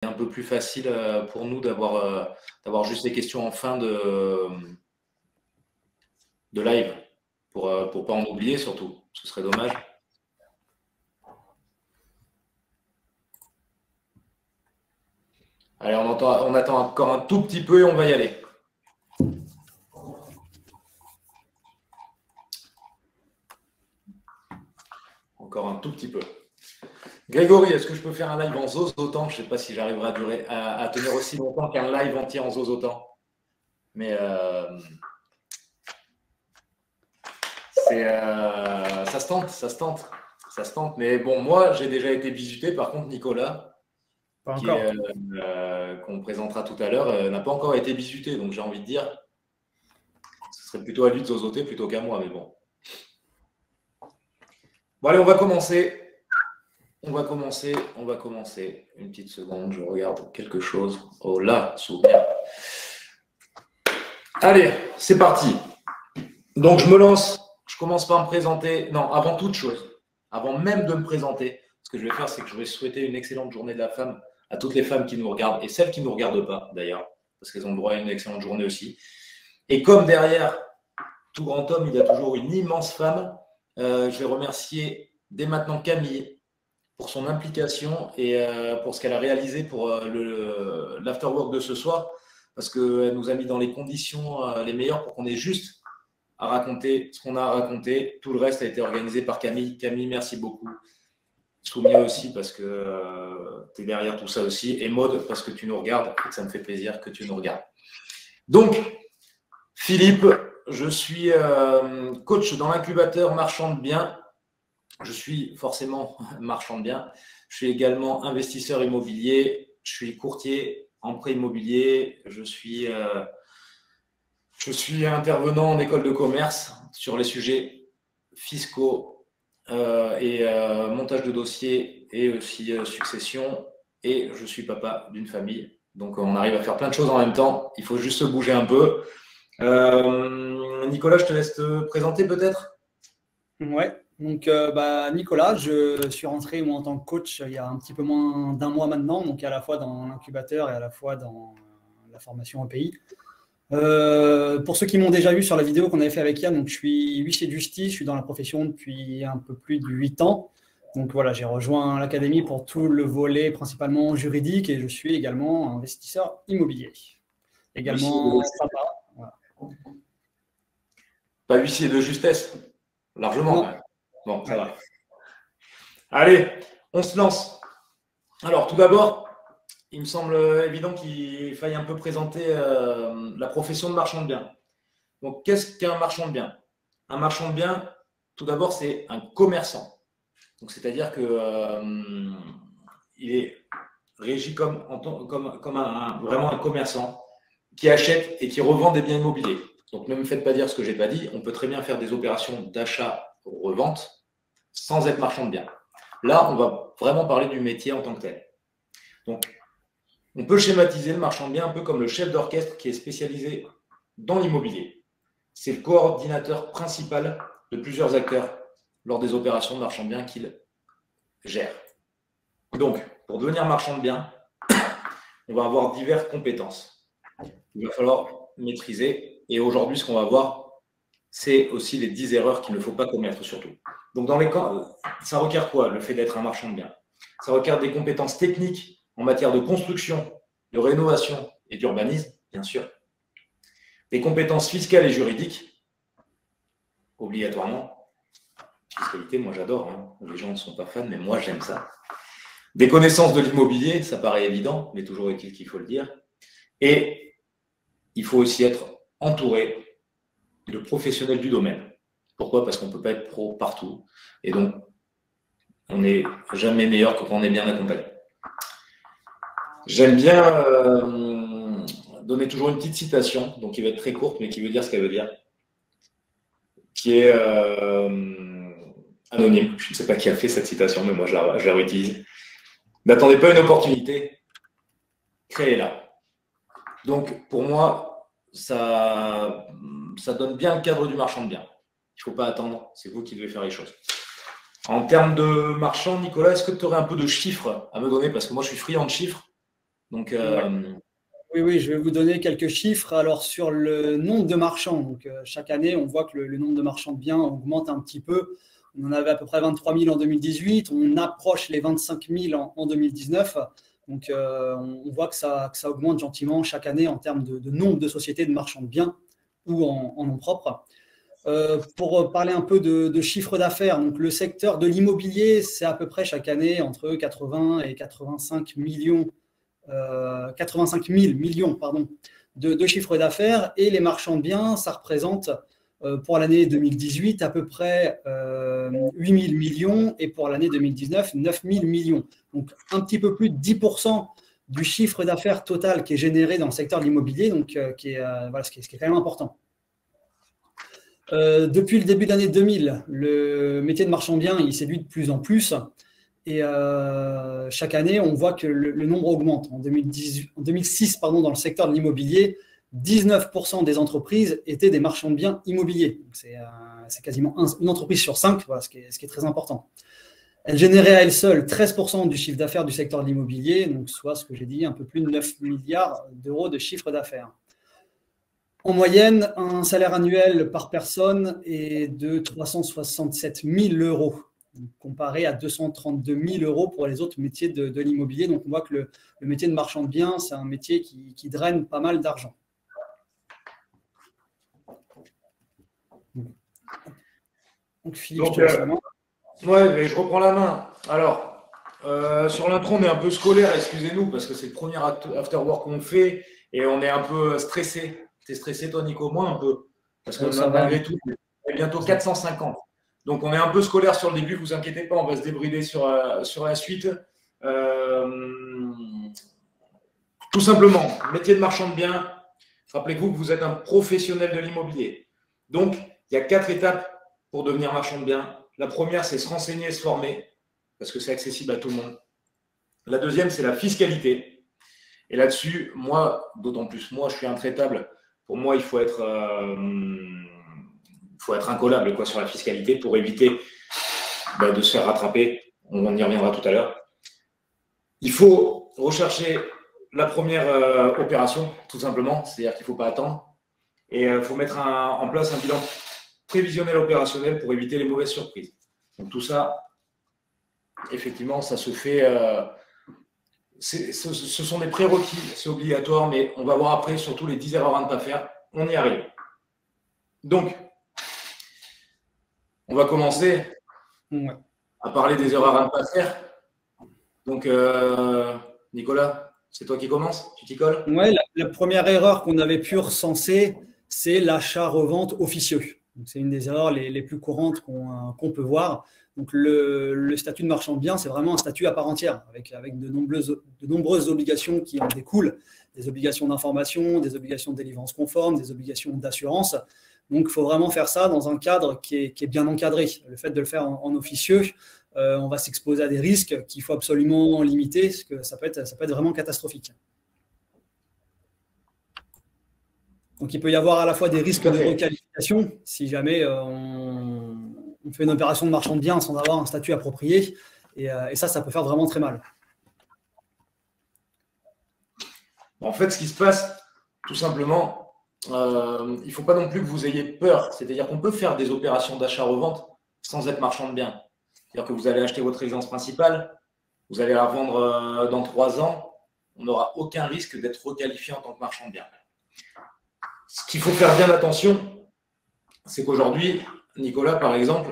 un peu plus facile pour nous d'avoir juste les questions en fin de live, pour ne pas en oublier surtout. Ce serait dommage. Allez, on attend encore un tout petit peu et on va y aller. Encore un tout petit peu. Grégory, est-ce que je peux faire un live en zozotant? Je ne sais pas si j'arriverai à tenir aussi longtemps qu'un live entier en zozotant. Mais ça se tente. Mais bon, moi, j'ai déjà été visité. Par contre, Nicolas, qu'on présentera tout à l'heure, n'a pas encore été visité. Donc, j'ai envie de dire, ce serait plutôt à lui de zozoter plutôt qu'à moi. Mais bon. Bon, allez, on va commencer. On va commencer. Une petite seconde, je regarde quelque chose. Oh là, souvenir. Allez, c'est parti. Donc, je me lance. Je commence par me présenter. Non, avant toute chose, avant même de me présenter, ce que je vais faire, c'est que je vais souhaiter une excellente journée de la femme à toutes les femmes qui nous regardent et celles qui ne nous regardent pas, d'ailleurs, parce qu'elles ont le droit à une excellente journée aussi. Et comme derrière tout grand homme, il y a toujours une immense femme, je vais remercier dès maintenant Camille pour son implication et pour ce qu'elle a réalisé pour l'afterwork de ce soir, parce qu'elle nous a mis dans les conditions les meilleures pour qu'on ait juste à raconter ce qu'on a raconté. Tout le reste a été organisé par Camille. Camille, merci beaucoup. Soumia aussi, parce que tu es derrière tout ça aussi. Et Maud, parce que tu nous regardes et que ça me fait plaisir que tu nous regardes. Donc, Philippe, je suis coach dans l'incubateur Marchand de Biens. Je suis forcément marchand de biens. Je suis également investisseur immobilier. Je suis courtier en prêt immobilier. Je suis intervenant en école de commerce sur les sujets fiscaux et montage de dossiers et aussi succession. Et je suis papa d'une famille. Donc, on arrive à faire plein de choses en même temps. Il faut juste se bouger un peu. Nicolas, je te laisse te présenter peut-être. Ouais. Donc, Nicolas, je suis rentré moi, en tant que coach il y a un petit peu moins d'un mois maintenant, donc à la fois dans l'incubateur et à la fois dans la formation API. Pour ceux qui m'ont déjà vu sur la vidéo qu'on avait fait avec Yann, donc je suis huissier de justice, je suis dans la profession depuis un peu plus de 8 ans. Donc voilà, j'ai rejoint l'académie pour tout le volet principalement juridique et je suis également investisseur immobilier. Également papa. Voilà. Pas huissier de justesse, largement. Non. Bon, ça va. Allez, on se lance. Alors, tout d'abord, il me semble évident qu'il faille un peu présenter la profession de marchand de biens. Donc, qu'est-ce qu'un marchand de biens? Un marchand de biens, tout d'abord, c'est un commerçant. Donc, c'est-à-dire qu'il est régi comme vraiment un commerçant qui achète et qui revend des biens immobiliers. Donc, ne me faites pas dire ce que je n'ai pas dit. On peut très bien faire des opérations d'achat-revente sans être marchand de biens. Là, on va vraiment parler du métier en tant que tel. Donc, on peut schématiser le marchand de biens un peu comme le chef d'orchestre qui est spécialisé dans l'immobilier. C'est le coordinateur principal de plusieurs acteurs lors des opérations de marchand de biens qu'il gère. Donc, pour devenir marchand de biens, on va avoir diverses compétences. Il va falloir maîtriser. Et aujourd'hui, ce qu'on va voir, c'est aussi les 10 erreurs qu'il ne faut pas commettre surtout. Donc, dans les cas, ça requiert quoi, le fait d'être un marchand de biens? Ça requiert des compétences techniques en matière de construction, de rénovation et d'urbanisme, bien sûr. Des compétences fiscales et juridiques, obligatoirement. Fiscalité, moi j'adore. Hein. Les gens ne sont pas fans, mais moi j'aime ça. Des connaissances de l'immobilier, ça paraît évident, mais toujours est-il qu'il faut le dire. Et il faut aussi être entouré de professionnels du domaine. Pourquoi? Parce qu'on ne peut pas être pro partout. Et donc, on n'est jamais meilleur que quand on est bien accompagné. J'aime bien donner toujours une petite citation, donc qui va être très courte, mais qui veut dire ce qu'elle veut dire, qui est anonyme. Je ne sais pas qui a fait cette citation, mais moi je la réutilise. N'attendez pas une opportunité, créez-la. Donc pour moi, ça donne bien le cadre du marchand de biens. Il ne faut pas attendre, c'est vous qui devez faire les choses. En termes de marchand, Nicolas, est-ce que tu aurais un peu de chiffres à me donner? Parce que moi je suis friand de chiffres. Donc, Oui, je vais vous donner quelques chiffres. Alors, sur le nombre de marchands, donc, chaque année, on voit que le nombre de marchands de biens augmente un petit peu. On en avait à peu près 23 000 en 2018. On approche les 25 000 en 2019. Donc, on voit que ça augmente gentiment chaque année en termes de nombre de sociétés de marchands de biens ou en nom propre. Pour parler un peu de chiffre d'affaires, donc le secteur de l'immobilier, c'est à peu près chaque année entre 80 et 85 millions 85 000 millions de chiffre d'affaires, et les marchands de biens, ça représente pour l'année 2018 à peu près 8 000 millions et pour l'année 2019 9 000 millions. Donc un petit peu plus de 10% du chiffre d'affaires total qui est généré dans le secteur de l'immobilier, donc ce qui est quand même important. Depuis le début de l'année 2000, le métier de marchand de biens, il séduit de plus en plus. Et chaque année, on voit que le nombre augmente. En 2006, dans le secteur de l'immobilier, 19% des entreprises étaient des marchands de biens immobiliers. C'est quasiment une entreprise sur 5, voilà, ce qui est très important. Elle générait à elle seule 13% du chiffre d'affaires du secteur de l'immobilier, donc soit ce que j'ai dit, un peu plus de 9 milliards d'euros de chiffre d'affaires. En moyenne, un salaire annuel par personne est de 367 000 euros. Comparé à 232 000 euros pour les autres métiers de l'immobilier. Donc, on voit que le métier de marchand de biens, c'est un métier qui draine pas mal d'argent. Donc, Philippe, je te laisse la main. Ouais, je reprends la main. Alors, sur l'intro, on est un peu scolaire, excusez-nous, parce que c'est le premier afterwork qu'on fait et on est un peu stressé. T'es stressé, toi, Nico? Moi, un peu. Parce que malgré tout, il y a bientôt 450. Donc, on est un peu scolaire sur le début, vous inquiétez pas, on va se débrider sur la suite. Tout simplement, métier de marchand de biens, rappelez-vous que vous êtes un professionnel de l'immobilier. Donc, il y a 4 étapes pour devenir marchand de biens. La première, c'est se renseigner et se former, parce que c'est accessible à tout le monde. La deuxième, c'est la fiscalité. Et là-dessus, moi, d'autant plus moi, je suis intraitable. Pour moi, il faut être incollable sur la fiscalité pour éviter de se faire rattraper. On y reviendra tout à l'heure. Il faut rechercher la première opération, tout simplement. C'est-à-dire qu'il ne faut pas attendre. Et il faut mettre en place un bilan prévisionnel opérationnel pour éviter les mauvaises surprises. Donc tout ça, effectivement, ça se fait. Ce sont des prérequis, c'est obligatoire, mais on va voir après surtout les 10 erreurs à ne pas faire. On y arrive. Donc, on va commencer à parler des erreurs à ne pas faire. Donc, Nicolas, c'est toi qui commences? Tu t'y colles? Oui, la première erreur qu'on avait pu recenser, c'est l'achat-revente officieux. C'est une des erreurs les plus courantes qu'on peut voir. Donc, le statut de marchand de biens, c'est vraiment un statut à part entière, avec de nombreuses obligations qui en découlent, des obligations d'information, des obligations de délivrance conforme, des obligations d'assurance. Donc, il faut vraiment faire ça dans un cadre qui est bien encadré. Le fait de le faire en officieux, on va s'exposer à des risques qu'il faut absolument limiter, parce que ça peut être vraiment catastrophique. Donc, il peut y avoir à la fois des risques de requalification, si jamais on fait une opération de marchand de biens sans avoir un statut approprié, et ça peut faire vraiment très mal. En fait, ce qui se passe, tout simplement, il ne faut pas non plus que vous ayez peur. C'est-à-dire qu'on peut faire des opérations d'achat-revente sans être marchand de biens. C'est-à-dire que vous allez acheter votre résidence principale, vous allez la vendre dans 3 ans, on n'aura aucun risque d'être requalifié en tant que marchand de biens. Ce qu'il faut faire bien attention, c'est qu'aujourd'hui, Nicolas, par exemple,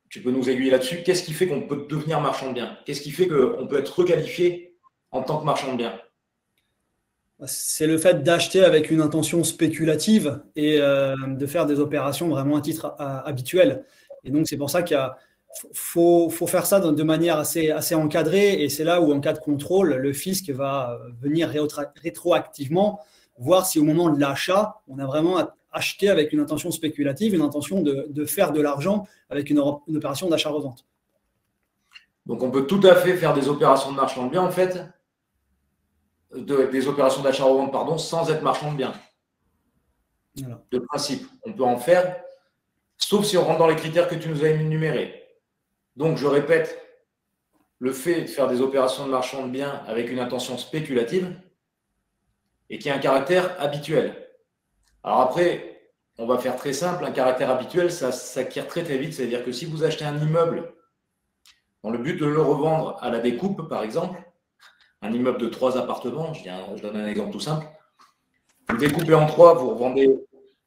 tu peux nous aiguiller là-dessus. Qu'est-ce qui fait qu'on peut devenir marchand de biens? Qu'est-ce qui fait qu'on peut être requalifié en tant que marchand de biens? C'est le fait d'acheter avec une intention spéculative et de faire des opérations vraiment à titre habituel. Et donc, c'est pour ça qu'il faut faire ça de manière assez encadrée. Et c'est là où, en cas de contrôle, le fisc va venir rétroactivement voir si au moment de l'achat, on a vraiment acheté avec une intention spéculative, une intention de faire de l'argent avec une opération d'achat-revente. Donc, on peut tout à fait faire des opérations de marchand de biens, en fait, des opérations d'achat-revente, pardon, sans être marchand de biens. Voilà. De principe, on peut en faire, sauf si on rentre dans les critères que tu nous as énumérés. Donc, je répète, le fait de faire des opérations de marchand de biens avec une intention spéculative, et qui a un caractère habituel. Alors après, on va faire très simple, un caractère habituel, ça s'acquiert très très vite. C'est-à-dire que si vous achetez un immeuble dans le but de le revendre à la découpe, par exemple, un immeuble de 3 appartements, je donne un exemple tout simple, vous découpez en 3, vous revendez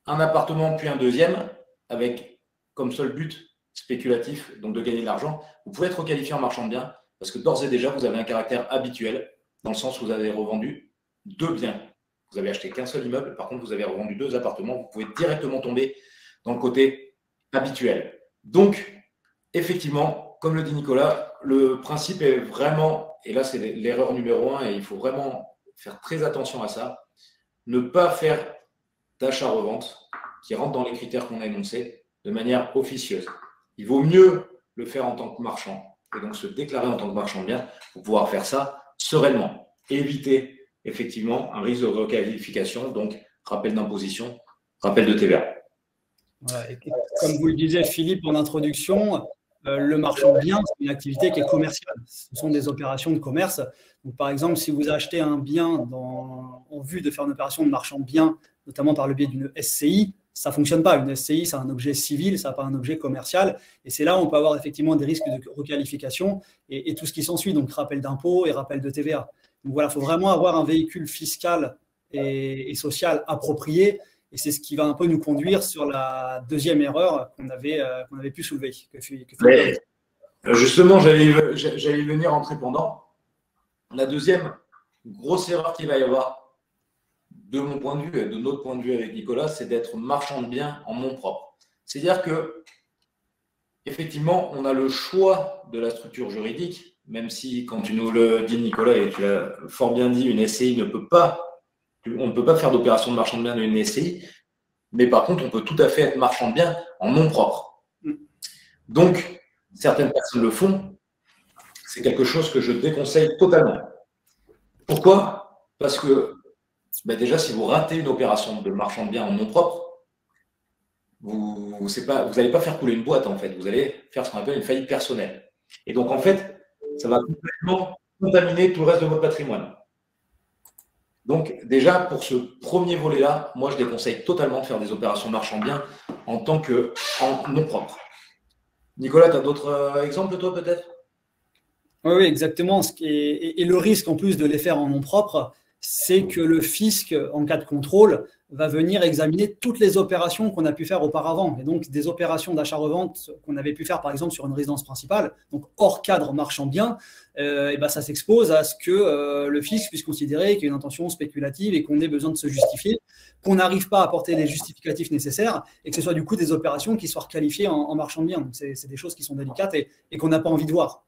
un appartement puis un deuxième, avec comme seul but spéculatif, donc de gagner de l'argent, vous pouvez être requalifié en marchand de biens parce que d'ores et déjà, vous avez un caractère habituel, dans le sens où vous avez revendu 2 biens. Vous avez acheté qu'un seul immeuble, par contre, vous avez revendu 2 appartements, vous pouvez directement tomber dans le côté habituel. Donc, effectivement, comme le dit Nicolas, le principe est vraiment, et là c'est l'erreur numéro 1, et il faut vraiment faire très attention à ça, ne pas faire d'achat-revente qui rentre dans les critères qu'on a énoncés de manière officieuse. Il vaut mieux le faire en tant que marchand, et donc se déclarer en tant que marchand de biens pour pouvoir faire ça sereinement. Éviter effectivement un risque de requalification, donc rappel d'imposition, rappel de TVA. Voilà. Et comme vous le disiez, Philippe, en introduction, le marchand de biens, c'est une activité qui est commerciale. Ce sont des opérations de commerce. Donc, par exemple, si vous achetez un bien en vue de faire une opération de marchand de biens, notamment par le biais d'une SCI, ça ne fonctionne pas. Une SCI, c'est un objet civil, ça n'a pas un objet commercial. Et c'est là où on peut avoir effectivement des risques de requalification et tout ce qui s'ensuit, donc rappel d'impôt et rappel de TVA. Donc voilà, il faut vraiment avoir un véhicule fiscal et social approprié. Et c'est ce qui va un peu nous conduire sur la deuxième erreur qu'on avait pu soulever. Justement, j'allais y venir en te répondant. La deuxième grosse erreur qu'il va y avoir, de mon point de vue et de notre point de vue avec Nicolas, c'est d'être marchand de biens en nom propre. C'est-à-dire que, effectivement, on a le choix de la structure juridique, même si, quand tu nous le dis, Nicolas, et tu l'as fort bien dit, une SCI on ne peut pas faire d'opération de marchand de biens d'une SCI, mais par contre, on peut tout à fait être marchand de biens en nom propre. Donc, certaines personnes le font. C'est quelque chose que je déconseille totalement. Pourquoi? Parce que déjà, si vous ratez une opération de marchand de biens en nom propre, vous n'allez pas faire couler une boîte, en fait. Vous allez faire ce qu'on appelle une faillite personnelle. Et donc, en fait, ça va complètement contaminer tout le reste de votre patrimoine. Donc, déjà, pour ce premier volet-là, moi, je déconseille totalement de faire des opérations marchand de biens en nom propre. Nicolas, tu as d'autres exemples, toi, peut-être? Oui, exactement. Et le risque, en plus de les faire en nom propre, c'est que le fisc, en cas de contrôle, va venir examiner toutes les opérations qu'on a pu faire auparavant. Et donc, des opérations d'achat-revente qu'on avait pu faire, par exemple, sur une résidence principale, donc hors cadre marchand de biens, ça s'expose à ce que le fisc puisse considérer qu'il y a une intention spéculative et qu'on ait besoin de se justifier, qu'on n'arrive pas à apporter les justificatifs nécessaires et que ce soit du coup des opérations qui soient qualifiées en marchand de biens. Donc, c'est des choses qui sont délicates et qu'on n'a pas envie de voir.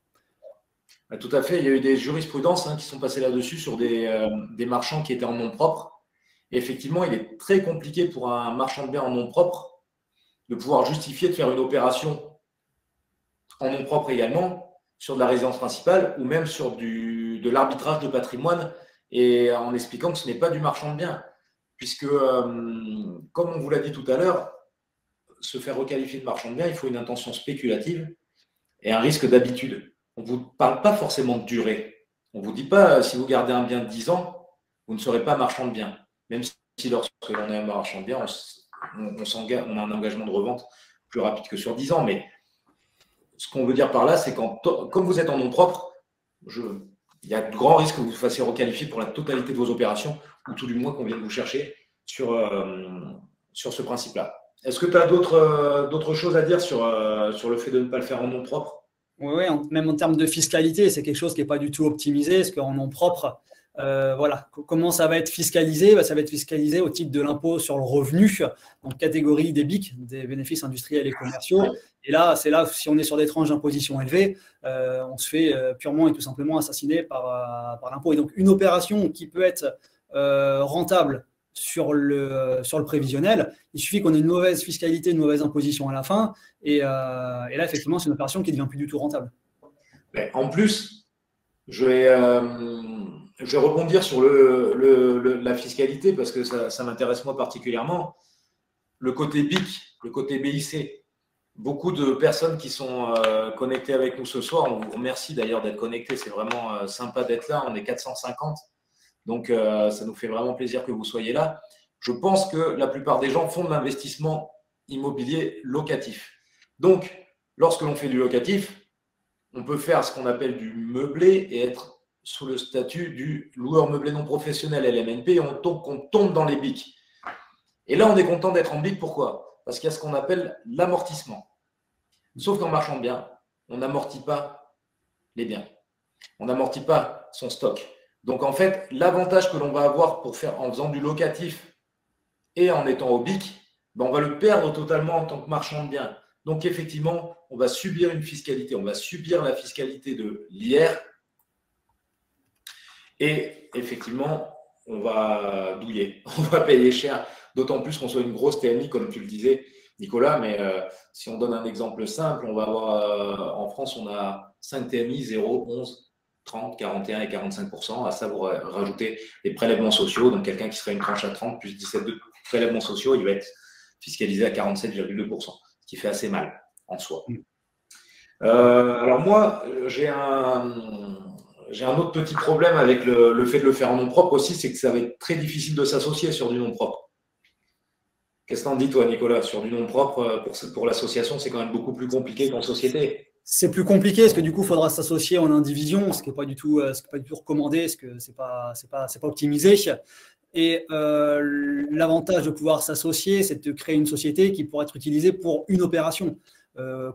Tout à fait. Il y a eu des jurisprudences qui sont passées là-dessus sur des marchands qui étaient en nom propre. Et effectivement, il est très compliqué pour un marchand de biens en nom propre de pouvoir justifier de faire une opération en nom propre également sur de la résidence principale ou même sur de l'arbitrage de patrimoine et en expliquant que ce n'est pas du marchand de biens. Puisque, comme on vous l'a dit tout à l'heure, se faire requalifier de marchand de biens, il faut une intention spéculative et un risque d'habitude. On ne vous parle pas forcément de durée. On ne vous dit pas, si vous gardez un bien de 10 ans, vous ne serez pas marchand de biens. Même si lorsque l'on est un marchand de biens, on a un engagement de revente plus rapide que sur 10 ans. Mais ce qu'on veut dire par là, c'est que comme vous êtes en nom propre, il y a de grands risques que vous vous fassiez requalifier pour la totalité de vos opérations, ou tout du moins qu'on vienne vous chercher sur ce principe-là. Est-ce que tu as d'autres choses à dire sur le fait de ne pas le faire en nom propre? Oui, même en termes de fiscalité, c'est quelque chose qui n'est pas du tout optimisé, parce qu'en nom propre, comment ça va être fiscalisé? Ça va être fiscalisé au titre de l'impôt sur le revenu, en catégorie des BIC, des bénéfices industriels et commerciaux. Et là, c'est là, si on est sur des tranches d'imposition élevées, on se fait purement et tout simplement assassiner par l'impôt. Et donc, une opération qui peut être rentable sur le prévisionnel, il suffit qu'on ait une mauvaise fiscalité, une mauvaise imposition à la fin, et là, effectivement, c'est une opération qui ne devient plus du tout rentable. Mais en plus, je vais rebondir sur la fiscalité parce que ça m'intéresse moi particulièrement. Le côté BIC, le côté BIC. Beaucoup de personnes qui sont connectées avec nous ce soir, on vous remercie d'ailleurs d'être connectés, c'est vraiment sympa d'être là, on est 450. Donc, ça nous fait vraiment plaisir que vous soyez là. Je pense que la plupart des gens font de l'investissement immobilier locatif. Donc, lorsque l'on fait du locatif, on peut faire ce qu'on appelle du meublé et être sous le statut du loueur meublé non professionnel LMNP et on tombe dans les BIC. Et là, on est content d'être en BIC. Pourquoi? Parce qu'il y a ce qu'on appelle l'amortissement. Sauf qu'en marchand de biens, on n'amortit pas les biens. On n'amortit pas son stock. Donc, en fait, l'avantage que l'on va avoir pour faire en faisant du locatif et en étant au BIC, ben, on va le perdre totalement en tant que marchand de biens. Donc, effectivement, on va subir une fiscalité. On va subir la fiscalité de l'IR. Et effectivement, on va douiller. On va payer cher. D'autant plus qu'on soit une grosse TMI, comme tu le disais, Nicolas. Mais si on donne un exemple simple, on va avoir en France, on a 5 TMI, 0, 11, 30, 41 et 45%. À ça, vous rajoutez les prélèvements sociaux. Donc, quelqu'un qui serait une tranche à 30 plus 17 de prélèvements sociaux, il va être fiscalisé à 47,2%, ce qui fait assez mal en soi. Alors moi, j'ai un autre petit problème avec le fait de le faire en nom propre aussi, c'est que ça va être très difficile de s'associer sur du nom propre. Qu'est-ce que t'en dis, toi, Nicolas? Sur du nom propre, pour l'association, c'est quand même beaucoup plus compliqué qu'en société. C'est plus compliqué parce que du coup, il faudra s'associer en indivision, ce qui n'est pas du tout recommandé, ce que c'est pas optimisé. Et l'avantage de pouvoir s'associer, c'est de créer une société qui pourra être utilisée pour une opération.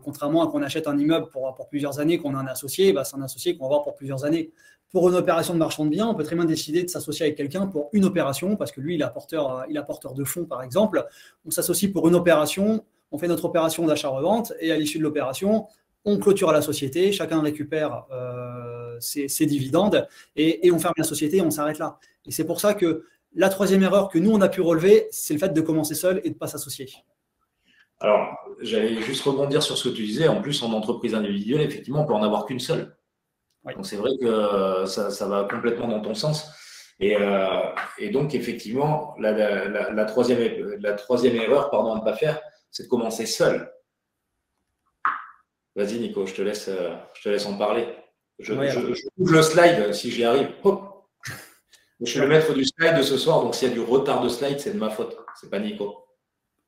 Contrairement à qu'on achète un immeuble pour plusieurs années, qu'on a un associé, bah, c'est un associé qu'on va avoir pour plusieurs années. Pour une opération de marchand de biens, on peut très bien décider de s'associer avec quelqu'un pour une opération, parce que lui, il est porteur de fonds, par exemple. On s'associe pour une opération, on fait notre opération d'achat-revente, et à l'issue de l'opération, on clôture la société, chacun récupère ses dividendes, et on ferme la société et on s'arrête là. Et c'est pour ça que la troisième erreur que nous, on a pu relever, c'est le fait de commencer seul et de ne pas s'associer. Alors, j'allais juste rebondir sur ce que tu disais. En plus, en entreprise individuelle, effectivement, on peut en avoir qu'une seule. Oui. Donc, c'est vrai que ça va complètement dans ton sens. Et donc, effectivement, la troisième erreur à ne pas faire, c'est de commencer seul. Vas-y, Nico, je te laisse en parler. Je ouvre le slide si j'y arrive. Hop. Je suis le maître du slide de ce soir, donc s'il y a du retard de slide, c'est de ma faute. C'est pas Nico.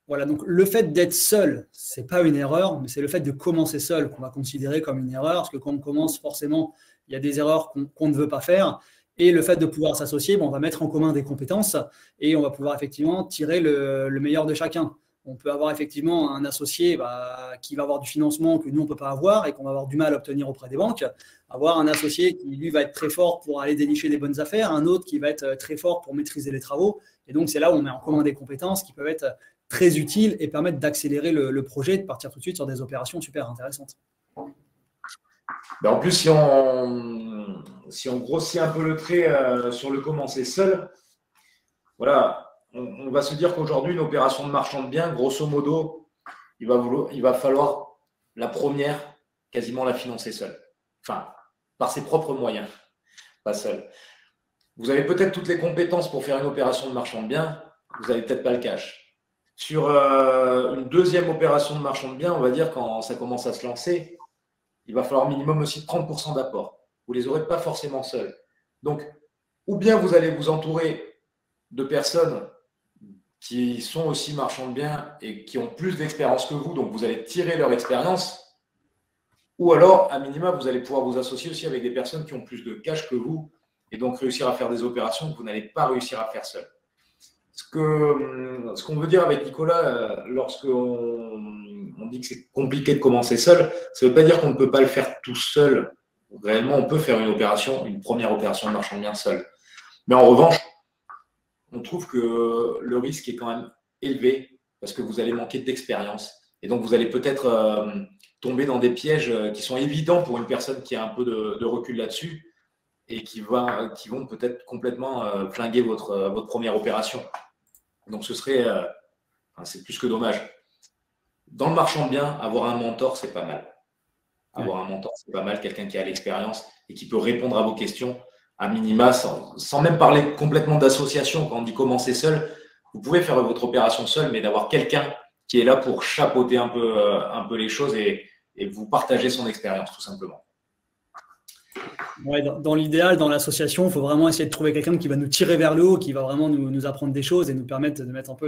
Voilà, donc le fait d'être seul, ce n'est pas une erreur, mais c'est le fait de commencer seul qu'on va considérer comme une erreur, parce que quand on commence, forcément, il y a des erreurs qu'on ne veut pas faire. Et le fait de pouvoir s'associer, on va mettre en commun des compétences et on va pouvoir effectivement tirer le meilleur de chacun. On peut avoir effectivement un associé qui va avoir du financement que nous, on ne peut pas avoir et qu'on va avoir du mal à obtenir auprès des banques. Avoir un associé qui, lui, va être très fort pour aller dénicher des bonnes affaires, un autre qui va être très fort pour maîtriser les travaux. Et donc, c'est là où on met en commun des compétences qui peuvent être très utiles et permettre d'accélérer le projet, de partir tout de suite sur des opérations super intéressantes. En plus, si on grossit un peu le trait sur le commencer seul, voilà. On va se dire qu'aujourd'hui, une opération de marchand de biens, grosso modo, il va falloir la première quasiment la financer seule. Enfin, par ses propres moyens, pas seul. Vous avez peut-être toutes les compétences pour faire une opération de marchand de biens, vous n'avez peut-être pas le cash. Sur une deuxième opération de marchand de biens, on va dire quand ça commence à se lancer, il va falloir minimum aussi 30% d'apport. Vous ne les aurez pas forcément seuls. Donc, ou bien vous allez vous entourer de personnes qui sont aussi marchands de biens et qui ont plus d'expérience que vous, donc vous allez tirer leur expérience, ou alors, à minima, vous allez pouvoir vous associer aussi avec des personnes qui ont plus de cash que vous et donc réussir à faire des opérations que vous n'allez pas réussir à faire seul. Ce qu'on veut dire avec Nicolas, lorsqu'on dit que c'est compliqué de commencer seul, ça ne veut pas dire qu'on ne peut pas le faire tout seul. Réellement, on peut faire une première opération de marchand de biens seul. Mais en revanche, on trouve que le risque est quand même élevé parce que vous allez manquer d'expérience. Et donc, vous allez peut-être tomber dans des pièges qui sont évidents pour une personne qui a un peu de recul là-dessus et qui vont peut-être complètement flinguer votre première opération. Donc, c'est plus que dommage. Dans le marchand de biens, avoir un mentor, c'est pas mal. Avoir un mentor, c'est pas mal, quelqu'un qui a l'expérience et qui peut répondre à vos questions à minima, sans même parler complètement d'association. Quand on dit commencer seul, vous pouvez faire votre opération seul, mais d'avoir quelqu'un qui est là pour chapeauter un peu les choses et vous partager son expérience, tout simplement. Ouais, dans l'idéal, dans l'association, il faut vraiment essayer de trouver quelqu'un qui va nous tirer vers le haut, qui va vraiment nous apprendre des choses et nous permettre de mettre un peu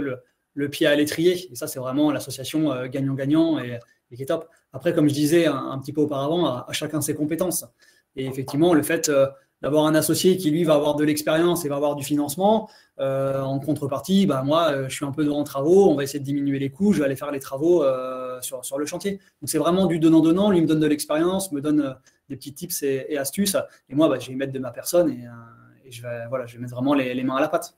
le pied à l'étrier. Et ça, c'est vraiment l'association gagnant-gagnant et qui est top. Après, comme je disais un petit peu auparavant, à chacun ses compétences. Et effectivement, le fait d'avoir un associé qui, lui, va avoir de l'expérience et va avoir du financement, en contrepartie, bah, moi, je suis un peu dans les travaux, on va essayer de diminuer les coûts, je vais aller faire les travaux sur le chantier. Donc, c'est vraiment du donnant-donnant. Lui me donne de l'expérience, me donne des petits tips et astuces. Et moi, bah, je vais y mettre de ma personne et je vais mettre vraiment les mains à la pâte.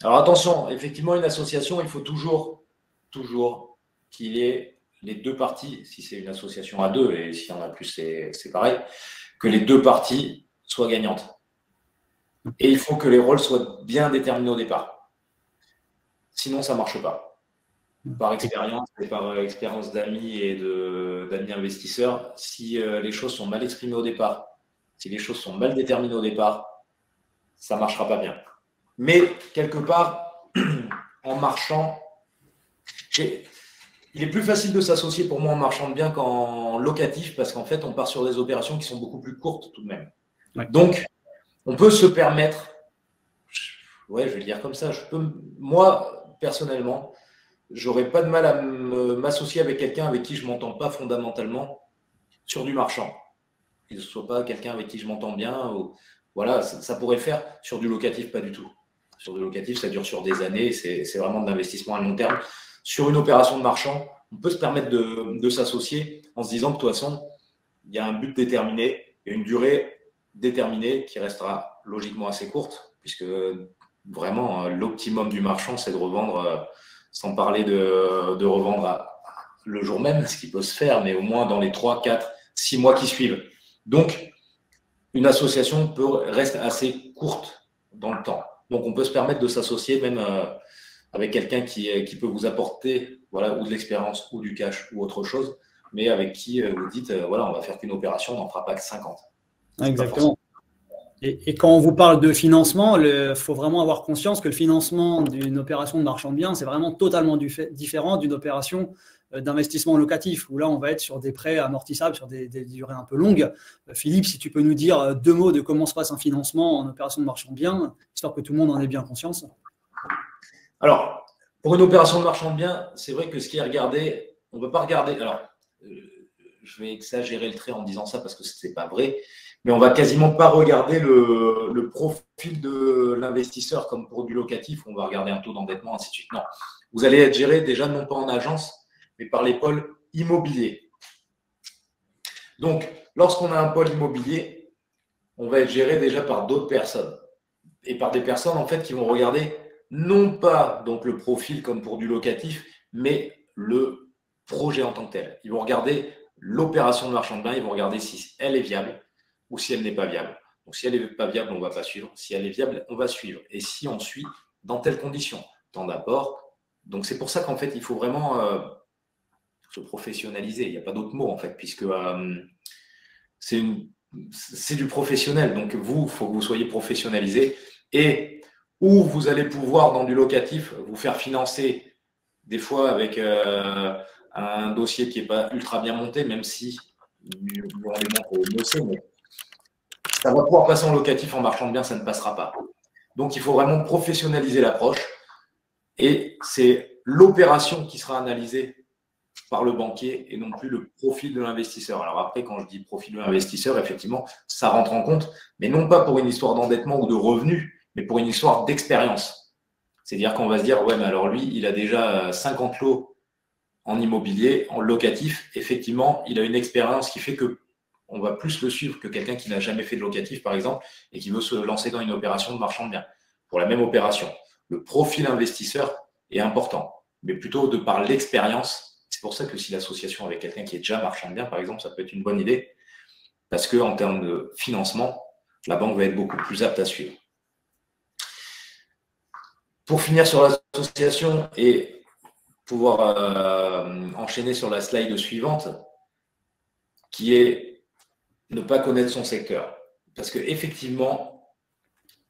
Alors attention, effectivement, une association, il faut toujours qu'il y ait les deux parties, si c'est une association à deux, et s'il y en a plus, c'est pareil, que les deux parties soient gagnantes. Et il faut que les rôles soient bien déterminés au départ. Sinon, ça ne marche pas. Par expérience et par expérience d'amis et d'amis investisseurs, si les choses sont mal exprimées au départ, si les choses sont mal déterminées au départ, ça ne marchera pas bien. Mais quelque part, en marchant, il est plus facile de s'associer pour moi en marchand de biens qu'en locatif parce qu'en fait, on part sur des opérations qui sont beaucoup plus courtes tout de même. Ouais. Donc, on peut se permettre, ouais, je vais le dire comme ça, moi, personnellement, j'aurais pas de mal à m'associer avec quelqu'un avec qui je ne m'entends pas fondamentalement sur du marchand. Que ce ne soit pas quelqu'un avec qui je m'entends bien. Ou, voilà, ça pourrait le faire. Sur du locatif, pas du tout. Sur du locatif, ça dure sur des années. C'est vraiment de l'investissement à long terme. Sur une opération de marchand, on peut se permettre de s'associer en se disant que de toute façon, il y a un but déterminé et une durée déterminée qui restera logiquement assez courte, puisque vraiment, l'optimum du marchand, c'est de revendre, sans parler de revendre le jour même, ce qui peut se faire, mais au moins dans les 3, 4, 6 mois qui suivent. Donc, une association reste assez courte dans le temps. Donc, on peut se permettre de s'associer même avec quelqu'un qui peut vous apporter voilà, ou de l'expérience ou du cash ou autre chose, mais avec qui vous dites, voilà, on va faire qu'une opération, on n'en fera pas que 50. Exactement. Et quand on vous parle de financement, il faut vraiment avoir conscience que le financement d'une opération de marchand de biens, c'est vraiment totalement différent d'une opération d'investissement locatif, où là, on va être sur des prêts amortissables, sur des durées un peu longues. Philippe, si tu peux nous dire 2 mots de comment se passe un financement en opération de marchand de biens, histoire que tout le monde en ait bien conscience. Alors, pour une opération de marchand de biens, c'est vrai que ce qui est regardé, on ne peut pas regarder. Alors, je vais exagérer le trait en disant ça parce que ce n'est pas vrai, mais on ne va quasiment pas regarder le profil de l'investisseur comme pour du locatif, on va regarder un taux d'endettement, ainsi de suite. Non, vous allez être géré déjà non pas en agence, mais par les pôles immobiliers. Donc, lorsqu'on a un pôle immobilier, on va être géré déjà par d'autres personnes. Et par des personnes, en fait, qui vont regarder non pas donc le profil comme pour du locatif, mais le projet en tant que tel. Ils vont regarder l'opération de marchand de biens, ils vont regarder si elle est viable ou si elle n'est pas viable. Donc, si elle n'est pas viable, on ne va pas suivre. Si elle est viable, on va suivre. Et si on suit, dans telles conditions, tant d'apport. Donc, c'est pour ça qu'en fait, il faut vraiment se professionnaliser. Il n'y a pas d'autre mot, en fait, puisque c'est du professionnel. Donc, il faut que vous soyez professionnalisé. Et où vous allez pouvoir, dans du locatif, vous faire financer des fois avec un dossier qui n'est pas ultra bien monté, même si mais ça va pouvoir passer en locatif, en marchand de biens, ça ne passera pas. Donc, il faut vraiment professionnaliser l'approche. Et c'est l'opération qui sera analysée par le banquier et non plus le profil de l'investisseur. Alors après, quand je dis profil de l'investisseur, effectivement, ça rentre en compte, mais non pas pour une histoire d'endettement ou de revenus, mais pour une histoire d'expérience. C'est-à-dire qu'on va se dire, ouais, mais alors lui, il a déjà 50 lots en immobilier, en locatif. Effectivement, il a une expérience qui fait que on va plus le suivre que quelqu'un qui n'a jamais fait de locatif, par exemple, et qui veut se lancer dans une opération de marchand de biens. Pour la même opération, le profil investisseur est important, mais plutôt de par l'expérience. C'est pour ça que si l'association avec quelqu'un qui est déjà marchand de biens, par exemple, ça peut être une bonne idée, parce qu'en termes de financement, la banque va être beaucoup plus apte à suivre. Pour finir sur l'association et pouvoir enchaîner sur la slide suivante, qui est ne pas connaître son secteur. Parce qu'effectivement,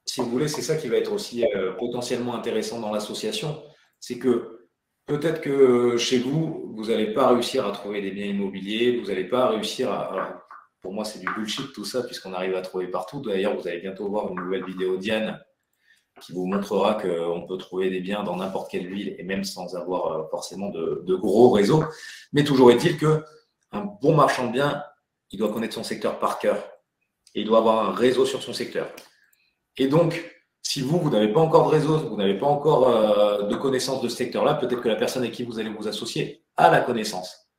si vous voulez, c'est ça qui va être aussi potentiellement intéressant dans l'association, c'est que peut-être que chez vous, vous n'allez pas réussir à trouver des biens immobiliers, vous n'allez pas réussir à… pour moi, c'est du bullshit tout ça, puisqu'on arrive à trouver partout. D'ailleurs, vous allez bientôt voir une nouvelle vidéo Diane qui vous montrera qu'on peut trouver des biens dans n'importe quelle ville et même sans avoir forcément de gros réseaux. Mais toujours est-il qu'un bon marchand de biens, il doit connaître son secteur par cœur et il doit avoir un réseau sur son secteur. Et donc, si vous n'avez pas encore de réseau, vous n'avez pas encore de connaissance de ce secteur-là, peut-être que la personne avec qui vous allez vous associer a la connaissance,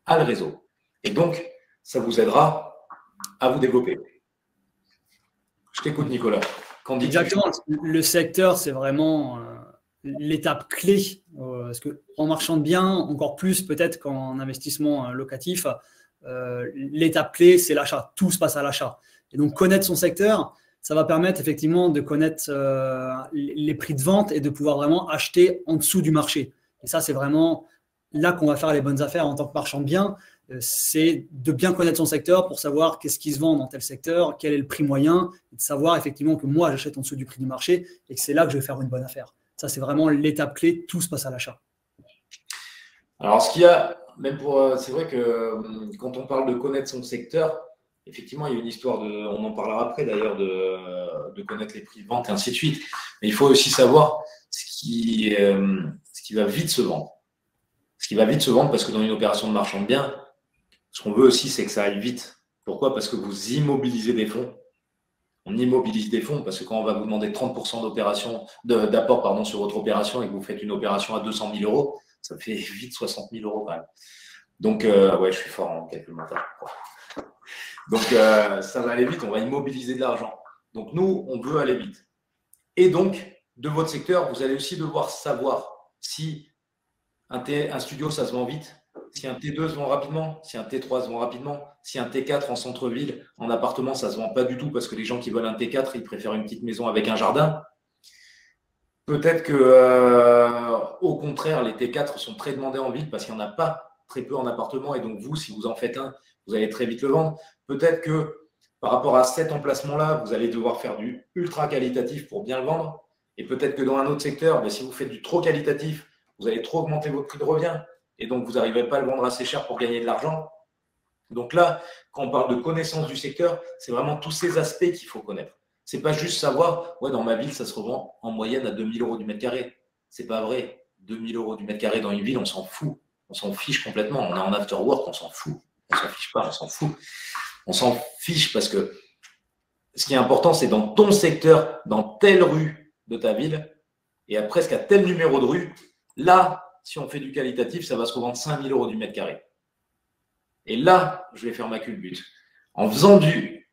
a le réseau. Et donc, ça vous aidera à vous développer. Je t'écoute, Nicolas. Exactement. Le secteur, c'est vraiment l'étape clé. Parce qu'en marchand de biens, encore plus peut-être qu'en investissement locatif, l'étape clé, c'est l'achat. Tout se passe à l'achat. Et donc, connaître son secteur, ça va permettre effectivement de connaître les prix de vente et de pouvoir vraiment acheter en dessous du marché. Et ça, c'est vraiment là qu'on va faire les bonnes affaires en tant que marchand de biens. C'est de bien connaître son secteur pour savoir qu'est-ce qui se vend dans tel secteur, quel est le prix moyen, et de savoir effectivement que moi, j'achète en dessous du prix du marché et que c'est là que je vais faire une bonne affaire. Ça, c'est vraiment l'étape clé. Tout se passe à l'achat. Alors, ce qu'il y a, même pour, c'est vrai que quand on parle de connaître son secteur, effectivement, il y a une histoire on en parlera après d'ailleurs, de connaître les prix de vente et ainsi de suite. Mais il faut aussi savoir ce qui va vite se vendre. Ce qui va vite se vendre parce que dans une opération de marchand de biens, ce qu'on veut aussi, c'est que ça aille vite. Pourquoi? Parce que vous immobilisez des fonds. On immobilise des fonds parce que quand on va vous demander 30% d'apport sur votre opération et que vous faites une opération à 200 000 euros, ça fait vite 60 000 euros quand même. Donc, ouais, je suis fort en calcul mental. Donc, ça va aller vite, on va immobiliser de l'argent. Donc, nous, on veut aller vite. Et donc, de votre secteur, vous allez aussi devoir savoir si un studio, ça se vend vite, si un T2 se vend rapidement, si un T3 se vend rapidement, si un T4 en centre-ville, en appartement, ça ne se vend pas du tout parce que les gens qui veulent un T4, ils préfèrent une petite maison avec un jardin. Peut-être que, au contraire, les T4 sont très demandés en ville parce qu'il n'y en a pas très peu en appartement. Et donc, vous, si vous en faites un, vous allez très vite le vendre. Peut-être que par rapport à cet emplacement-là, vous allez devoir faire du ultra qualitatif pour bien le vendre. Et peut-être que dans un autre secteur, si vous faites du trop qualitatif, vous allez trop augmenter votre prix de revient et donc vous n'arriverez pas à le vendre assez cher pour gagner de l'argent. Donc là, quand on parle de connaissance du secteur, c'est vraiment tous ces aspects qu'il faut connaître. Ce n'est pas juste savoir, ouais, dans ma ville, ça se revend en moyenne à 2 000 euros du mètre carré. Ce n'est pas vrai. 2 000 euros du mètre carré dans une ville, on s'en fout. On s'en fiche complètement. On est en after work, on s'en fout. On ne s'en fiche pas, on s'en fout. On s'en fiche parce que ce qui est important, c'est dans ton secteur, dans telle rue de ta ville, et à presque à tel numéro de rue, là, si on fait du qualitatif, ça va se revendre 5 000 euros du mètre carré. Et là, je vais faire ma culbute. En faisant du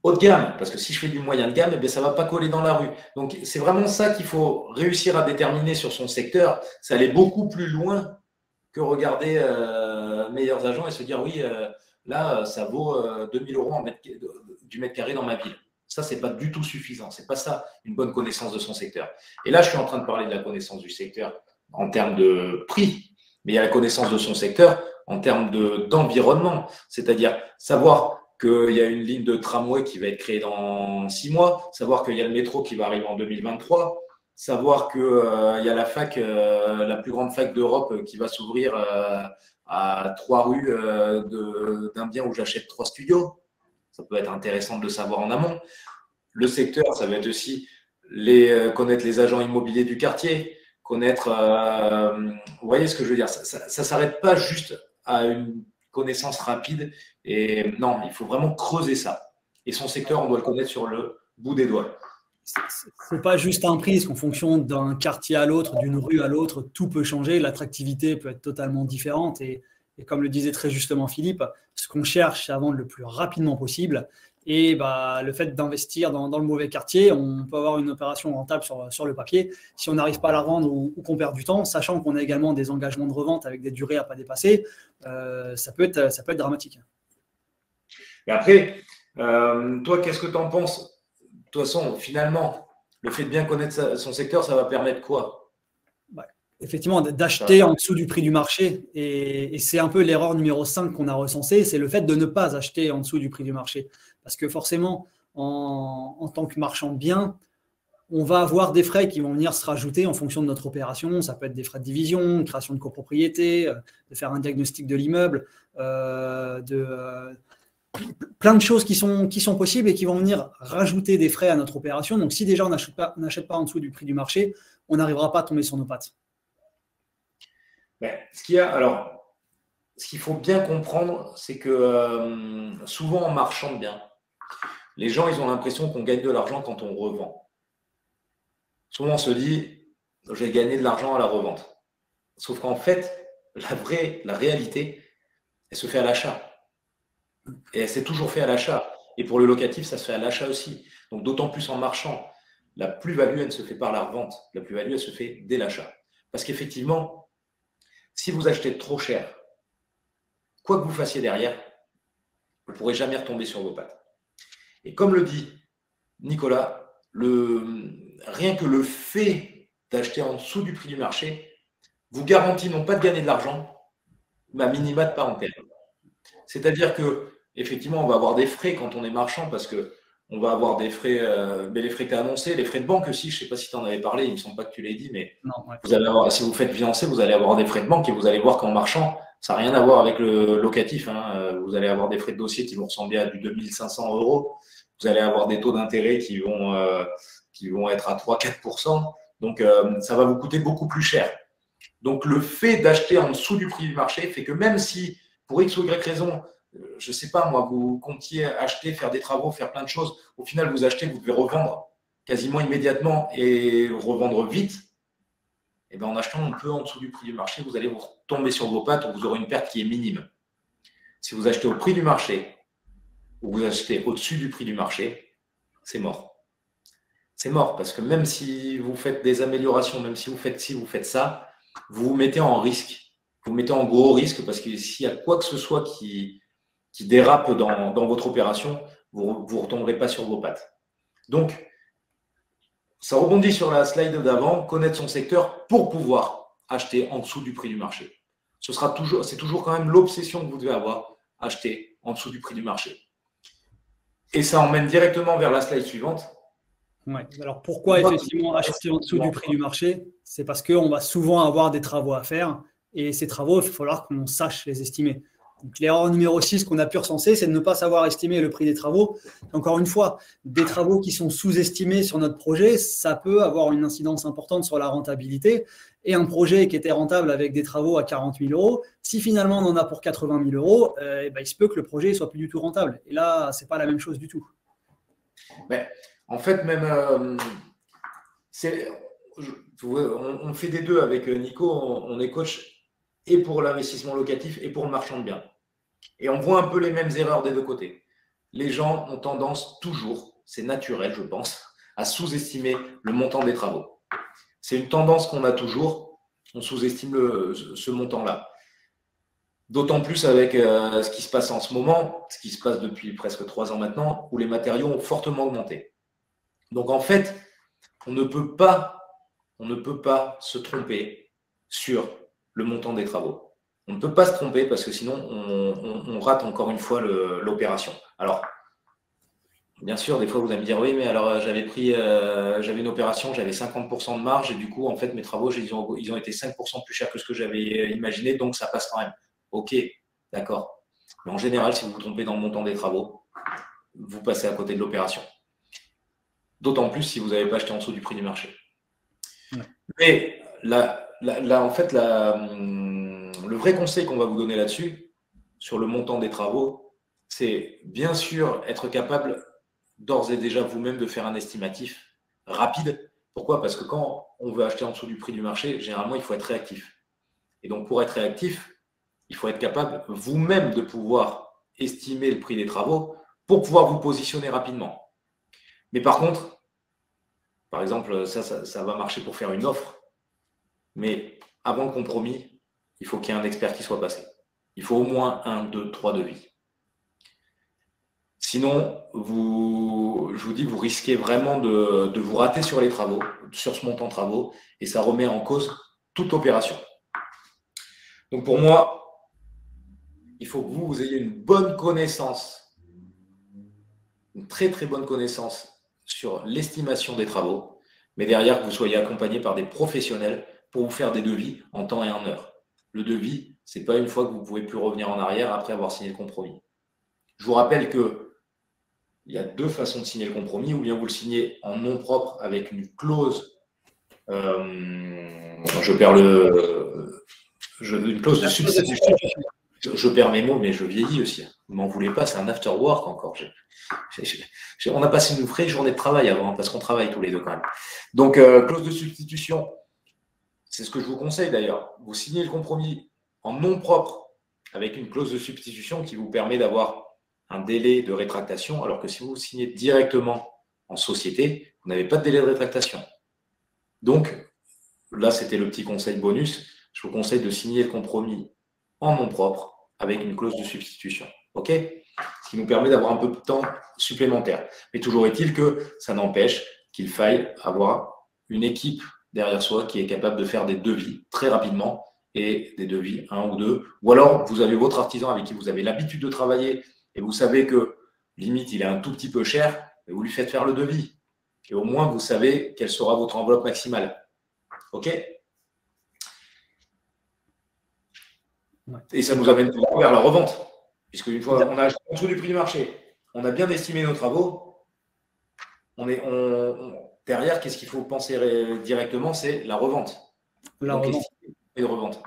haut de gamme, parce que si je fais du moyen de gamme, eh ça ne va pas coller dans la rue. Donc, c'est vraiment ça qu'il faut réussir à déterminer sur son secteur. Ça allait beaucoup plus loin que regarder meilleurs agents et se dire, oui, là, ça vaut 2 000 euros du mètre carré dans ma ville. Ça, ce n'est pas du tout suffisant. Ce n'est pas ça, une bonne connaissance de son secteur. Et là, je suis en train de parler de la connaissance du secteur en termes de prix, mais il y a la connaissance de son secteur en termes d'environnement. C'est-à-dire savoir qu'il y a une ligne de tramway qui va être créée dans 6 mois, savoir qu'il y a le métro qui va arriver en 2023, savoir qu'il y a la fac, la plus grande fac d'Europe qui va s'ouvrir à 3 rues d'un bien où j'achète 3 studios. Ça peut être intéressant de le savoir en amont. Le secteur, ça va être aussi connaître les agents immobiliers du quartier, connaître… vous voyez ce que je veux dire? Ça ne s'arrête pas juste à une connaissance rapide. Et non, il faut vraiment creuser ça. Et son secteur, on doit le connaître sur le bout des doigts. Ce n'est pas juste un prix, parce qu'en fonction d'un quartier à l'autre, d'une rue à l'autre, tout peut changer. L'attractivité peut être totalement différente. Et comme le disait très justement Philippe, ce qu'on cherche, c'est à vendre le plus rapidement possible. Et le fait d'investir dans le mauvais quartier, on peut avoir une opération rentable sur le papier. Si on n'arrive pas à la revendre ou qu'on perd du temps, sachant qu'on a également des engagements de revente avec des durées à ne pas dépasser, ça peut être dramatique. Et après, toi, qu'est-ce que tu en penses? De toute façon, finalement, le fait de bien connaître son secteur, ça va permettre quoi? Effectivement, d'acheter en dessous du prix du marché. Et c'est un peu l'erreur numéro 5 qu'on a recensée, c'est le fait de ne pas acheter en dessous du prix du marché. Parce que forcément, en tant que marchand de biens, on va avoir des frais qui vont venir se rajouter en fonction de notre opération. Ça peut être des frais de division, création de copropriété, de faire un diagnostic de l'immeuble, plein de choses qui sont possibles et qui vont venir rajouter des frais à notre opération. Donc, si déjà on n'achète pas en dessous du prix du marché, on n'arrivera pas à tomber sur nos pattes. Ce qu'il faut bien comprendre, c'est que souvent en marchant bien, les gens ils ont l'impression qu'on gagne de l'argent quand on revend. Souvent on se dit, j'ai gagné de l'argent à la revente. Sauf qu'en fait, la réalité, elle se fait à l'achat. Et elle s'est toujours fait à l'achat. Et pour le locatif, ça se fait à l'achat aussi. Donc d'autant plus en marchand, la plus-value, elle ne se fait pas par la revente. La plus-value, elle se fait dès l'achat. Parce qu'effectivement, si vous achetez trop cher, quoi que vous fassiez derrière, vous ne pourrez jamais retomber sur vos pattes. Et comme le dit Nicolas, rien que le fait d'acheter en dessous du prix du marché vous garantit non pas de gagner de l'argent, mais à minima de ne pas en perdre. C'est-à-dire que effectivement, on va avoir des frais quand on est marchand parce que on va avoir des frais, mais les frais que tu as annoncés, les frais de banque aussi, je ne sais pas si tu en avais parlé, il ne me semble pas que tu l'aies dit, mais non, ouais. Vous allez avoir, si vous faites financer, vous allez avoir des frais de banque et vous allez voir qu'en marchand, ça n'a rien à voir avec le locatif. Vous allez avoir des frais de dossier qui vont ressembler à du 2500 €. Vous allez avoir des taux d'intérêt qui vont être à 3-4%. Donc, ça va vous coûter beaucoup plus cher. Donc, le fait d'acheter en dessous du prix du marché fait que même si, pour X ou Y raison, je ne sais pas moi, vous comptiez acheter, faire des travaux, faire plein de choses, au final, vous achetez, vous devez revendre quasiment immédiatement et revendre vite. Et bien, en achetant un peu en dessous du prix du marché, vous allez vous tomber sur vos pattes ou vous aurez une perte qui est minime. Si vous achetez au prix du marché ou vous achetez au-dessus du prix du marché, c'est mort. C'est mort parce que même si vous faites des améliorations, même si vous faites ci, vous faites ça, vous vous mettez en risque. Vous vous mettez en gros risque parce que s'il y a quoi que ce soit qui dérape dans votre opération, vous ne retomberez pas sur vos pattes. Donc, ça rebondit sur la slide d'avant, connaître son secteur pour pouvoir acheter en dessous du prix du marché. C'est toujours quand même l'obsession que vous devez avoir, acheter en dessous du prix du marché. Et ça emmène directement vers la slide suivante. Ouais. Alors pourquoi effectivement acheter en dessous du prix du marché? C'est parce qu'on va souvent avoir des travaux à faire et ces travaux, il va falloir qu'on sache les estimer. Donc, l'erreur numéro 6 qu'on a pu recenser, c'est de ne pas savoir estimer le prix des travaux. Encore une fois, des travaux qui sont sous-estimés sur notre projet, ça peut avoir une incidence importante sur la rentabilité. Et un projet qui était rentable avec des travaux à 40 000 €, si finalement on en a pour 80 000 €, il se peut que le projet ne soit plus du tout rentable. Et là, ce n'est pas la même chose du tout. Mais, en fait, même, on fait des deux avec Nico, on est coach et pour l'investissement locatif et pour le marchand de biens. Et on voit un peu les mêmes erreurs des deux côtés. Les gens ont tendance toujours, c'est naturel je pense, à sous-estimer le montant des travaux. C'est une tendance qu'on a toujours, on sous-estime ce montant-là. D'autant plus avec ce qui se passe en ce moment, ce qui se passe depuis presque 3 ans maintenant, où les matériaux ont fortement augmenté. Donc en fait, on ne peut pas se tromper sur le montant des travaux. On ne peut pas se tromper parce que sinon, on rate encore une fois l'opération. Alors, bien sûr, des fois, vous allez me dire, oui, mais alors j'avais une opération, j'avais 50% de marge et du coup, en fait, mes travaux, ils ont été 5% plus chers que ce que j'avais imaginé, donc ça passe quand même. Ok, d'accord. Mais en général, si vous vous trompez dans le montant des travaux, vous passez à côté de l'opération. D'autant plus si vous n'avez pas acheté en dessous du prix du marché. Ouais. Mais là, en fait, le vrai conseil qu'on va vous donner là-dessus, sur le montant des travaux, c'est bien sûr être capable d'ores et déjà vous-même de faire un estimatif rapide. Pourquoi? Parce que quand on veut acheter en dessous du prix du marché, généralement, il faut être réactif. Et donc, pour être réactif, il faut être capable vous-même de pouvoir estimer le prix des travaux pour pouvoir vous positionner rapidement. Mais par contre, par exemple, ça va marcher pour faire une offre. Mais avant le compromis, il faut qu'il y ait un expert qui soit passé. Il faut au moins 1, 2, 3 devis. Sinon, je vous dis, vous risquez vraiment de vous rater sur les travaux, sur ce montant de travaux, et ça remet en cause toute opération. Donc pour moi, il faut que vous ayez une bonne connaissance, une très très bonne connaissance sur l'estimation des travaux, mais derrière que vous soyez accompagné par des professionnels pour vous faire des devis en temps et en heure. Le devis, ce n'est pas une fois que vous ne pouvez plus revenir en arrière après avoir signé le compromis. Je vous rappelle qu'il y a deux façons de signer le compromis, ou bien vous le signez en nom propre avec une clause. Je perds une clause de substitution. Je perds mes mots, mais je vieillis aussi. Vous m'en voulez pas, c'est un after work encore. On a passé une vraie journée de travail avant, parce qu'on travaille tous les deux quand même. Donc, clause de substitution, c'est ce que je vous conseille d'ailleurs. Vous signez le compromis en nom propre avec une clause de substitution qui vous permet d'avoir un délai de rétractation, alors que si vous signez directement en société, vous n'avez pas de délai de rétractation. Donc, là, c'était le petit conseil bonus. Je vous conseille de signer le compromis en nom propre avec une clause de substitution. OK? Ce qui nous permet d'avoir un peu de temps supplémentaire. Mais toujours est-il que ça n'empêche qu'il faille avoir une équipe derrière soi qui est capable de faire des devis très rapidement et des devis 1 ou 2. Ou alors, vous avez votre artisan avec qui vous avez l'habitude de travailler et vous savez que limite, il est un tout petit peu cher et vous lui faites faire le devis. Et au moins, vous savez quelle sera votre enveloppe maximale. OK? Et ça nous amène vers la revente. Puisque une fois qu'on a acheté en dessous du prix du marché, on a bien estimé nos travaux, derrière, qu'est-ce qu'il faut penser directement? C'est la revente. Et de revente.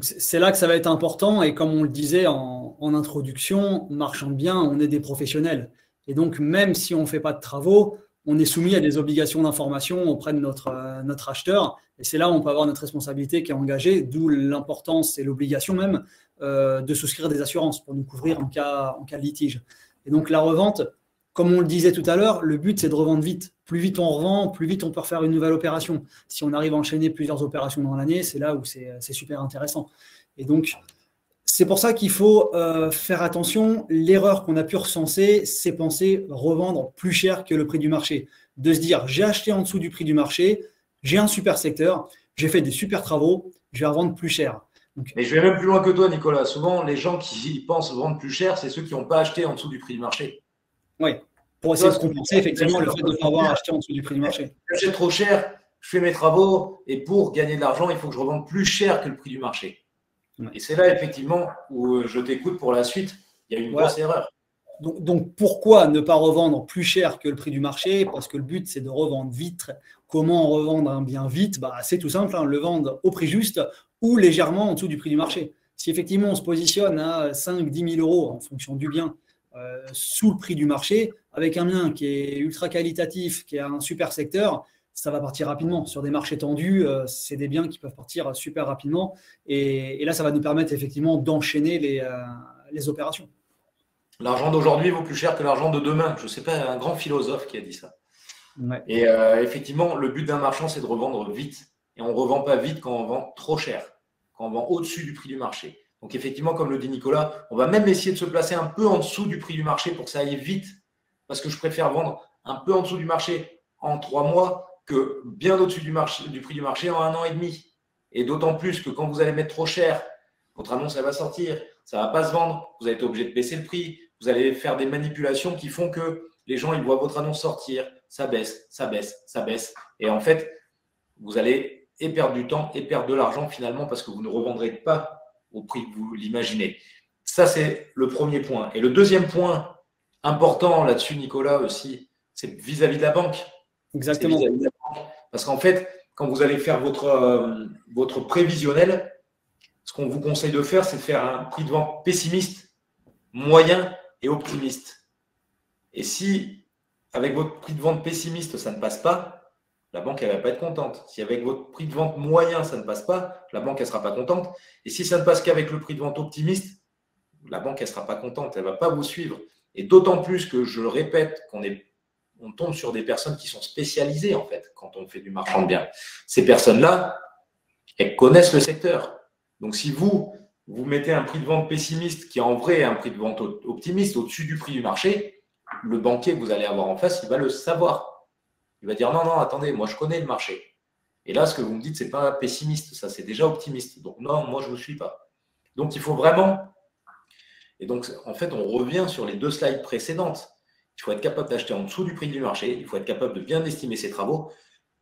C'est là que ça va être important. Et comme on le disait en introduction, marchand de biens, on est des professionnels. Et donc, même si on ne fait pas de travaux, on est soumis à des obligations d'information auprès de notre acheteur. Et c'est là où on peut avoir notre responsabilité qui est engagée, d'où l'importance et l'obligation même de souscrire des assurances pour nous couvrir en cas de litige. Et donc, la revente, comme on le disait tout à l'heure, le but, c'est de revendre vite. Plus vite on revend, plus vite on peut refaire une nouvelle opération. Si on arrive à enchaîner plusieurs opérations dans l'année, c'est là où c'est super intéressant. Et donc, c'est pour ça qu'il faut faire attention. L'erreur qu'on a pu recenser, c'est penser revendre plus cher que le prix du marché. De se dire, j'ai acheté en dessous du prix du marché, j'ai un super secteur, j'ai fait des super travaux, je vais revendre plus cher. Donc, mais je vais même plus loin que toi, Nicolas. Souvent, les gens qui pensent vendre plus cher, c'est ceux qui n'ont pas acheté en dessous du prix du marché. Oui, pour essayer de compenser effectivement le fait de ne pas avoir acheté en dessous du prix du marché. J'achète trop cher, je fais mes travaux, et pour gagner de l'argent, il faut que je revende plus cher que le prix du marché. Ouais. Et c'est là, effectivement, où je t'écoute pour la suite. Il y a une grosse erreur. Donc, pourquoi ne pas revendre plus cher que le prix du marché? Parce que le but, c'est de revendre vite. Comment revendre un bien vite? C'est tout simple, le vendre au prix juste ou légèrement en dessous du prix du marché. Si effectivement, on se positionne à 5-10 000 euros en fonction du bien sous le prix du marché, avec un bien qui est ultra qualitatif, qui a un super secteur, ça va partir rapidement. Sur des marchés tendus, c'est des biens qui peuvent partir super rapidement. Et là, ça va nous permettre effectivement d'enchaîner les opérations. L'argent d'aujourd'hui vaut plus cher que l'argent de demain. Je ne sais pas, un grand philosophe qui a dit ça. Ouais. Et effectivement, le but d'un marchand, c'est de revendre vite. Et on ne revend pas vite quand on vend trop cher, quand on vend au-dessus du prix du marché. Donc effectivement, comme le dit Nicolas, on va même essayer de se placer un peu en dessous du prix du marché pour que ça aille vite. Parce que je préfère vendre un peu en dessous du marché en 3 mois que bien au-dessus du prix du marché en 1 an et demi. Et d'autant plus que quand vous allez mettre trop cher, votre annonce, elle va sortir, ça ne va pas se vendre, vous allez être obligé de baisser le prix, vous allez faire des manipulations qui font que les gens, ils voient votre annonce sortir, ça baisse, ça baisse, ça baisse. Et en fait, vous allez et perdre du temps et perdre de l'argent finalement parce que vous ne revendrez pas au prix que vous l'imaginez. Ça, c'est le premier point. Et le deuxième point important là-dessus, Nicolas, aussi, c'est vis-à-vis de la banque. Exactement. Vis-à-vis de la banque. Parce qu'en fait, quand vous allez faire votre prévisionnel, ce qu'on vous conseille de faire, c'est de faire un prix de vente pessimiste, moyen et optimiste. Et si, avec votre prix de vente pessimiste, ça ne passe pas, la banque, elle ne va pas être contente. Si avec votre prix de vente moyen, ça ne passe pas, la banque, elle ne sera pas contente. Et si ça ne passe qu'avec le prix de vente optimiste, la banque, elle ne sera pas contente. Elle ne va pas vous suivre. Et d'autant plus que, je le répète, on tombe sur des personnes qui sont spécialisées, en fait, quand on fait du marchand de biens. Ces personnes-là, elles connaissent le secteur. Donc, si vous mettez un prix de vente pessimiste qui est en vrai un prix de vente optimiste au-dessus du prix du marché, le banquier que vous allez avoir en face, il va le savoir. Il va dire non, attendez, moi je connais le marché. Et là, ce que vous me dites, ce n'est pas pessimiste, ça c'est déjà optimiste. Donc non, moi je ne vous suis pas. Donc il faut vraiment… Et donc en fait, on revient sur les 2 slides précédentes. Il faut être capable d'acheter en dessous du prix du marché, il faut être capable de bien estimer ses travaux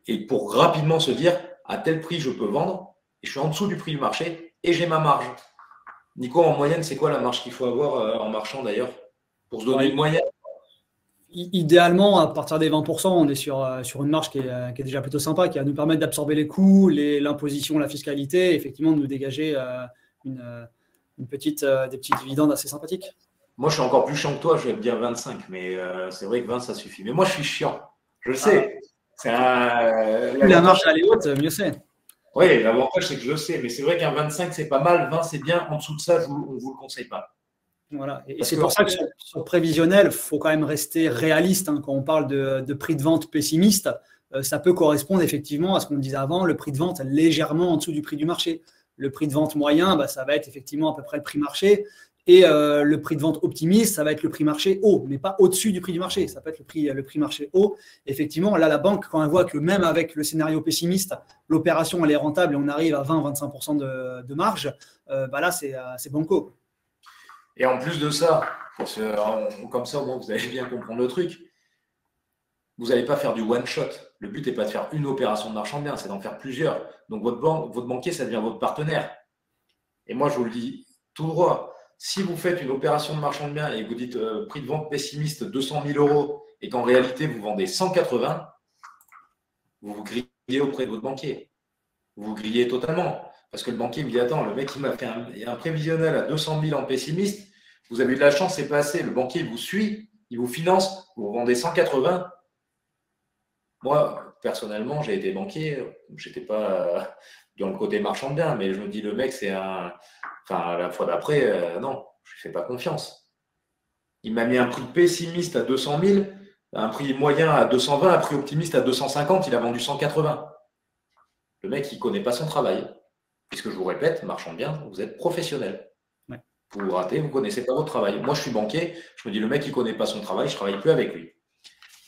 et pour rapidement se dire à tel prix je peux vendre et je suis en dessous du prix du marché et j'ai ma marge. Nico, en moyenne, c'est quoi la marge qu'il faut avoir en marchand d'ailleurs? Pour se donner une moyenne? Idéalement, à partir des 20%, on est sur une marge qui est déjà plutôt sympa, qui va nous permettre d'absorber les coûts, l'imposition, la fiscalité, et effectivement de nous dégager des petits dividendes assez sympathiques. Moi, je suis encore plus chiant que toi, je vais te dire 25, mais c'est vrai que 20, ça suffit. Mais moi, je suis chiant, je le sais. La marge elle est haute, mieux c'est. Oui, l'avantage, c'est que je le sais, mais c'est vrai qu'un 25, c'est pas mal, 20, c'est bien. En dessous de ça, on ne vous le conseille pas. Voilà. Et c'est pour ça que sur prévisionnel, il faut quand même rester réaliste. Quand on parle de prix de vente pessimiste, ça peut correspondre effectivement à ce qu'on disait avant, le prix de vente légèrement en dessous du prix du marché. Le prix de vente moyen, ça va être effectivement à peu près le prix marché. Et le prix de vente optimiste, ça va être le prix marché haut, mais pas au-dessus du prix du marché. Ça peut être le prix marché haut. Effectivement, là, la banque, quand elle voit que même avec le scénario pessimiste, l'opération elle est rentable et on arrive à 20-25% de marge, là, c'est banco. Et en plus de ça, comme ça, au moins, vous allez bien comprendre le truc. Vous n'allez pas faire du one-shot. Le but n'est pas de faire une opération de marchand de biens, c'est d'en faire plusieurs. Donc, votre banquier, ça devient votre partenaire. Et moi, je vous le dis tout droit. Si vous faites une opération de marchand de biens et vous dites prix de vente pessimiste 200 000 euros et qu'en réalité, vous vendez 180, vous vous grillez auprès de votre banquier. Vous vous grillez totalement. Parce que le banquier me dit, attends, le mec, il m'a fait un prévisionnel à 200 000 en pessimiste. Vous avez eu de la chance, c'est pas assez. Le banquier, il vous suit, il vous finance, vous vendez 180. Moi, personnellement, j'ai été banquier. Je n'étais pas dans le côté marchand de biens, mais je me dis, le mec, c'est un… Enfin, la fois d'après, non, je ne lui fais pas confiance. Il m'a mis un prix pessimiste à 200 000, un prix moyen à 220, un prix optimiste à 250, il a vendu 180. Le mec, il ne connaît pas son travail. Puisque je vous répète, marchand de biens, vous êtes professionnel. Ouais. Vous vous ratez, vous ne connaissez pas votre travail. Moi, je suis banquier, je me dis, le mec, il ne connaît pas son travail, je ne travaille plus avec lui.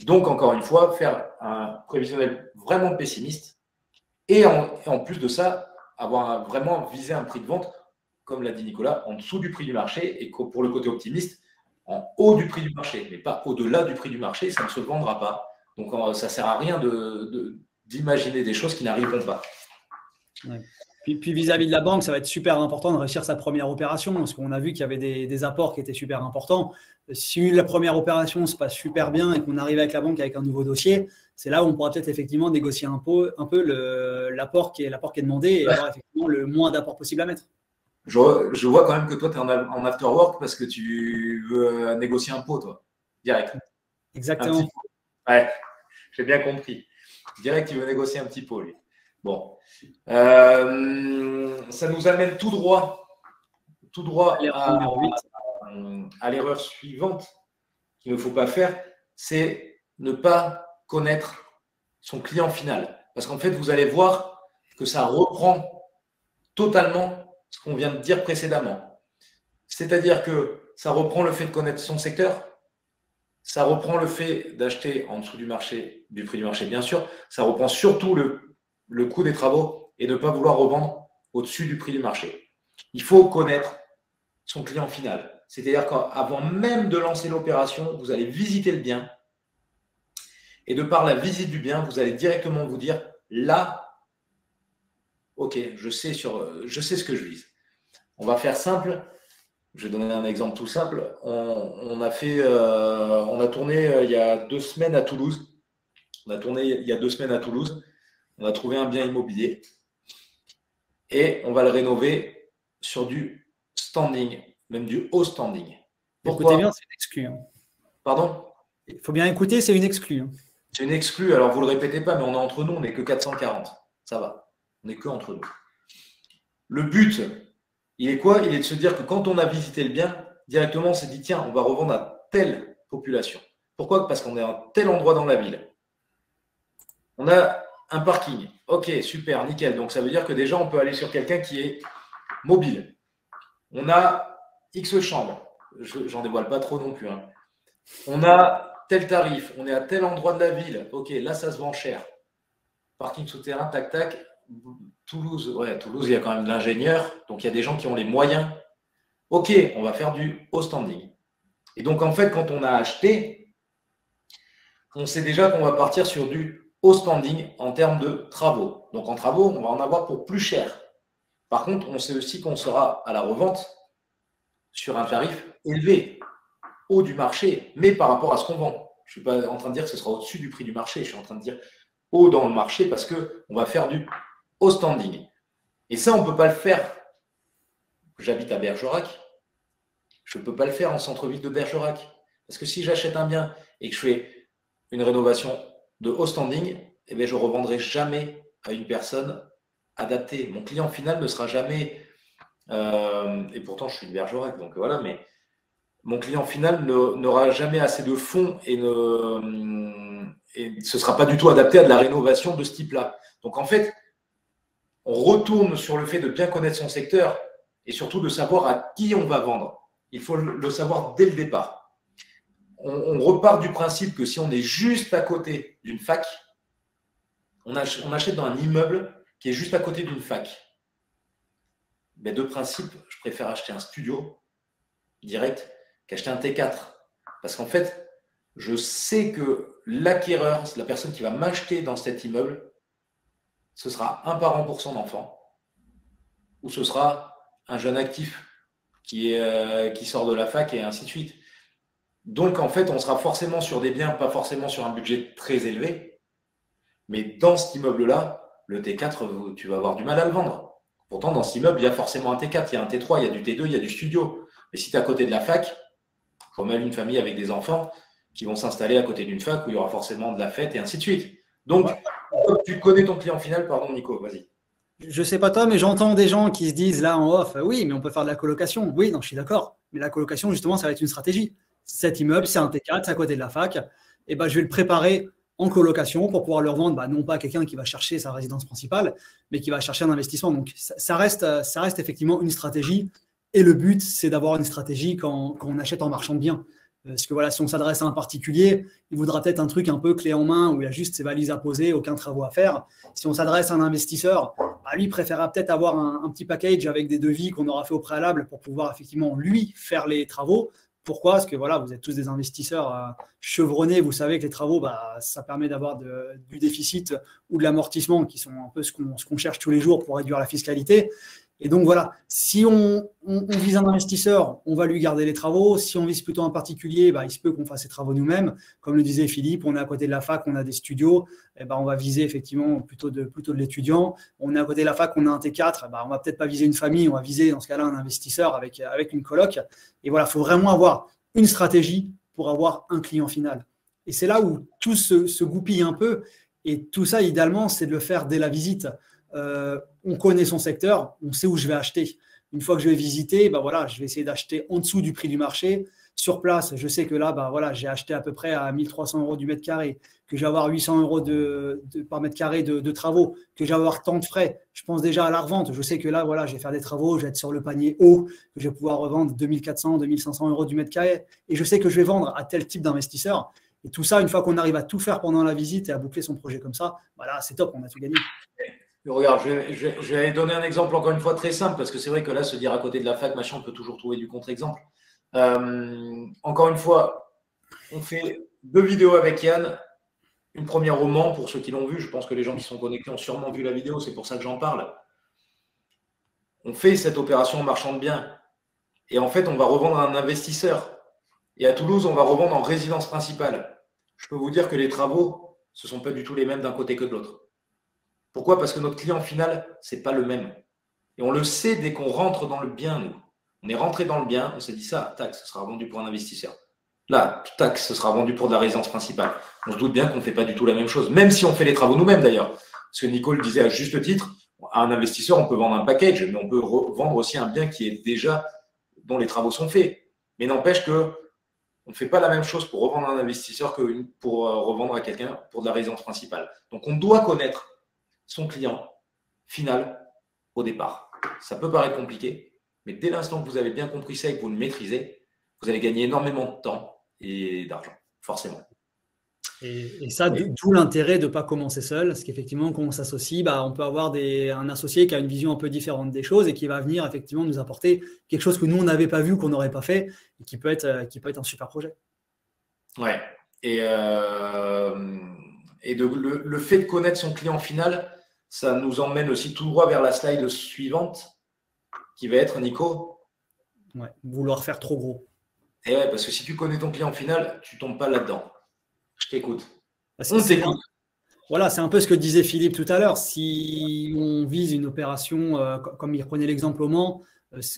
Donc, encore une fois, faire un prévisionnel vraiment pessimiste et en plus de ça, vraiment viser un prix de vente, comme l'a dit Nicolas, en dessous du prix du marché et pour le côté optimiste, en haut du prix du marché, mais pas au-delà du prix du marché, ça ne se vendra pas. Donc, ça ne sert à rien d'imaginer des choses qui n'arriveront pas. Ouais. Puis vis-à-vis de la banque, ça va être super important de réussir sa première opération, parce qu'on a vu qu'il y avait des apports qui étaient super importants. Si la première opération se passe super bien et qu'on arrive avec la banque avec un nouveau dossier, c'est là où on pourra peut-être effectivement négocier un peu l'apport qui est demandé et avoir effectivement le moins d'apport possible à mettre. Je vois quand même que toi, tu es en after-work parce que tu veux négocier un pot, toi, direct. Exactement. Ouais, j'ai bien compris. Direct, tu veux négocier un petit pot, lui. Bon, ça nous amène tout droit à l'erreur suivante qu'il ne faut pas faire, c'est ne pas connaître son client final. Parce qu'en fait, vous allez voir que ça reprend totalement ce qu'on vient de dire précédemment. C'est-à-dire que ça reprend le fait de connaître son secteur, ça reprend le fait d'acheter en dessous du prix du marché, bien sûr, ça reprend surtout le coût des travaux et de ne pas vouloir revendre au-dessus du prix du marché. Il faut connaître son client final. C'est-à-dire qu'avant même de lancer l'opération, vous allez visiter le bien et de par la visite du bien, vous allez directement vous dire là, ok, je sais ce que je vise. On va faire simple. Je vais donner un exemple tout simple. On a tourné il y a 2 semaines à Toulouse. On a trouvé un bien immobilier et on va le rénover sur du standing, même du haut standing. Pourquoi ? Écoutez bien, c'est une exclue. Pardon ? Il faut bien écouter, c'est une exclue. C'est une exclue, alors vous ne le répétez pas, mais on est entre nous, on n'est que 440. Ça va, on n'est que entre nous. Le but, il est quoi ? Il est de se dire que quand on a visité le bien, directement on s'est dit, tiens, on va revendre à telle population. Pourquoi ? Parce qu'on est à tel endroit dans la ville. On a un parking. Ok, super, nickel. Donc ça veut dire que déjà, on peut aller sur quelqu'un qui est mobile. On a X chambres. J'en dévoile pas trop non plus. Hein. On a tel tarif. On est à tel endroit de la ville. Ok, là, ça se vend cher. Parking souterrain, tac, tac. Toulouse, il y a quand même de l'ingénieur. Donc, il y a des gens qui ont les moyens. Ok, on va faire du haut standing. Et donc, en fait, quand on a acheté, on sait déjà qu'on va partir sur du haut standing en termes de travaux. Donc, en travaux, on va en avoir pour plus cher. Par contre, on sait aussi qu'on sera à la revente sur un tarif élevé, haut du marché, mais par rapport à ce qu'on vend. Je ne suis pas en train de dire que ce sera au-dessus du prix du marché, je suis en train de dire haut dans le marché parce qu'on va faire du haut standing. Et ça, on ne peut pas le faire. J'habite à Bergerac, je ne peux pas le faire en centre-ville de Bergerac. Parce que si j'achète un bien et que je fais une rénovation de haut standing, eh bien, je ne revendrai jamais à une personne adaptée. Mon client final ne sera jamais… et pourtant, je suis de Bergerac, donc voilà, mais mon client final n'aura jamais assez de fonds et ce ne sera pas du tout adapté à de la rénovation de ce type-là. Donc en fait, on retourne sur le fait de bien connaître son secteur et surtout de savoir à qui on va vendre. Il faut le savoir dès le départ. On repart du principe que si on est juste à côté d'une fac, on achète dans un immeuble qui est juste à côté d'une fac. Mais de principe, je préfère acheter un studio direct qu'acheter un T4. Parce qu'en fait, je sais que l'acquéreur, la personne qui va m'acheter dans cet immeuble, ce sera un parent pour son enfant ou ce sera un jeune actif qui sort de la fac et ainsi de suite. Donc, en fait, on sera forcément sur des biens, pas forcément sur un budget très élevé. Mais dans cet immeuble-là, le T4, tu vas avoir du mal à le vendre. Pourtant, dans cet immeuble, il y a forcément un T4, il y a un T3, il y a du T2, il y a du studio. Mais si tu es à côté de la fac, je vois même une famille avec des enfants qui vont s'installer à côté d'une fac où il y aura forcément de la fête et ainsi de suite. Donc, tu connais ton client final, pardon Nico, vas-y. Je sais pas toi, mais j'entends des gens qui se disent là en off, oui, mais on peut faire de la colocation. Oui, non, je suis d'accord. Mais la colocation, justement, ça va être une stratégie. Cet immeuble, c'est un T4, c'est à côté de la fac. Et ben, je vais le préparer en colocation pour pouvoir le revendre, non pas à quelqu'un qui va chercher sa résidence principale, mais qui va chercher un investissement. Donc, ça reste effectivement une stratégie. Et le but, c'est d'avoir une stratégie quand on achète en marchand de biens. Parce que voilà, si on s'adresse à un particulier, il voudra peut-être un truc un peu clé en main où il y a juste ses valises à poser, aucun travaux à faire. Si on s'adresse à un investisseur, lui préférera peut-être avoir un petit package avec des devis qu'on aura fait au préalable pour pouvoir effectivement lui faire les travaux. Pourquoi? Parce que voilà, vous êtes tous des investisseurs chevronnés, vous savez que les travaux, ça permet d'avoir du déficit ou de l'amortissement qui sont un peu ce qu'on cherche tous les jours pour réduire la fiscalité. Et donc voilà, si on vise un investisseur, on va lui garder les travaux. Si on vise plutôt un particulier, il se peut qu'on fasse les travaux nous-mêmes. Comme le disait Philippe, on est à côté de la fac, on a des studios, on va viser effectivement plutôt de l'étudiant. On est à côté de la fac, on a un T4, on va peut-être pas viser une famille, on va viser dans ce cas-là un investisseur avec une coloc. Et voilà, il faut vraiment avoir une stratégie pour avoir un client final. Et c'est là où tout se goupille un peu. Et tout ça, idéalement, c'est de le faire dès la visite. On connaît son secteur, on sait où je vais acheter. Une fois que je vais visiter, je vais essayer d'acheter en dessous du prix du marché. Sur place, je sais que là, j'ai acheté à peu près à 1 300 € du mètre carré, que je vais avoir 800 € par mètre carré de travaux, que je vais avoir tant de frais. Je pense déjà à la revente. Je sais que là, je vais faire des travaux, je vais être sur le panier haut, que je vais pouvoir revendre 2400, 2500 € du mètre carré. Et je sais que je vais vendre à tel type d'investisseur. Et tout ça, une fois qu'on arrive à tout faire pendant la visite et à boucler son projet comme ça, c'est top, on a tout gagné. Regarde, je vais donner un exemple encore une fois très simple, parce que c'est vrai que là, se dire à côté de la fac, machin, on peut toujours trouver du contre-exemple. Encore une fois, on fait 2 vidéos avec Yann. Une première au Mans, pour ceux qui l'ont vu. Je pense que les gens qui sont connectés ont sûrement vu la vidéo, c'est pour ça que j'en parle. On fait cette opération en marchand de biens. Et en fait, on va revendre à un investisseur. Et à Toulouse, on va revendre en résidence principale. Je peux vous dire que les travaux, ce ne sont pas du tout les mêmes d'un côté que de l'autre. Pourquoi? Parce que notre client final, ce n'est pas le même. Et on le sait dès qu'on rentre dans le bien, nous. On est rentré dans le bien, on s'est dit ça, tac, ce sera vendu pour un investisseur. Là, tac, ce sera vendu pour de la résidence principale. On se doute bien qu'on ne fait pas du tout la même chose, même si on fait les travaux nous-mêmes d'ailleurs. Parce que Nicole disait à juste titre, à un investisseur, on peut vendre un package, mais on peut vendre aussi un bien qui est déjà, dont les travaux sont faits. Mais n'empêche que on ne fait pas la même chose pour revendre à un investisseur que pour revendre à quelqu'un pour de la résidence principale. Donc, on doit connaître son client final au départ. Ça peut paraître compliqué, mais dès l'instant que vous avez bien compris ça et que vous le maîtrisez, vous allez gagner énormément de temps et d'argent, forcément. Et ça, d'où l'intérêt de ne pas commencer seul, parce qu'effectivement, quand on s'associe, on peut avoir un associé qui a une vision un peu différente des choses et qui va venir effectivement nous apporter quelque chose que nous, on n'avait pas vu, qu'on n'aurait pas fait, et qui peut être un super projet. Ouais. Et le fait de connaître son client final, ça nous emmène aussi tout droit vers la slide suivante, qui va être, Nico. Ouais, vouloir faire trop gros. Et ouais, parce que si tu connais ton client final, tu ne tombes pas là-dedans. Je t'écoute. On t'écoute. Voilà, c'est un peu ce que disait Philippe tout à l'heure. Si on vise une opération, comme il prenait l'exemple au Mans,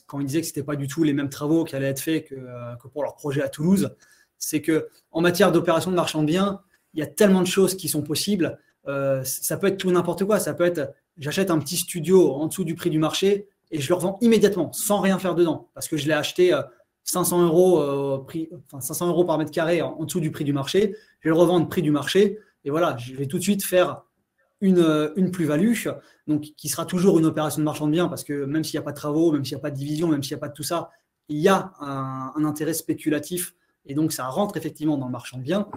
quand il disait que ce n'était pas du tout les mêmes travaux qui allaient être faits que pour leur projet à Toulouse, c'est qu'en matière d'opération de marchand de biens, il y a tellement de choses qui sont possibles. Ça peut être tout n'importe quoi. Ça peut être, j'achète un petit studio en dessous du prix du marché et je le revends immédiatement, sans rien faire dedans, parce que je l'ai acheté 500 euros, 500 euros par mètre carré en dessous du prix du marché. Je vais le revendre prix du marché. Et voilà, je vais tout de suite faire une plus-value, donc qui sera toujours une opération de marchand de biens, parce que même s'il n'y a pas de travaux, même s'il n'y a pas de division, même s'il n'y a pas de tout ça, il y a un intérêt spéculatif, et donc ça rentre effectivement dans le marchand de biens.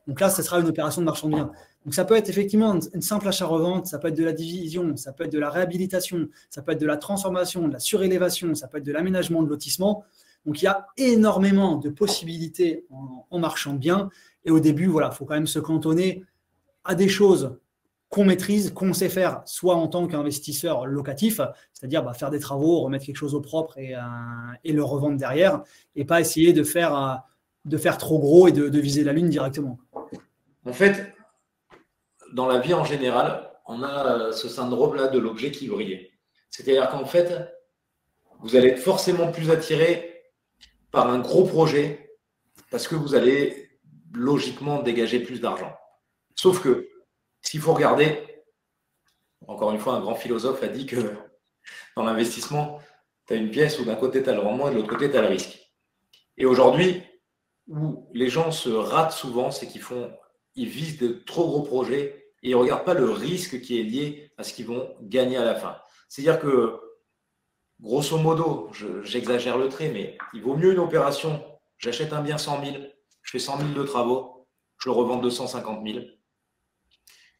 Donc là, ce sera une opération de marchand de biens. Donc ça peut être effectivement une simple achat-revente, ça peut être de la division, ça peut être de la réhabilitation, ça peut être de la transformation, de la surélévation, ça peut être de l'aménagement de lotissement. Donc il y a énormément de possibilités en marchand de biens. Et au début, voilà, il faut quand même se cantonner à des choses qu'on maîtrise, qu'on sait faire, soit en tant qu'investisseur locatif, c'est-à-dire faire des travaux, remettre quelque chose au propre et le revendre derrière, et pas essayer de faire trop gros et de viser la lune directement. En fait, dans la vie en général, on a ce syndrome-là de l'objet qui brille. C'est-à-dire qu'en fait, vous allez être forcément plus attiré par un gros projet parce que vous allez logiquement dégager plus d'argent. Sauf que, s'il faut regarder, encore une fois, un grand philosophe a dit que dans l'investissement, tu as une pièce où d'un côté, tu as le rendement et de l'autre côté, tu as le risque. Et aujourd'hui, où les gens se ratent souvent, c'est ils visent de trop gros projets et ils ne regardent pas le risque qui est lié à ce qu'ils vont gagner à la fin. C'est-à-dire que, grosso modo, j'exagère le trait, mais il vaut mieux une opération, j'achète un bien 100 000, je fais 100 000 de travaux, je le revends 250 000,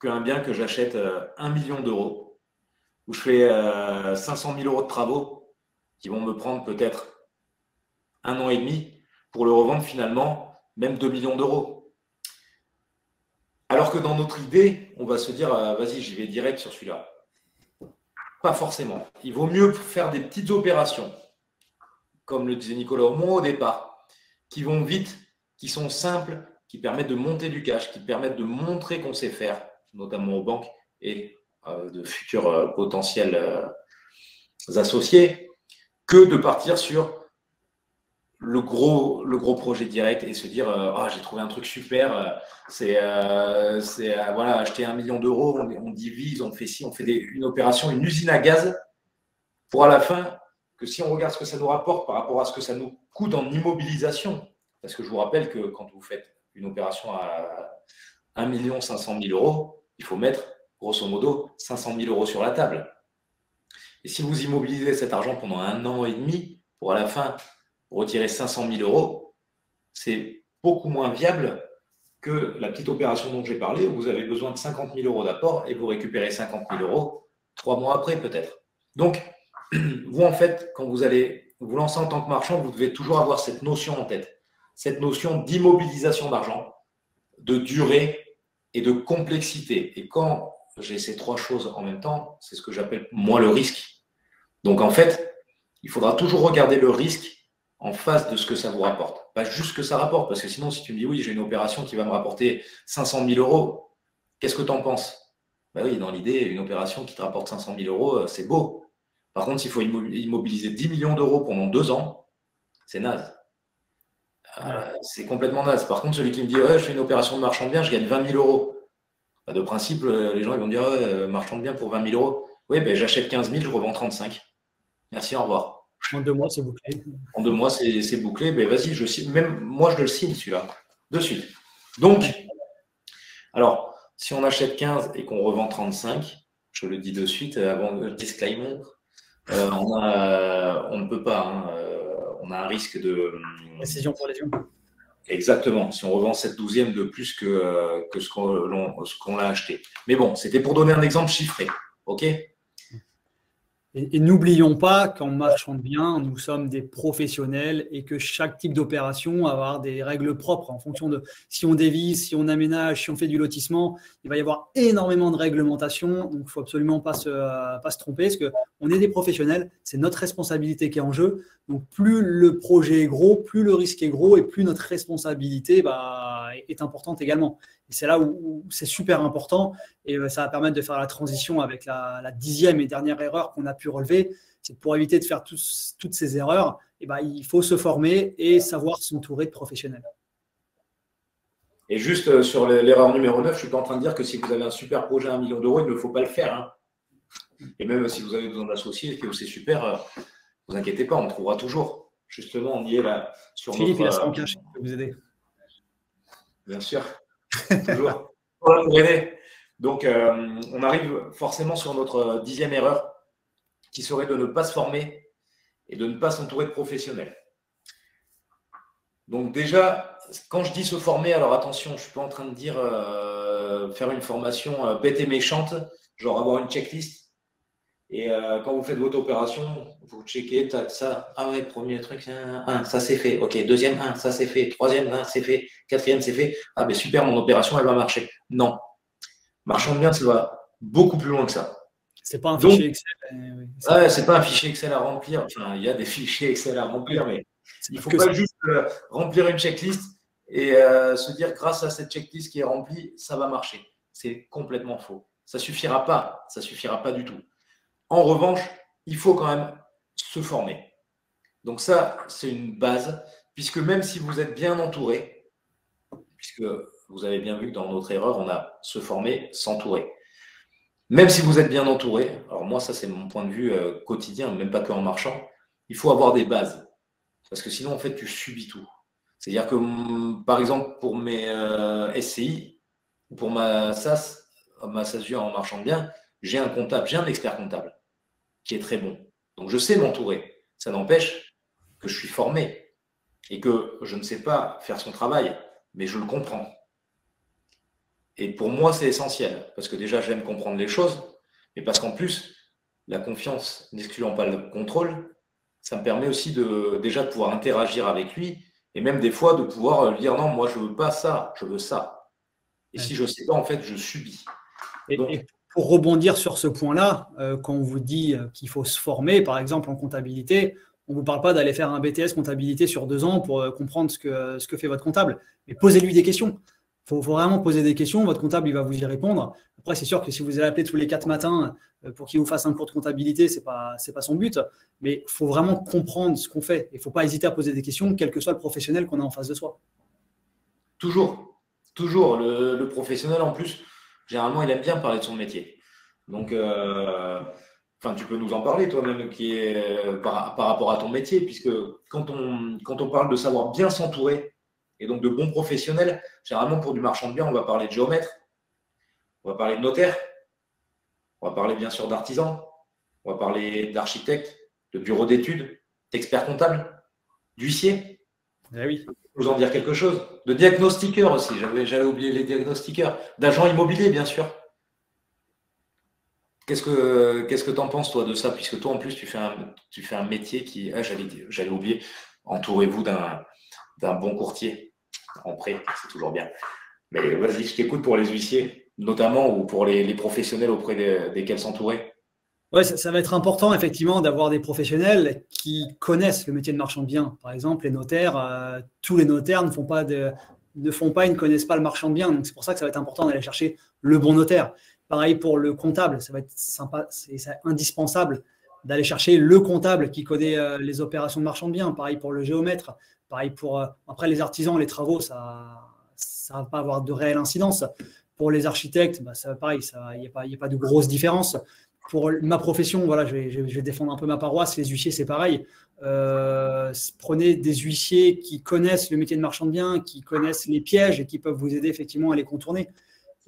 qu'un bien que j'achète 1 million d'euros, où je fais 500 000 euros de travaux qui vont me prendre peut-être 1 an et demi pour le revendre finalement même 2 millions d'euros. Alors que dans notre idée, on va se dire vas-y, j'y vais direct sur celui-là. Pas forcément. Il vaut mieux faire des petites opérations, comme le disait Nicolas Aumont au départ, qui vont vite, qui sont simples, qui permettent de monter du cash, qui permettent de montrer qu'on sait faire, notamment aux banques et de futurs potentiels associés, que de partir sur le gros projet direct et se dire j'ai trouvé un truc super, voilà, acheter 1 million d'euros, on divise, on fait ci, on fait une opération, une usine à gaz, pour à la fin, que si on regarde ce que ça nous rapporte par rapport à ce que ça nous coûte en immobilisation, parce que je vous rappelle que quand vous faites une opération à 1 500 000 euros, il faut mettre grosso modo 500 000 euros sur la table. Et si vous immobilisez cet argent pendant 1 an et demi, pour à la fin retirer 500 000 euros, c'est beaucoup moins viable que la petite opération dont j'ai parlé, où vous avez besoin de 50 000 euros d'apport et vous récupérez 50 000 euros 3 mois après peut-être. Donc, vous en fait, quand vous allez vous lancer en tant que marchand, vous devez toujours avoir cette notion en tête, cette notion d'immobilisation d'argent, de durée et de complexité. Et quand j'ai ces 3 choses en même temps, c'est ce que j'appelle moi le risque. Donc en fait, il faudra toujours regarder le risque en face de ce que ça vous rapporte. Pas juste ce que ça rapporte, parce que sinon, si tu me dis oui, j'ai une opération qui va me rapporter 500 000 euros, qu'est-ce que tu en penses? Ben oui, dans l'idée, une opération qui te rapporte 500 000 euros, c'est beau. Par contre, s'il faut immobiliser 10 millions d'euros pendant 2 ans, c'est naze. C'est complètement naze. Par contre, celui qui me dit ouais, je fais une opération de marchand de biens, je gagne 20 000 euros. De principe, les gens ils vont dire marchand de biens pour 20 000 euros. Oui, ben, j'achète 15 000, je revends 35. Merci, au revoir. En 2 mois, c'est bouclé. En 2 mois, c'est bouclé. Ben, vas-y, même moi, je le signe celui-là, de suite. Donc, alors, si on achète 15 et qu'on revend 35, je le dis de suite, avant le disclaimer, on ne peut pas. On a un risque de. Décision pour lésion. Exactement, si on revend 7/12 de plus que ce qu'on l'a acheté. Mais bon, c'était pour donner un exemple chiffré. OK ? Et n'oublions pas qu'en marchand de biens, nous sommes des professionnels et que chaque type d'opération va avoir des règles propres en fonction de si on dévisse, si on aménage, si on fait du lotissement. Il va y avoir énormément de réglementations. Donc, il ne faut absolument pas se tromper parce qu'on est des professionnels. C'est notre responsabilité qui est en jeu. Donc, plus le projet est gros, plus le risque est gros et plus notre responsabilité est importante également. Et c'est là où c'est super important et ça va permettre de faire la transition avec la 10e et dernière erreur qu'on a pu relever. C'est que pour éviter de faire toutes ces erreurs, il faut se former et savoir s'entourer de professionnels. Et juste sur l'erreur numéro 9, je ne suis pas en train de dire que si vous avez un super projet à 1 million d'euros, il ne faut pas le faire. Hein. Et même si vous avez besoin d'associer, que c'est super, ne vous inquiétez pas, on trouvera toujours. Justement, on y est là sur Philippe, notre… il a 100 cash pour vous aider. Bien sûr, toujours. Donc, on arrive forcément sur notre 10e erreur, qui serait de ne pas se former et de ne pas s'entourer de professionnels. Donc déjà, quand je dis se former, alors attention, je ne suis pas en train de dire faire une formation bête et méchante, genre avoir une checklist. Et quand vous faites votre opération, vous checkez, ça, ah ouais, premier truc, ça c'est fait. Ok, deuxième, ça c'est fait. Troisième, c'est fait. Quatrième, c'est fait. Ah ben super, mon opération, elle va marcher. Non. Marchand de biens, ça va beaucoup plus loin que ça. C'est pas un fichier Excel. Ouais, c'est pas un fichier Excel à remplir. Enfin, il y a des fichiers Excel à remplir, mais il ne faut pas juste remplir une checklist et se dire grâce à cette checklist qui est remplie, ça va marcher. C'est complètement faux. Ça suffira pas. Ça suffira pas du tout. En revanche, il faut quand même se former. Donc ça, c'est une base, puisque même si vous êtes bien entouré, puisque vous avez bien vu que dans notre erreur, on a se former, s'entourer. Même si vous êtes bien entouré, alors moi, ça c'est mon point de vue quotidien, même pas qu'en marchant, il faut avoir des bases. Parce que sinon, en fait, tu subis tout. C'est-à-dire que, par exemple, pour mes SCI, pour ma SAS en marchand de biens, j'ai un comptable, j'ai un expert comptable qui est très bon. Donc, je sais m'entourer. Ça n'empêche que je suis formé et que je ne sais pas faire son travail, mais je le comprends. Et pour moi, c'est essentiel, parce que déjà, j'aime comprendre les choses, mais parce qu'en plus, la confiance, n'excluant pas le contrôle, ça me permet aussi déjà de pouvoir interagir avec lui, et même des fois de pouvoir lui dire non, moi, je ne veux pas ça, je veux ça. Et si je ne sais pas, en fait, je subis. Et pour rebondir sur ce point-là, quand on vous dit qu'il faut se former, par exemple en comptabilité, on ne vous parle pas d'aller faire un BTS comptabilité sur 2 ans pour comprendre ce que fait votre comptable, mais posez-lui des questions. Il faut vraiment poser des questions, votre comptable il va vous y répondre. Après, c'est sûr que si vous allez appeler tous les 4 matins pour qu'il vous fasse un cours de comptabilité, ce n'est pas son but, mais il faut vraiment comprendre ce qu'on fait. Il ne faut pas hésiter à poser des questions, quel que soit le professionnel qu'on a en face de soi. Toujours, toujours. Le professionnel, en plus, généralement, il aime bien parler de son métier. Donc, tu peux nous en parler toi-même qui est par rapport à ton métier, puisque quand on parle de savoir bien s'entourer et donc de bons professionnels, généralement pour du marchand de biens, on va parler de géomètre, on va parler de notaire, on va parler bien sûr d'artisan, on va parler d'architecte, de bureau d'études, d'expert comptable, d'huissier. Eh oui. Vous en dire quelque chose. De diagnostiqueur aussi, j'avais oublié les diagnostiqueurs, d'agents immobiliers bien sûr. Qu'est-ce que tu en penses, toi, de ça? Puisque toi, en plus, tu fais un métier qui… j'avais oublié. Entourez-vous d'un bon courtier en prêt, c'est toujours bien. Mais vas-y, je t'écoute pour les huissiers, notamment, ou pour les professionnels auprès desquels s'entourer. Ouais, ça va être important, effectivement, d'avoir des professionnels qui connaissent le métier de marchand de biens. Par exemple, les notaires, tous les notaires ne font pas, ils ne connaissent pas le marchand de biens. Donc, c'est pour ça que ça va être important d'aller chercher le bon notaire. Pareil pour le comptable, ça va être sympa, c'est indispensable d'aller chercher le comptable qui connaît les opérations de marchand de biens. Pareil pour le géomètre. Pareil pour après les artisans, les travaux, ça ne va pas avoir de réelle incidence. Pour les architectes, ça, pareil, il n'y a pas de grosse différence. Pour ma profession, voilà, je vais défendre un peu ma paroisse. Les huissiers, c'est pareil. Prenez des huissiers qui connaissent le métier de marchand de biens, qui connaissent les pièges et qui peuvent vous aider effectivement à les contourner.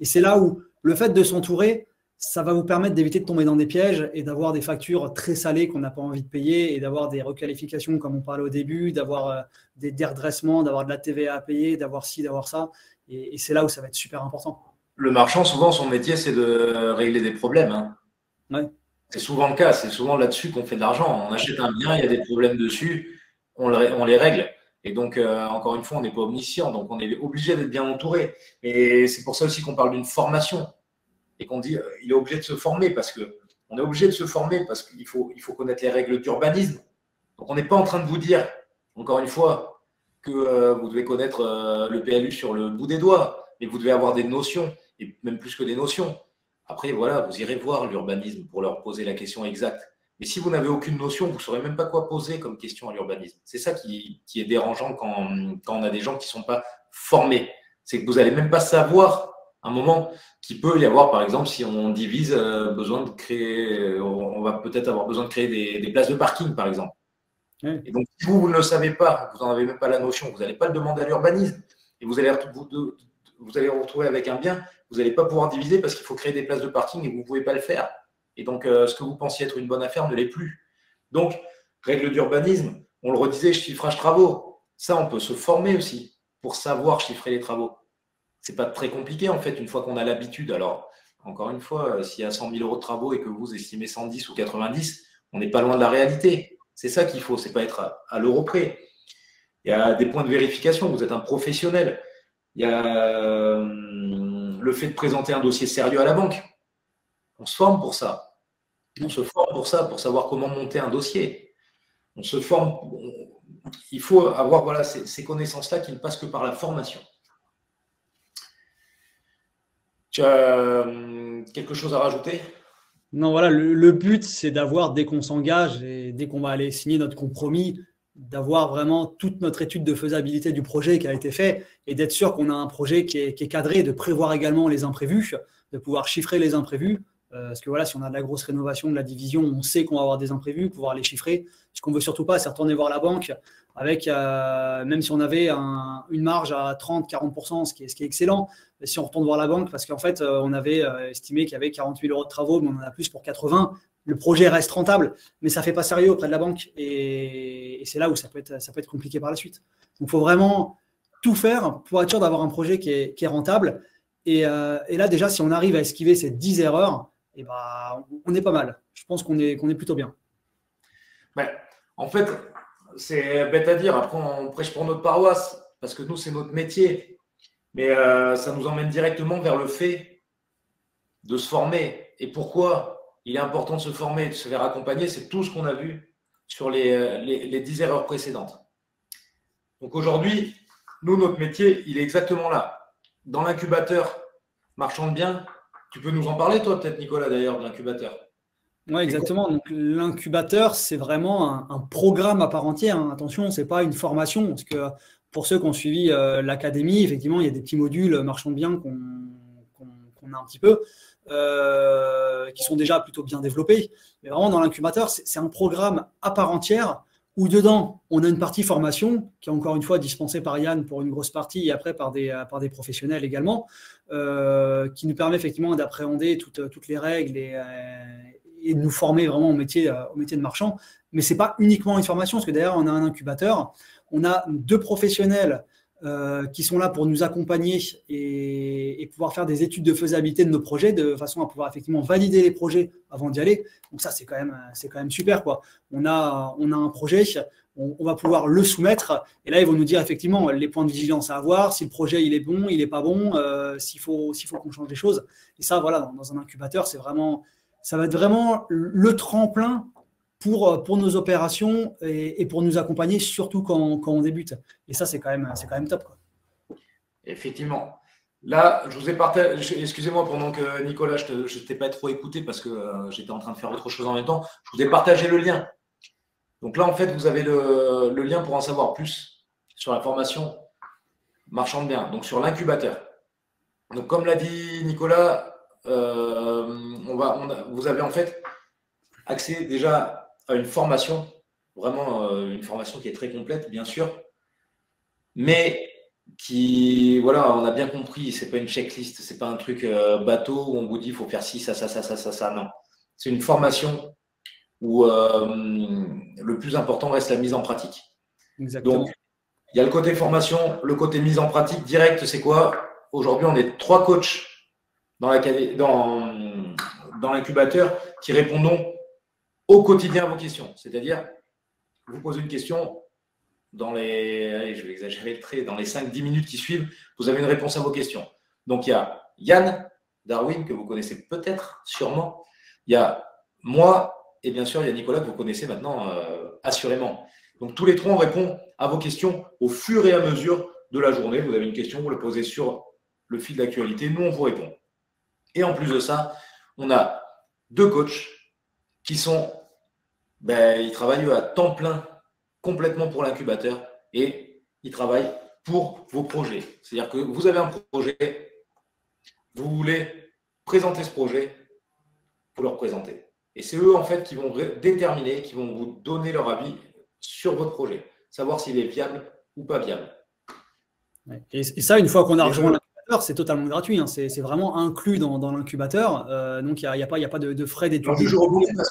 Et c'est là où le fait de s'entourer, ça va vous permettre d'éviter de tomber dans des pièges et d'avoir des factures très salées qu'on n'a pas envie de payer et d'avoir des requalifications comme on parlait au début, d'avoir des redressements, d'avoir de la TVA à payer, d'avoir ci, d'avoir ça. Et c'est là où ça va être super important. Le marchand, souvent, son métier, c'est de régler des problèmes. Hein. Ouais. C'est souvent le cas, c'est souvent là-dessus qu'on fait de l'argent. On achète un bien, il y a des problèmes dessus, on les règle. Et donc, encore une fois, on n'est pas omniscient, donc on est obligé d'être bien entouré. Et c'est pour ça aussi qu'on parle d'une formation et qu'on dit il est obligé de se former parce que on est obligé de se former parce qu'il faut connaître les règles d'urbanisme. Donc, on n'est pas en train de vous dire, encore une fois, que vous devez connaître le PLU sur le bout des doigts, mais vous devez avoir des notions, et même plus que des notions. Après, voilà, vous irez voir l'urbanisme pour leur poser la question exacte. Mais si vous n'avez aucune notion, vous ne saurez même pas quoi poser comme question à l'urbanisme. C'est ça qui est dérangeant quand on a des gens qui ne sont pas formés. C'est que vous n'allez même pas savoir un moment qu'il peut y avoir, par exemple, si on divise, besoin de créer, on va peut-être avoir besoin de créer des places de parking, par exemple. Oui. Et donc, si vous ne le savez pas, vous n'en avez même pas la notion, vous n'allez pas le demander à l'urbanisme. Et vous allez vous retrouver avec un bien, vous n'allez pas pouvoir diviser parce qu'il faut créer des places de parking et vous ne pouvez pas le faire. Et donc, ce que vous pensiez être une bonne affaire ne l'est plus. Donc, règle d'urbanisme, on le redisait, chiffrage travaux. Ça, on peut se former aussi pour savoir chiffrer les travaux. Ce n'est pas très compliqué, en fait, une fois qu'on a l'habitude. Alors, encore une fois, s'il y a 100 000 euros de travaux et que vous estimez 110 ou 90, on n'est pas loin de la réalité. C'est ça qu'il faut, c'est pas être à l'euro près. Il y a des points de vérification, vous êtes un professionnel. Il y a le fait de présenter un dossier sérieux à la banque. On se forme pour ça. On se forme pour ça, pour savoir comment monter un dossier. On se forme. Il faut avoir voilà, ces connaissances-là qui ne passent que par la formation. Tu as quelque chose à rajouter ? Non, voilà, le but, c'est d'avoir, dès qu'on s'engage et dès qu'on va aller signer notre compromis, d'avoir vraiment toute notre étude de faisabilité du projet qui a été fait et d'être sûr qu'on a un projet qui est cadré, de prévoir également les imprévus, de pouvoir chiffrer les imprévus. Parce que voilà, si on a de la grosse rénovation de la division, on sait qu'on va avoir des imprévus, pouvoir les chiffrer. Ce qu'on ne veut surtout pas, c'est retourner voir la banque avec, même si on avait une marge à 30-40%, ce qui est excellent, mais si on retourne voir la banque, parce qu'en fait, on avait estimé qu'il y avait 48 € de travaux, mais on en a plus pour 80, le projet reste rentable, mais ça ne fait pas sérieux auprès de la banque. Et c'est là où ça peut être compliqué par la suite. Donc, il faut vraiment tout faire pour être sûr d'avoir un projet qui est rentable. Et là, déjà, si on arrive à esquiver ces 10 erreurs, et on est pas mal. Je pense qu'on est plutôt bien. Ouais. En fait, c'est bête à dire. Après, on prêche pour notre paroisse, parce que nous, c'est notre métier. Mais ça nous emmène directement vers le fait de se former. Et pourquoi il est important de se former, de se faire accompagner, c'est tout ce qu'on a vu sur les 10 erreurs précédentes. Donc aujourd'hui, nous, notre métier, il est exactement là. Dans l'incubateur marchand de biens, tu peux nous en parler, toi, peut-être, Nicolas, d'ailleurs, de l'incubateur. Oui, exactement. Donc, l'incubateur, c'est vraiment un programme à part entière. Hein. Attention, ce n'est pas une formation. Parce que pour ceux qui ont suivi l'académie, effectivement, il y a des petits modules marchands de biens qu'on a un petit peu, qui sont déjà plutôt bien développés. Mais vraiment, dans l'incubateur, c'est un programme à part entière où dedans, on a une partie formation qui est encore une fois dispensée par Yann pour une grosse partie et après par des professionnels également, qui nous permet effectivement d'appréhender toutes les règles et de nous former vraiment au métier de marchand. Mais ce n'est pas uniquement une formation, parce que d'ailleurs, on a un incubateur, on a 2 professionnels qui sont là pour nous accompagner et pouvoir faire des études de faisabilité de nos projets, de façon à pouvoir effectivement valider les projets avant d'y aller. Donc ça, c'est quand même super, quoi. On a un projet, on va pouvoir le soumettre, et là, ils vont nous dire effectivement les points de vigilance à avoir, si le projet il est bon, il n'est pas bon, s'il faut qu'on change des choses. Et ça, voilà, dans un incubateur, ça va être vraiment le tremplin pour nos opérations et pour nous accompagner, surtout quand on débute. Et ça, c'est quand même top, quoi. Effectivement. Là, je vous ai partagé, excusez-moi pendant que Nicolas, je ne t'ai pas trop écouté parce que j'étais en train de faire autre chose en même temps. Je vous ai partagé le lien. Donc là, en fait, vous avez le lien pour en savoir plus sur la formation marchand de biens, donc sur l'incubateur. Donc, comme l'a dit Nicolas, vous avez en fait accès déjà à une formation, vraiment une formation qui est très complète, bien sûr, mais qui, voilà, on a bien compris, c'est pas une checklist, c'est pas un truc bateau où on vous dit il faut faire ci, ça, non. C'est une formation où le plus important reste la mise en pratique. Exactement. Donc, il y a le côté formation, le côté mise en pratique direct, c'est quoi? Aujourd'hui, on est 3 coachs dans l'incubateur qui répondons au quotidien vos questions. C'est-à-dire, vous posez une question dans les, allez, je vais exagérer le trait, dans les 5-10 minutes qui suivent, vous avez une réponse à vos questions. Donc, il y a Yann Darwin, que vous connaissez peut-être, sûrement. Il y a moi, et bien sûr, il y a Nicolas, que vous connaissez maintenant assurément. Donc, tous les trois, on répond à vos questions au fur et à mesure de la journée. Vous avez une question, vous la posez sur le fil d'actualité, nous, on vous répond. Et en plus de ça, on a 2 coachs qui sont, ils travaillent à temps plein complètement pour l'incubateur et ils travaillent pour vos projets. C'est-à-dire que vous avez un projet, vous voulez présenter ce projet, vous leur présentez. Et c'est eux, en fait, qui vont déterminer, qui vont vous donner leur avis sur votre projet, savoir s'il est viable ou pas viable. Et ça, une fois qu'on a rejoint l'incubateur, c'est totalement gratuit. Hein. C'est vraiment inclus dans l'incubateur. Donc, il n'y a pas de frais d'études. Je rebondis parce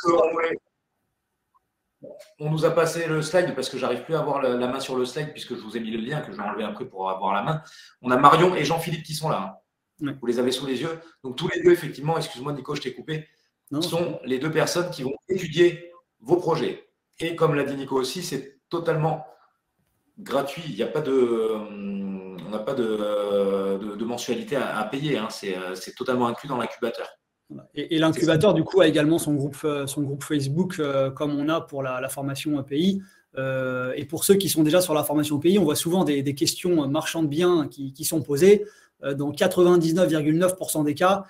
qu'on nous a passé le slide parce que j'arrive plus à avoir la main sur le slide puisque je vous ai mis le lien que je vais enlever après pour avoir la main. On a Marion et Jean-Philippe qui sont là. Hein. Ouais. Vous les avez sous les yeux. Donc, tous les deux, effectivement, excuse-moi Nico, je t'ai coupé, sont les 2 personnes qui vont étudier vos projets. Et comme l'a dit Nico aussi, c'est totalement gratuit. Il n'y a pas on n'a pas de mensualité à payer. Hein. C'est totalement inclus dans l'incubateur. Et l'incubateur, du coup, a également son groupe Facebook, comme on a pour la formation EPI. Et pour ceux qui sont déjà sur la formation EPI, on voit souvent des questions marchands de biens qui sont posées. Dans 99,9% des cas,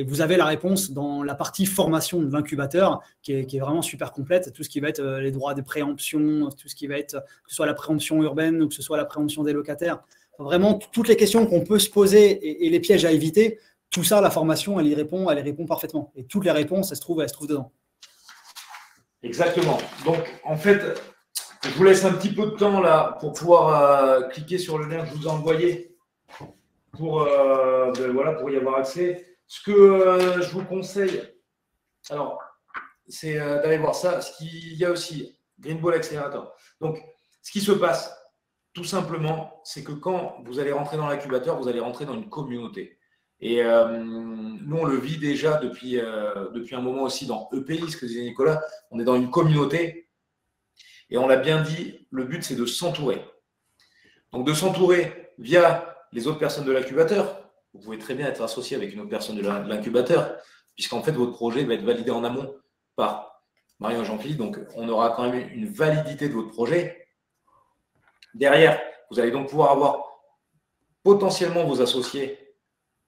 vous avez la réponse dans la partie formation de l'incubateur qui est vraiment super complète. Tout ce qui va être les droits des préemptions, tout ce qui va être, que ce soit la préemption urbaine ou que ce soit la préemption des locataires. Enfin, vraiment, toutes les questions qu'on peut se poser et les pièges à éviter, tout ça, la formation, elle y répond parfaitement. Et toutes les réponses, elles se trouvent dedans. Exactement. Donc, en fait, je vous laisse un petit peu de temps là pour pouvoir cliquer sur le lien que je vous ai envoyé pour y avoir accès. Ce que je vous conseille, alors, c'est d'aller voir ça. Il y a aussi Green Ball Accelerator. Donc, ce qui se passe, tout simplement, c'est que quand vous allez rentrer dans l'incubateur, vous allez rentrer dans une communauté. Et nous, on le vit déjà depuis un moment aussi dans EPI, ce que disait Nicolas. On est dans une communauté et on l'a bien dit, le but, c'est de s'entourer. Donc, de s'entourer via les autres personnes de l'incubateur. Vous pouvez très bien être associé avec une autre personne de l'incubateur, puisqu'en fait, votre projet va être validé en amont par Marion et Jean-Philippe. Donc, on aura quand même une validité de votre projet. Derrière, vous allez donc pouvoir avoir potentiellement vos associés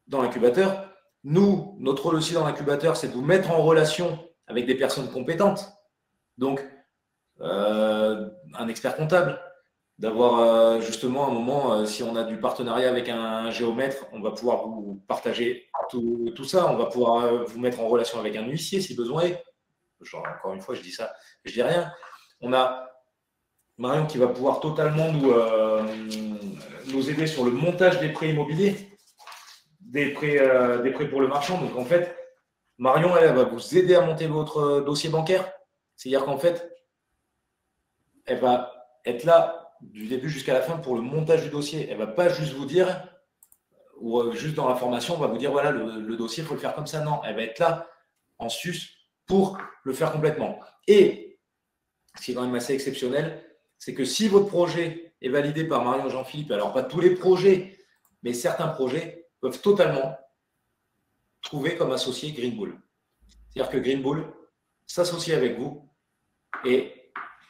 dans l'incubateur. Nous, notre rôle aussi dans l'incubateur, c'est de vous mettre en relation avec des personnes compétentes. Donc, un expert comptable, d'avoir justement un moment, si on a du partenariat avec un géomètre, on va pouvoir vous partager tout ça. On va pouvoir vous mettre en relation avec un huissier si besoin est. Genre, encore une fois, je dis ça, je dis rien. On a Marion qui va pouvoir totalement nous aider sur le montage des prêts immobiliers. Des prêts pour le marchand. Donc, en fait, Marion, elle va vous aider à monter votre dossier bancaire. C'est-à-dire qu'en fait, elle va être là du début jusqu'à la fin pour le montage du dossier. Elle ne va pas juste vous dire, ou juste dans la formation, on va vous dire, voilà, le dossier, il faut le faire comme ça. Non, elle va être là en sus pour le faire complètement. Et ce qui est quand même assez exceptionnel, c'est que si votre projet est validé par Marion et Jean-Philippe, alors pas tous les projets, mais certains projets peuvent totalement trouver comme associé Green Bull. C'est-à-dire que Green Bull s'associe avec vous et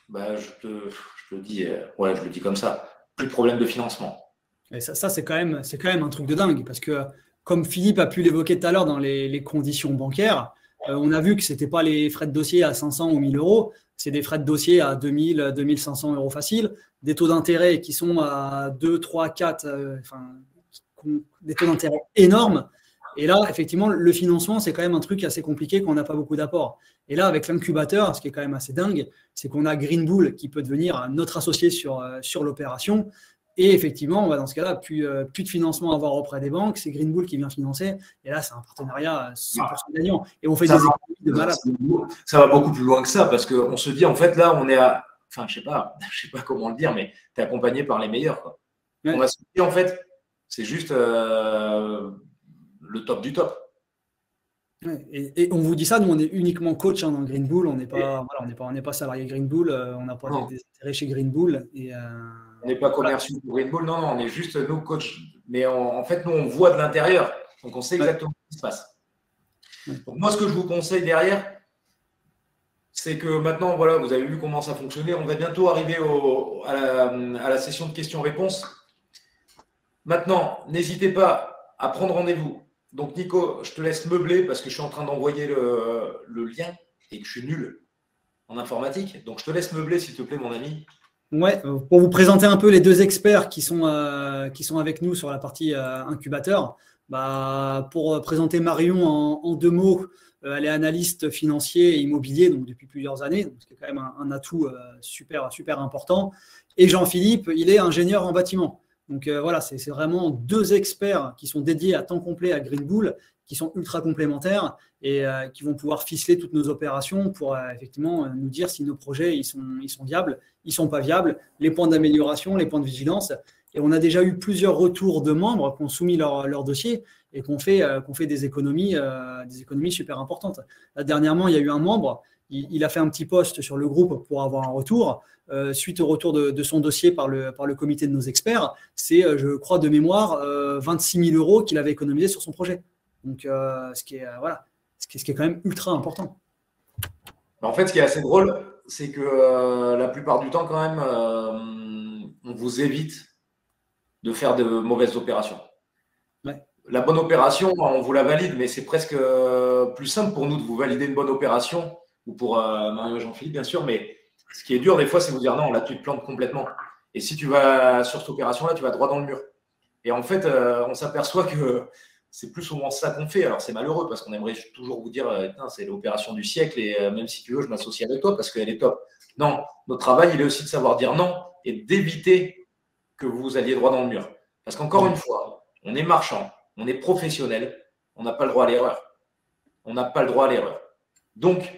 je le dis comme ça, plus de problème de financement. Et ça c'est quand même un truc de dingue parce que comme Philippe a pu l'évoquer tout à l'heure dans les conditions bancaires, on a vu que ce n'était pas les frais de dossier à 500 ou 1000 euros, c'est des frais de dossier à 2000, 2500 euros facile, des taux d'intérêt qui sont à 2, 3, 4, des taux d'intérêt énormes. Et là, effectivement, le financement, c'est quand même un truc assez compliqué quand on n'a pas beaucoup d'apports. Et là, avec l'incubateur, ce qui est quand même assez dingue, c'est qu'on a Green Bull qui peut devenir notre associé sur l'opération. Et effectivement, dans ce cas-là, plus de financement à avoir auprès des banques, c'est Green Bull qui vient financer. Et là, c'est un partenariat 100% gagnant. Et on fait des économies de malade. Ça va beaucoup plus loin que ça parce qu'on se dit, en fait, là, on est à. Enfin, je sais pas comment le dire, mais tu es accompagné par les meilleurs, quoi. Ouais. On va se dire, en fait, c'est juste le top du top. Ouais, et on vous dit ça, nous on est uniquement coach dans Green Bull, on n'est pas, voilà, on n'est pas salarié Green Bull, on n'a pas des intérêts chez Green Bull. On n'est pas commerciaux pour Green Bull, non, on est juste nous coach. Mais en fait, nous on voit de l'intérieur, donc on sait exactement ce qui se passe. Donc moi, ce que je vous conseille derrière, c'est que maintenant, voilà, vous avez vu comment ça fonctionnait. On va bientôt arriver à la session de questions-réponses. Maintenant, n'hésitez pas à prendre rendez-vous. Donc, Nico, je te laisse meubler parce que je suis en train d'envoyer le lien et que je suis nul en informatique. Donc, je te laisse meubler, s'il te plaît, mon ami. Ouais, pour vous présenter un peu les deux experts qui sont avec nous sur la partie incubateur. Pour présenter Marion en 2 mots, elle est analyste financier et immobilier donc depuis plusieurs années, donc c'est quand même un atout super, super important. Et Jean-Philippe, il est ingénieur en bâtiment. Donc voilà, c'est vraiment 2 experts qui sont dédiés à temps complet à Green Bull, qui sont ultra complémentaires et qui vont pouvoir ficeler toutes nos opérations pour effectivement nous dire si nos projets ils sont viables, ils sont pas viables, les points d'amélioration, les points de vigilance. Et on a déjà eu plusieurs retours de membres qui ont soumis leur dossier et qu'on fait des économies super importantes. Là, dernièrement, il y a eu un membre, il a fait un petit post sur le groupe pour avoir un retour. Suite au retour de son dossier par le comité de nos experts, c'est, je crois de mémoire, 26 000 € qu'il avait économisé sur son projet. Donc, ce qui est quand même ultra important. En fait, ce qui est assez drôle, c'est que la plupart du temps, quand même, on vous évite de faire de mauvaises opérations. Ouais. La bonne opération, on vous la valide, mais c'est presque plus simple pour nous de vous valider une bonne opération, ou pour Mario et Jean-Philippe, bien sûr, mais ce qui est dur des fois, c'est vous dire non, là, tu te plantes complètement. Et si tu vas sur cette opération-là, tu vas droit dans le mur. Et en fait, on s'aperçoit que c'est plus souvent ça qu'on fait. Alors, c'est malheureux parce qu'on aimerait toujours vous dire c'est l'opération du siècle et même si tu veux, je m'associe avec toi parce qu'elle est top. Non, notre travail, il est aussi de savoir dire non et d'éviter que vous alliez droit dans le mur. Parce qu'encore une fois, on est marchand, on est professionnel, on n'a pas le droit à l'erreur. On n'a pas le droit à l'erreur. Donc,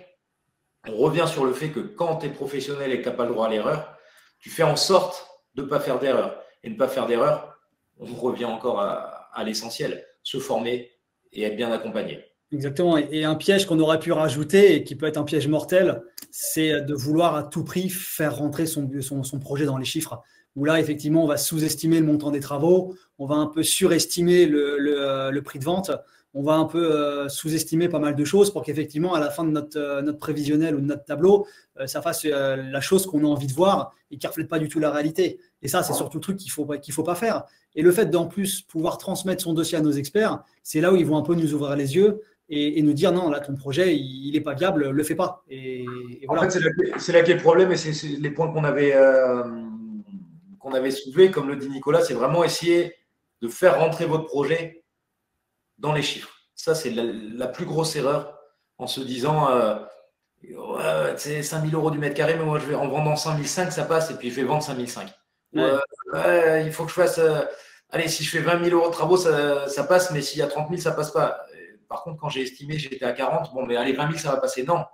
on revient sur le fait que quand tu es professionnel et que tu n'as pas le droit à l'erreur, tu fais en sorte de ne pas faire d'erreur. Et ne pas faire d'erreur, on revient encore à l'essentiel, se former et être bien accompagné. Exactement. Et un piège qu'on aurait pu rajouter et qui peut être un piège mortel, c'est de vouloir à tout prix faire rentrer son projet dans les chiffres. Où là, effectivement, on va sous-estimer le montant des travaux, on va un peu surestimer le prix de vente, on va un peu sous-estimer pas mal de choses pour qu'effectivement, à la fin de notre prévisionnel ou de notre tableau, ça fasse la chose qu'on a envie de voir et qui ne reflète pas du tout la réalité. Et ça, c'est surtout le truc qu'il faut pas faire. Et le fait d'en plus pouvoir transmettre son dossier à nos experts, c'est là où ils vont un peu nous ouvrir les yeux et nous dire non, là, ton projet, il n'est pas viable, le fais pas. Et voilà. En fait, c'est là qu'est le problème et c'est les points qu'on avait soulevés, comme le dit Nicolas, c'est vraiment essayer de faire rentrer votre projet dans les chiffres. Ça, c'est la plus grosse erreur en se disant c'est 5 000 € du mètre carré, mais moi, en vendant 5 500, ça passe et puis je vais vendre 5 500. Il faut que je fasse allez, si je fais 20 000 € de travaux, ça passe, mais s'il y a 30 000, ça passe pas. Par contre, quand j'ai estimé, j'étais à 40, bon, mais allez, 20 000, ça va passer. Non,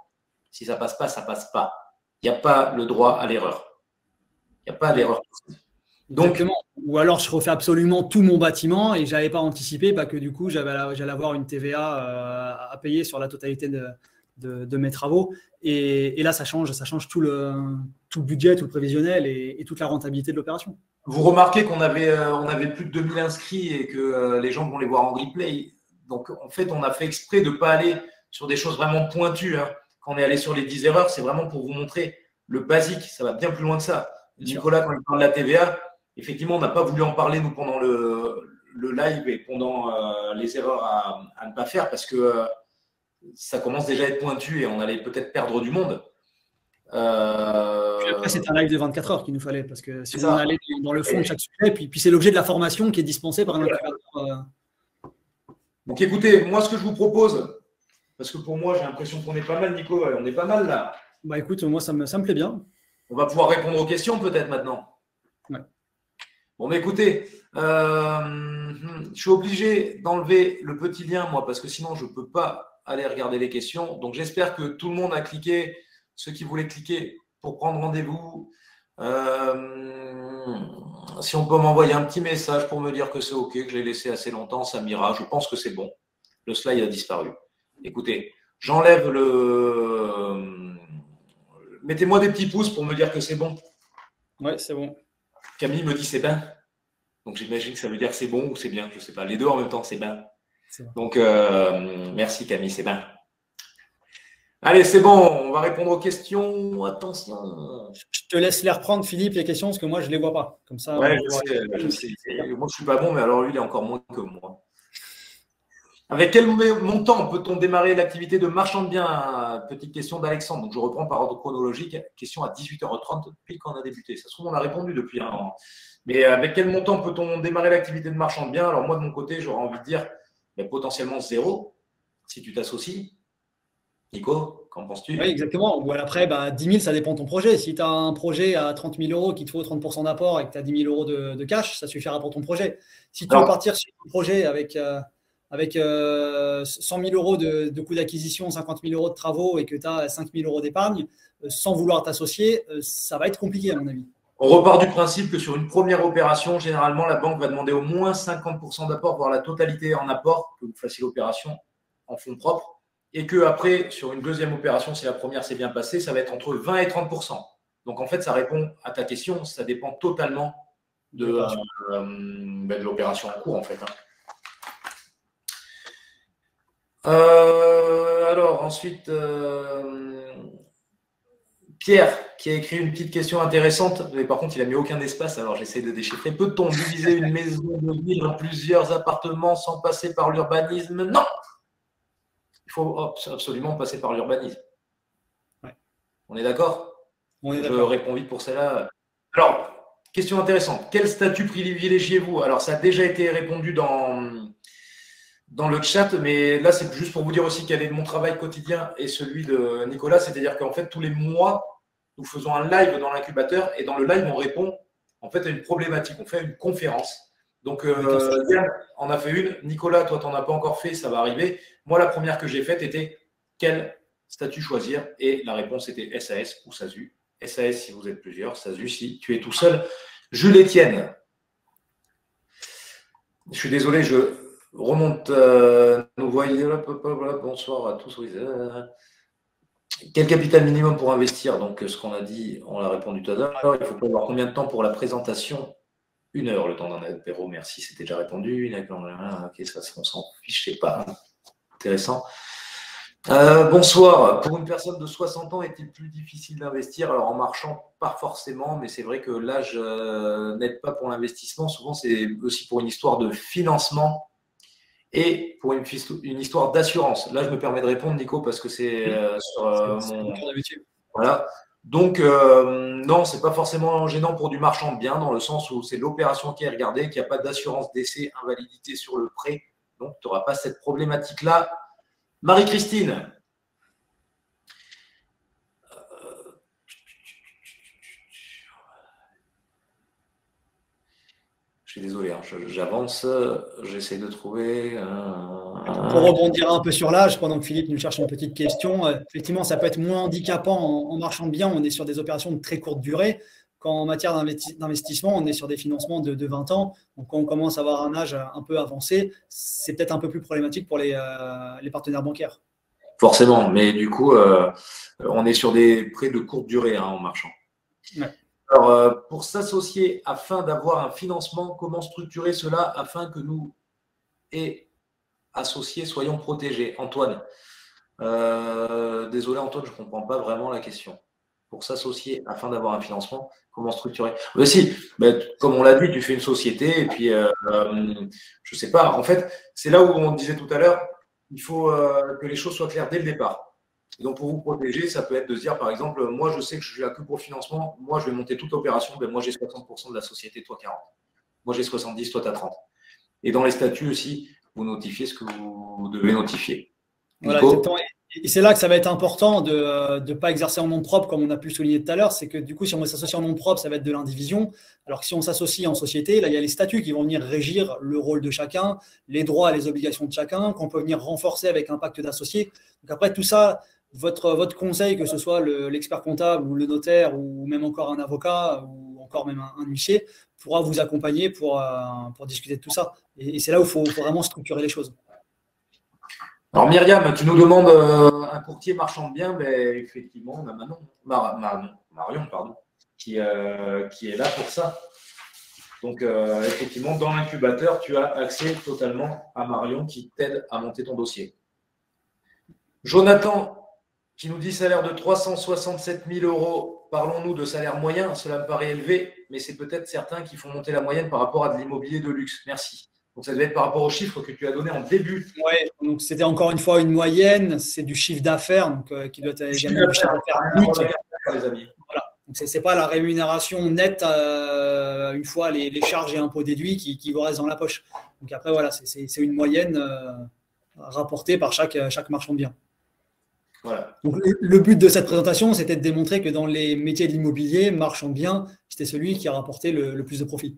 si ça passe pas, ça passe pas. Il n'y a pas le droit à l'erreur. Il n'y a pas d'erreur. Donc, ou alors je refais absolument tout mon bâtiment et je n'avais pas anticipé que du coup, j'allais avoir une TVA à payer sur la totalité de mes travaux. Et là, ça change tout le budget, tout le prévisionnel et toute la rentabilité de l'opération. Vous remarquez qu'on avait plus de 2000 inscrits et que les gens vont les voir en replay. Donc, en fait, on a fait exprès de ne pas aller sur des choses vraiment pointues. Quand on est allé sur les 10 erreurs, c'est vraiment pour vous montrer le basique. Ça va bien plus loin que ça. Nicolas, quand il parle de la TVA, effectivement, on n'a pas voulu en parler, nous, pendant le live et pendant les erreurs à ne pas faire parce que ça commence déjà à être pointu et on allait peut-être perdre du monde. Après, c'est un live de 24 heures qu'il nous fallait parce que si on allait dans le fond de chaque sujet, puis c'est l'objet de la formation qui est dispensée par un incubateur. Donc écoutez, moi ce que je vous propose, parce que pour moi j'ai l'impression qu'on est pas mal, Nico, on est pas mal là. Écoute, moi ça me plaît bien. On va pouvoir répondre aux questions peut-être maintenant. Ouais. Bon, mais écoutez, je suis obligé d'enlever le petit lien, moi, parce que sinon je ne peux pas aller regarder les questions. Donc j'espère que tout le monde a cliqué, ceux qui voulaient cliquer pour prendre rendez-vous. Si on peut m'envoyer un petit message pour me dire que c'est OK, que je l'ai laissé assez longtemps, Samira, je pense que c'est bon. Le slide a disparu. Écoutez, j'enlève le… Mettez-moi des petits pouces pour me dire que c'est bon. Ouais, c'est bon. Camille me dit c'est bien. Donc j'imagine que ça veut dire c'est bon ou c'est bien. Je ne sais pas. Les deux en même temps, c'est bien. Donc merci Camille, c'est bien. Allez, c'est bon. On va répondre aux questions. Attention. Je te laisse les reprendre, Philippe, les questions, parce que moi, je ne les vois pas. Comme ça, ouais, je sais. Moi, je ne suis pas bon, mais alors lui, il est encore moins que moi. Avec quel montant peut-on démarrer l'activité de marchand de biens? Petite question d'Alexandre. Donc, je reprends par ordre chronologique. Question à 18h30, pile quand on a débuté. Ça se trouve, on a répondu depuis un an. Mais avec quel montant peut-on démarrer l'activité de marchand de biens? Alors, moi, de mon côté, j'aurais envie de dire potentiellement 0 si tu t'associes. Nico, qu'en penses-tu? Oui, exactement. Ou après, 10 000, ça dépend de ton projet. Si tu as un projet à 30 000 euros qui te faut 30% d'apport et que tu as 10 000 euros de cash, ça suffira pour ton projet. Si tu veux partir sur un projet avec 100 000 euros de coût d'acquisition, 50 000 euros de travaux et que tu as 5 000 euros d'épargne, sans vouloir t'associer, ça va être compliqué à mon avis. On repart du principe que sur une première opération, généralement, la banque va demander au moins 50% d'apport, voire la totalité en apport, que vous fassiez l'opération en fonds propres. Et qu'après, sur une deuxième opération, si la première s'est bien passée, ça va être entre 20 et 30%. Donc, en fait, ça répond à ta question. Ça dépend totalement de l'opération en cours, en fait. Alors, ensuite, Pierre, qui a écrit une petite question intéressante, mais par contre, il n'a mis aucun espace, alors j'essaie de déchiffrer. Peut-on diviser une maison de ville en plusieurs appartements sans passer par l'urbanisme? Non! Il faut absolument passer par l'urbanisme. Ouais. On est d'accord? Je réponds vite pour celle-là. Alors, question intéressante. Quel statut privilégiez-vous? Alors, ça a déjà été répondu dans le chat, mais là, c'est juste pour vous dire aussi quel est mon travail quotidien et celui de Nicolas. C'est-à-dire qu'en fait, tous les mois, nous faisons un live dans l'incubateur et dans le live, on répond en fait à une problématique. On fait une conférence. Donc, Yann en a fait une. Nicolas, toi, tu n'en as pas encore fait, ça va arriver. Moi, la première que j'ai faite était quel statut choisir? Et la réponse était SAS ou SASU. SAS si vous êtes plusieurs, SASU si tu es tout seul. Jules Etienne. Je suis désolé, je remonte. Nous voyons. Bonsoir à tous. Quel capital minimum pour investir? Donc, ce qu'on a dit, on l'a répondu tout à l'heure. Il faut prévoir combien de temps pour la présentation? 1 heure, le temps d'un apéro, merci, c'était déjà répondu. Ok, ça, on s'en fiche, je sais pas. Intéressant. Bonsoir. Pour une personne de 60 ans, est-il plus difficile d'investir? Alors, en marchant, pas forcément, mais c'est vrai que l'âge n'aide pas pour l'investissement. Souvent, c'est aussi pour une histoire de financement et pour une histoire d'assurance. Là, je me permets de répondre, Nico, parce que c'est sur mon… Voilà. Donc, non, ce n'est pas forcément gênant pour du marchand de biens, dans le sens où c'est l'opération qui est regardée, qu'il n'y a pas d'assurance décès, invalidité sur le prêt. Donc, tu n'auras pas cette problématique-là. Marie-Christine. Je suis désolé, hein, j'avance, j'essaie de trouver… Pour rebondir un peu sur l'âge, pendant que Philippe nous cherche une petite question, effectivement, ça peut être moins handicapant en marchand de biens. On est sur des opérations de très courte durée. Quand en matière d'investissement, on est sur des financements de 20 ans. Donc, quand on commence à avoir un âge un peu avancé, c'est peut-être un peu plus problématique pour les partenaires bancaires. Forcément, mais du coup, on est sur des prêts de courte durée en marchand. Ouais. Alors, pour s'associer afin d'avoir un financement, comment structurer cela afin que nous et associés soyons protégés? Antoine, désolé Antoine, je ne comprends pas vraiment la question. Pour s'associer afin d'avoir un financement, comment structurer? Mais si, comme on l'a dit, tu fais une société et puis, je ne sais pas, en fait, c'est là où on disait tout à l'heure, il faut que les choses soient claires dès le départ. Et donc, pour vous protéger, ça peut être de se dire, par exemple, moi, je sais que je suis là que pour le financement. Moi, je vais monter toute l'opération. Moi, j'ai 60% de la société, toi 40. Moi, j'ai 70, toi, tu as 30. Et dans les statuts aussi, vous notifiez ce que vous devez notifier. Voilà, exactement. Et c'est là que ça va être important de ne pas exercer en nom propre, comme on a pu souligner tout à l'heure. C'est que du coup, si on s'associe en nom propre, ça va être de l'indivision. Alors que si on s'associe en société, là, il y a les statuts qui vont venir régir le rôle de chacun, les droits et les obligations de chacun, qu'on peut venir renforcer avec un pacte d'associés. Donc après, tout ça, votre conseil, que ce soit l'expert comptable ou le notaire ou même encore un avocat ou encore même un huissier, pourra vous accompagner pour discuter de tout ça. Et c'est là où il faut vraiment structurer les choses. Alors Myriam, tu nous demandes un courtier marchand de biens, mais effectivement, on a Marion, pardon, qui est là pour ça. Donc effectivement, dans l'incubateur, tu as accès totalement à Marion qui t'aide à monter ton dossier. Jonathan, qui nous dit salaire de 367 000 €. Parlons-nous de salaire moyen. Cela me paraît élevé, mais c'est peut-être certains qui font monter la moyenne par rapport à de l'immobilier de luxe. Merci. Donc, ça devait être par rapport aux chiffres que tu as donnés en début. Oui, donc c'était encore une fois une moyenne. C'est du chiffre d'affaires, donc qui doit être également du chiffre d'affaires brut. Les amis. Voilà. Donc, ce n'est pas la rémunération nette une fois les charges et impôts déduits qui vous restent dans la poche. Donc, après, voilà, c'est une moyenne rapportée par chaque marchand de biens. Voilà. Donc, le but de cette présentation, c'était de démontrer que dans les métiers de l'immobilier, marchand de biens, c'était celui qui a rapporté le plus de profit.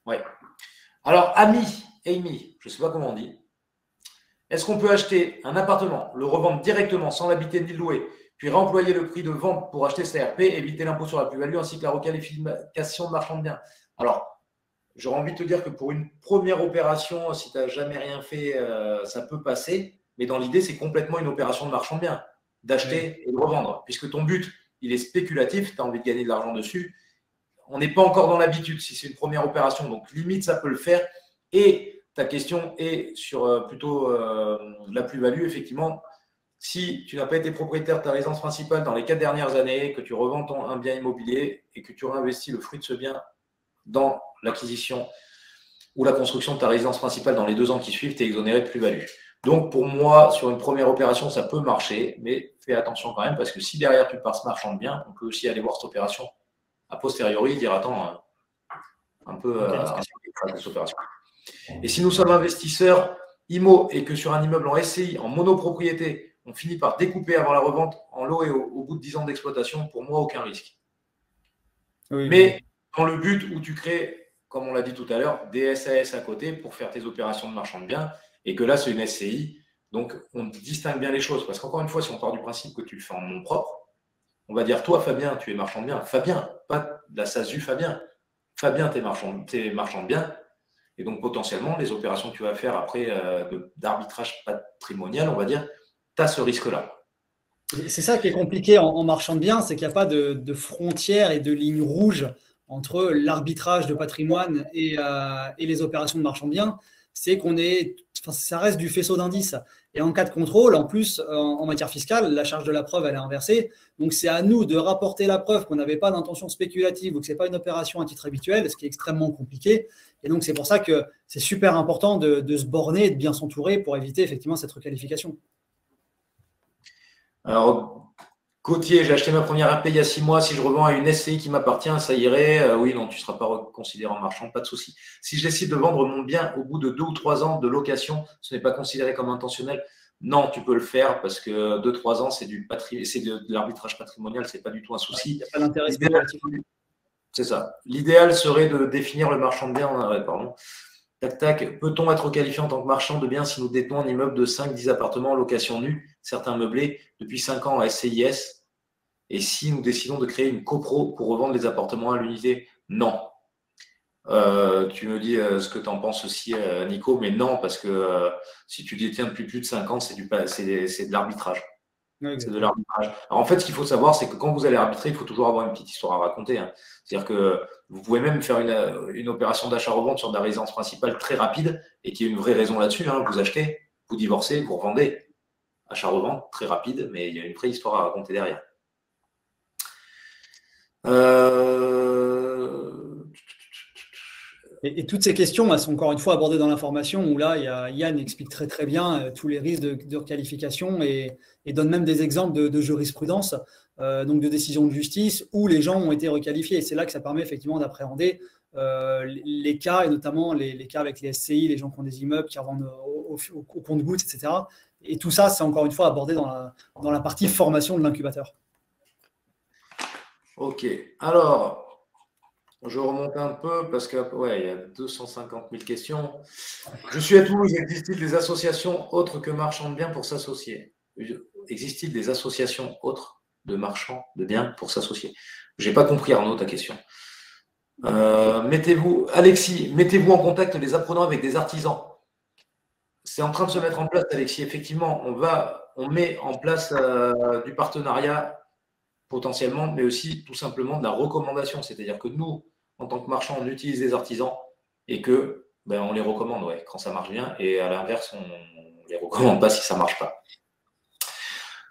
Oui. Alors, Amy, je ne sais pas comment on dit, est-ce qu'on peut acheter un appartement, le revendre directement sans l'habiter ni le louer, puis réemployer le prix de vente pour acheter sa RP, éviter l'impôt sur la plus-value ainsi que la requalification de marchand de biens? Alors, j'aurais envie de te dire que pour une première opération, si tu n'as jamais rien fait, ça peut passer. Mais dans l'idée, c'est complètement une opération de marchand de biens, d'acheter et de revendre. Puisque ton but, il est spéculatif, tu as envie de gagner de l'argent dessus. On n'est pas encore dans l'habitude si c'est une première opération. Donc, limite, ça peut le faire. Et ta question est sur plutôt la plus-value. Effectivement, si tu n'as pas été propriétaire de ta résidence principale dans les 4 dernières années, que tu revends un bien immobilier et que tu réinvestis le fruit de ce bien dans l'acquisition ou la construction de ta résidence principale dans les 2 ans qui suivent, tu es exonéré de plus-value. Donc, pour moi, sur une première opération, ça peut marcher, mais fais attention quand même, parce que si derrière tu passes marchand de biens, on peut aussi aller voir cette opération a posteriori, dire attends, un peu cette opération. Et si nous sommes investisseurs IMO et que sur un immeuble en SCI, en monopropriété, on finit par découper avant la revente en lot et au bout de 10 ans d'exploitation, pour moi, aucun risque. Oui, mais dans le but où tu crées, comme on l'a dit tout à l'heure, des SAS à côté pour faire tes opérations de marchand de biens, et que là, c'est une SCI. Donc, on distingue bien les choses. Parce qu'encore une fois, si on part du principe que tu le fais en nom propre, on va dire, toi, Fabien, tu es marchand de biens. Fabien, pas de la SASU, Fabien. Fabien, tu es marchand de biens. Et donc, potentiellement, les opérations que tu vas faire après d'arbitrage patrimonial, on va dire, tu as ce risque-là. C'est ça qui est compliqué en marchand de biens, c'est qu'il n'y a pas de frontières et de lignes rouges entre l'arbitrage de patrimoine et les opérations de marchand de biens. C'est ça reste du faisceau d'indices. Et en cas de contrôle, en plus, en matière fiscale, la charge de la preuve, elle est inversée. Donc, c'est à nous de rapporter la preuve qu'on n'avait pas d'intention spéculative ou que ce n'est pas une opération à titre habituel, ce qui est extrêmement compliqué. Et donc, c'est pour ça que c'est super important de se borner et de bien s'entourer pour éviter effectivement cette requalification. Alors, Gauthier, j'ai acheté ma première RP il y a 6 mois. Si je revends à une SCI qui m'appartient, ça irait. Oui, non, tu ne seras pas considéré en marchand, pas de souci. Si je décide de vendre mon bien au bout de 2 ou 3 ans de location, ce n'est pas considéré comme intentionnel. Non, tu peux le faire parce que 2-3 ans, c'est de l'arbitrage patrimonial, ce n'est pas du tout un souci. Il n'y a pas d'intérêt. C'est ça. L'idéal serait de définir le marchand de biens. Pardon. Tac, tac. Peut-on être qualifié en tant que marchand de biens si nous détenons un immeuble de 5-10 appartements en location nue, certains meublés, depuis 5 ans en SCIS, et si nous décidons de créer une copro pour revendre les appartements à l'unité? Non. Tu me dis ce que tu en penses aussi, Nico, mais non, parce que si tu détiens depuis plus de 5 ans, c'est de l'arbitrage. Oui, c'est de l'arbitrage. Alors, en fait, ce qu'il faut savoir, c'est que quand vous allez arbitrer, il faut toujours avoir une petite histoire à raconter. Hein. C'est-à-dire que vous pouvez même faire une opération d'achat-revente sur de la résidence principale très rapide et qu'il y a une vraie raison là-dessus. Hein. Vous achetez, vous divorcez, vous revendez. Achat-revente très rapide, mais il y a une vraie histoire à raconter derrière. Et toutes ces questions, elles sont encore une fois abordées dans l'information où là, Yann explique très très bien tous les risques de requalification et donne même des exemples de jurisprudence, donc de décisions de justice où les gens ont été requalifiés. Et c'est là que ça permet effectivement d'appréhender les cas, et notamment les cas avec les SCI, les gens qui ont des immeubles, qui revendent au compte-gouttes, etc. Et tout ça, c'est encore une fois abordé dans la partie formation de l'incubateur. Ok, alors... Je remonte un peu parce qu'il y a 250 000 questions. Je suis à Toulouse. Existe-t-il des associations autres que marchands de biens pour s'associer? Existe-t-il des associations autres de marchands de biens pour s'associer? Je n'ai pas compris, Arnaud, ta question. Alexis, mettez-vous en contact les apprenants avec des artisans. c'est en train de se mettre en place, Alexis. Effectivement, on met en place du partenariat potentiellement, mais aussi tout simplement de la recommandation. C'est-à-dire que nous, en tant que marchands, on utilise des artisans et que on les recommande quand ça marche bien. Et à l'inverse, on ne les recommande pas si ça ne marche pas.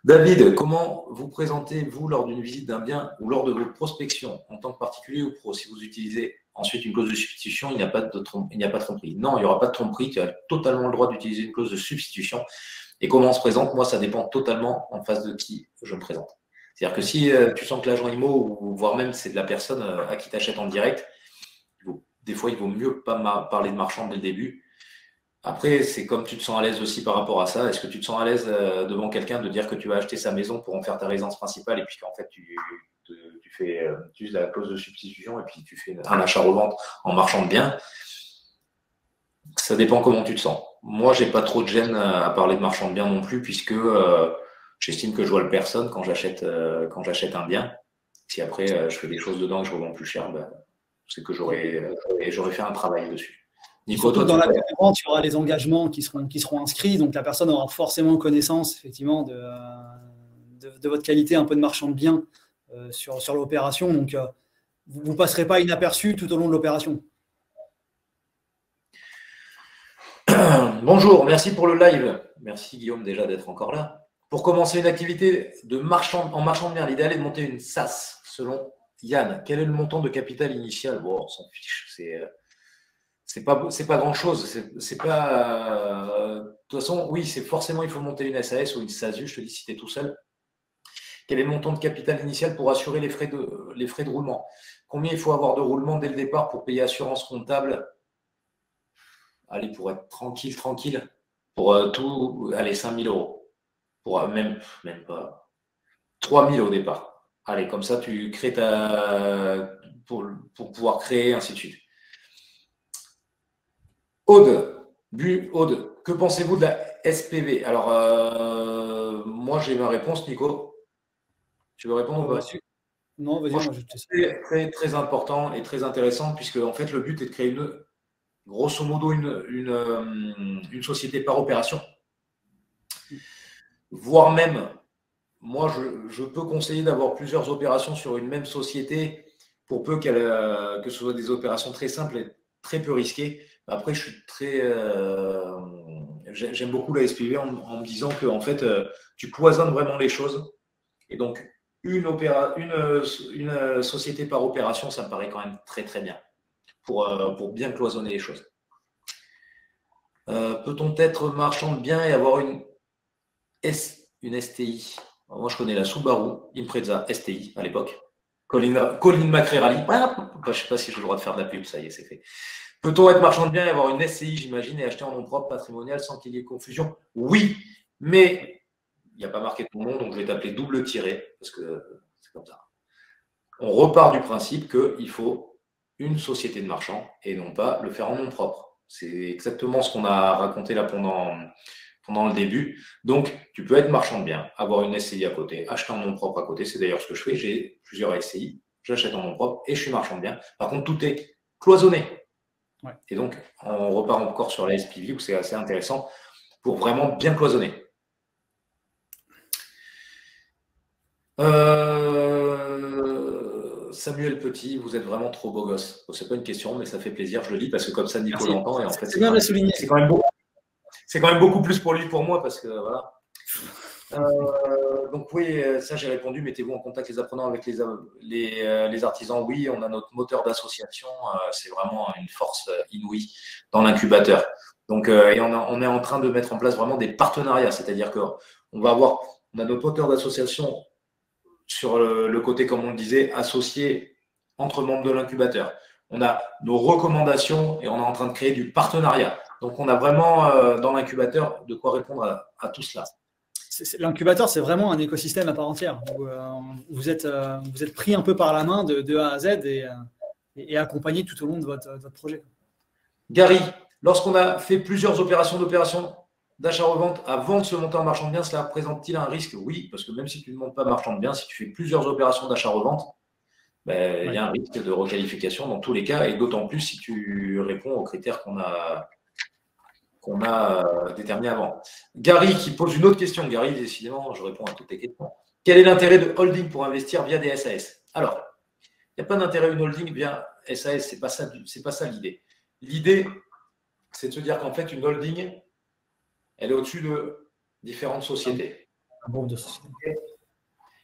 David, comment vous présentez-vous lors d'une visite d'un bien ou lors de vos prospections en tant que particulier ou pro? Si vous utilisez ensuite une clause de substitution, il n'y a pas de tromperie. Non, il n'y aura pas de tromperie. Tu as totalement le droit d'utiliser une clause de substitution. Et comment on se présente? Moi, ça dépend totalement en face de qui je me présente. C'est-à-dire que si tu sens que l'agent IMO, ou voire même c'est de la personne à qui tu achètes en direct, des fois, il vaut mieux pas parler de marchand dès le début. Après, c'est comme tu te sens à l'aise aussi par rapport à ça. Est-ce que tu te sens à l'aise devant quelqu'un de dire que tu vas acheter sa maison pour en faire ta résidence principale et puis qu'en fait, tu utilises la clause de substitution et puis tu fais un achat-revente en marchand de biens? Ça dépend comment tu te sens. Moi, j'ai pas trop de gêne à parler de marchand de biens non plus puisque j'estime que je vois le personne quand j'achète un bien. Si après, je fais des choses dedans que je revends plus cher, c'est que j'aurais fait un travail dessus. Nico, surtout dans la vente, il y aura les engagements qui seront inscrits, donc la personne aura forcément connaissance effectivement de votre qualité un peu de marchand de biens sur l'opération. Donc, vous ne passerez pas inaperçu tout au long de l'opération. Bonjour, merci pour le live. Merci Guillaume déjà d'être encore là. Pour commencer une activité en marchand de biens, l'idéal est de monter une SAS. Selon Yann, quel est le montant de capital initial? Bon, on s'en fiche. C'est pas grand-chose. C'est pas. De toute façon, oui, c'est forcément il faut monter une SAS ou une SASU. Je te dis si tu es tout seul. Quel est le montant de capital initial pour assurer les frais de roulement? Combien il faut avoir de roulement dès le départ pour payer assurance comptable? Allez, pour être tranquille, pour tout, allez, 5 000 euros. Pour même pas. 3 000 au départ. Allez, comme ça, tu crées pour pouvoir créer, ainsi de suite. Aude, que pensez-vous de la SPV? Alors, moi, j'ai ma réponse, Nico. Tu veux répondre ou pas? Non, vas-y, moi, je te sais. C'est très important et très intéressant, puisque en fait, le but est de créer grosso modo une société par opération. Voire même, moi, je peux conseiller d'avoir plusieurs opérations sur une même société pour peu que ce soit des opérations très simples et très peu risquées. Après, je suis j'aime beaucoup la SPV en me disant que en fait, tu cloisonnes vraiment les choses. Et donc, une société par opération, ça me paraît quand même très très bien pour bien cloisonner les choses. Peut-on être marchand de biens et avoir une STI? Moi, je connais la Subaru Impreza STI à l'époque. Colin McRae. Je ne sais pas si j'ai le droit de faire de la pub, ça y est, c'est fait. Peut-on être marchand de biens et avoir une SCI, j'imagine, et acheter en nom propre patrimonial sans qu'il y ait confusion? Oui, mais il n'y a pas marqué ton nom, donc je vais t'appeler double tiré, parce que c'est comme ça. On repart du principe qu'il faut une société de marchand et non pas le faire en nom propre. C'est exactement ce qu'on a raconté là pendant le début. Donc, tu peux être marchand de biens, avoir une SCI à côté, acheter en nom propre à côté. C'est d'ailleurs ce que je fais. J'ai plusieurs SCI, j'achète en nom propre et je suis marchand de biens. Par contre, tout est cloisonné. Ouais. Et donc, on repart encore sur la SPV où c'est assez intéressant pour vraiment bien cloisonner. Samuel Petit, vous êtes vraiment trop beau gosse. C'est pas une question, mais ça fait plaisir. Je le lis parce que comme ça, Nico l'entend. Et en fait, c'est quand même beaucoup plus pour lui que pour moi parce que voilà. Donc oui, ça j'ai répondu. Mettez-vous en contact les apprenants avec les artisans. Oui, on a notre moteur d'association. C'est vraiment une force inouïe dans l'incubateur. Donc, et on est en train de mettre en place vraiment des partenariats. C'est-à-dire qu'on a notre moteur d'association sur le côté, comme on le disait, associé entre membres de l'incubateur. On a nos recommandations et on est en train de créer du partenariat. Donc, on a vraiment dans l'incubateur de quoi répondre à tout cela. L'incubateur, c'est vraiment un écosystème à part entière. Vous êtes pris un peu par la main de A à Z et accompagné tout au long de votre projet. Gary, lorsqu'on a fait plusieurs opérations d'achat-revente avant de se monter en marchand de biens, cela représente-t-il un risque? Oui, parce que même si tu ne montes pas marchand de biens, si tu fais plusieurs opérations d'achat-revente, il y a un risque de requalification dans tous les cas, et d'autant plus si tu réponds aux critères qu'on a qu'on a déterminé avant. Gary qui pose une autre question. Gary, décidément, je réponds à toutes tes questions. Quel est l'intérêt de holding pour investir via des SAS? Alors, il n'y a pas d'intérêt à une holding via SAS, ce n'est pas ça l'idée. L'idée, c'est de se dire qu'en fait, une holding, elle est au-dessus de différentes sociétés. Un groupe de sociétés.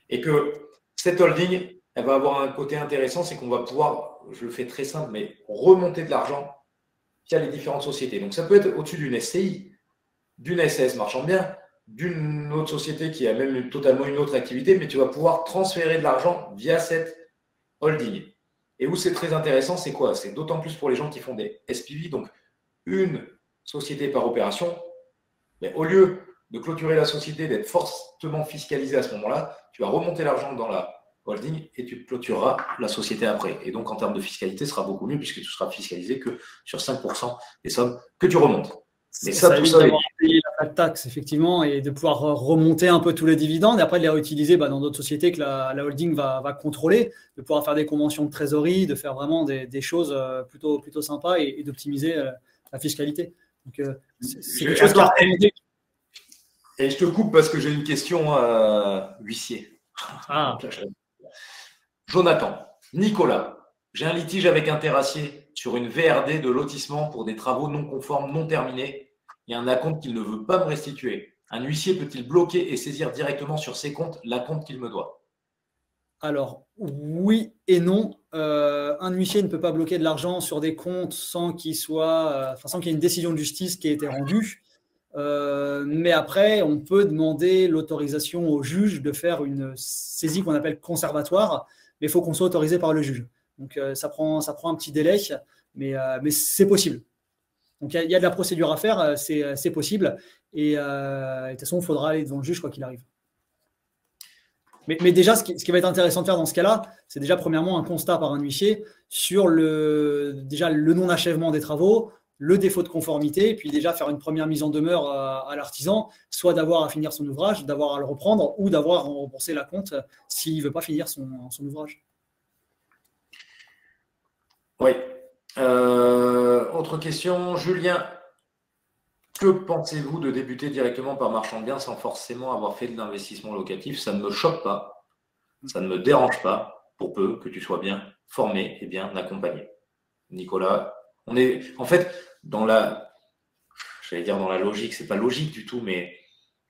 Et que cette holding, elle va avoir un côté intéressant, c'est qu'on va pouvoir, je le fais très simple, mais remonter de l'argent via les différentes sociétés. Donc, ça peut être au-dessus d'une SCI, d'une SAS marchand de biens, d'une autre société qui a même totalement une autre activité, mais tu vas pouvoir transférer de l'argent via cette holding. Et où c'est très intéressant, c'est quoi? C'est d'autant plus pour les gens qui font des SPV, donc une société par opération, mais au lieu de clôturer la société, d'être fortement fiscalisé à ce moment-là, tu vas remonter l'argent dans la holding et tu clôtureras la société après. Et donc, en termes de fiscalité, ce sera beaucoup mieux puisque tu seras fiscalisé que sur 5% des sommes que tu remontes. Mais ça évite d'avoir payé la taxe, effectivement, et de pouvoir remonter un peu tous les dividendes et après de les réutiliser dans d'autres sociétés que la holding va contrôler, de pouvoir faire des conventions de trésorerie, de faire vraiment des choses plutôt sympas et d'optimiser la fiscalité. Donc, c'est quelque chose qui a remonté. Et je te coupe parce que j'ai une question huissier. Ah. Jonathan, Nicolas, j'ai un litige avec un terrassier sur une VRD de lotissement pour des travaux non conformes, non terminés. Il y a un acompte qu'il ne veut pas me restituer. Un huissier peut-il bloquer et saisir directement sur ses comptes l'acompte qu'il me doit? Alors, oui et non. Un huissier ne peut pas bloquer de l'argent sur des comptes sans qu'il y ait une décision de justice qui ait été rendue. Mais après, on peut demander l'autorisation au juge de faire une saisie qu'on appelle conservatoire, mais il faut qu'on soit autorisé par le juge. Donc, ça prend un petit délai, mais c'est possible. Donc, il y a de la procédure à faire, c'est possible. Et de toute façon, il faudra aller devant le juge quoi qu'il arrive. Mais déjà, ce qui va être intéressant de faire dans ce cas-là, c'est déjà premièrement un constat par un huissier sur le non-achèvement des travaux, le défaut de conformité, et puis déjà faire une première mise en demeure à l'artisan, soit d'avoir à finir son ouvrage, d'avoir à le reprendre, ou d'avoir à rembourser l'acompte s'il ne veut pas finir son ouvrage. Oui. Autre question, Julien. Que pensez-vous de débuter directement par marchand de biens sans forcément avoir fait de l'investissement locatif? Ça ne me choque pas, ça ne me dérange pas, pour peu que tu sois bien formé et bien accompagné. Nicolas, on est en fait dans la logique, c'est pas logique du tout, mais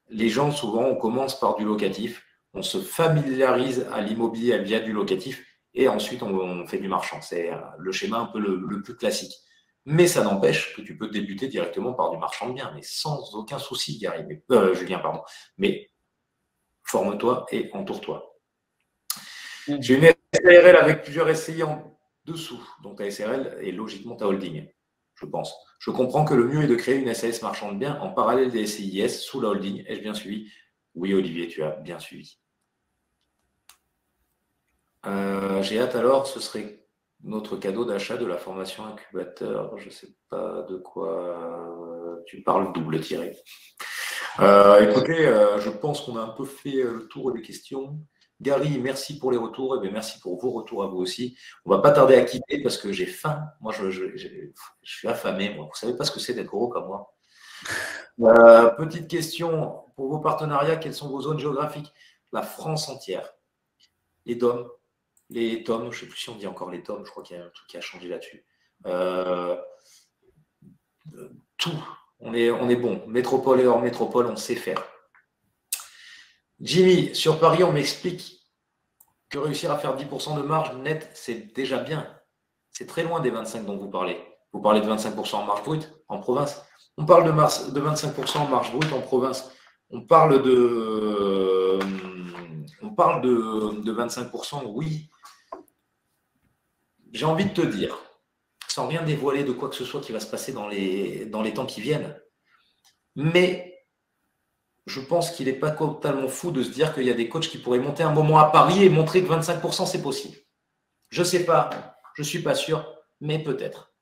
les gens souvent on commence par du locatif, on se familiarise à l'immobilier via du locatif et ensuite on fait du marchand. C'est le schéma un peu le plus classique. Mais ça n'empêche que tu peux débuter directement par du marchand de biens, mais sans aucun souci, Julien, pardon. Mais forme-toi et entoure-toi. J'ai une SARL avec plusieurs SCI en dessous, donc ta SARL est logiquement ta holding, je pense. Je comprends que le mieux est de créer une SAS marchand de biens en parallèle des SCIS sous la holding. Ai-je bien suivi? Oui, Olivier, tu as bien suivi. J'ai hâte alors, ce serait notre cadeau d'achat de la formation incubateur. Je ne sais pas de quoi tu parles, double tiré. Écoutez, je pense qu'on a un peu fait le tour des questions. Gary, merci pour les retours. Et merci pour vos retours à vous aussi. On ne va pas tarder à quitter parce que j'ai faim. Moi, je suis affamé. Moi. Vous ne savez pas ce que c'est d'être gros comme moi. Petite question. Pour vos partenariats, quelles sont vos zones géographiques? La France entière. Les DOM. Les tomes, je ne sais plus si on dit encore les tomes, je crois qu'il y a un truc qui a changé là-dessus. Tout, on est bon. Métropole et hors métropole, on sait faire. Jimmy, sur Paris, on m'explique que réussir à faire 10% de marge nette, c'est déjà bien. C'est très loin des 25 dont vous parlez. Vous parlez de 25% en marge brute en province. On parle de 25% en marge brute en province. On parle de 25%, oui. J'ai envie de te dire, sans rien dévoiler de quoi que ce soit qui va se passer dans les temps qui viennent, mais je pense qu'il n'est pas totalement fou de se dire qu'il y a des coachs qui pourraient monter un moment à Paris et montrer que 25% c'est possible. Je ne sais pas, je ne suis pas sûr, mais peut-être.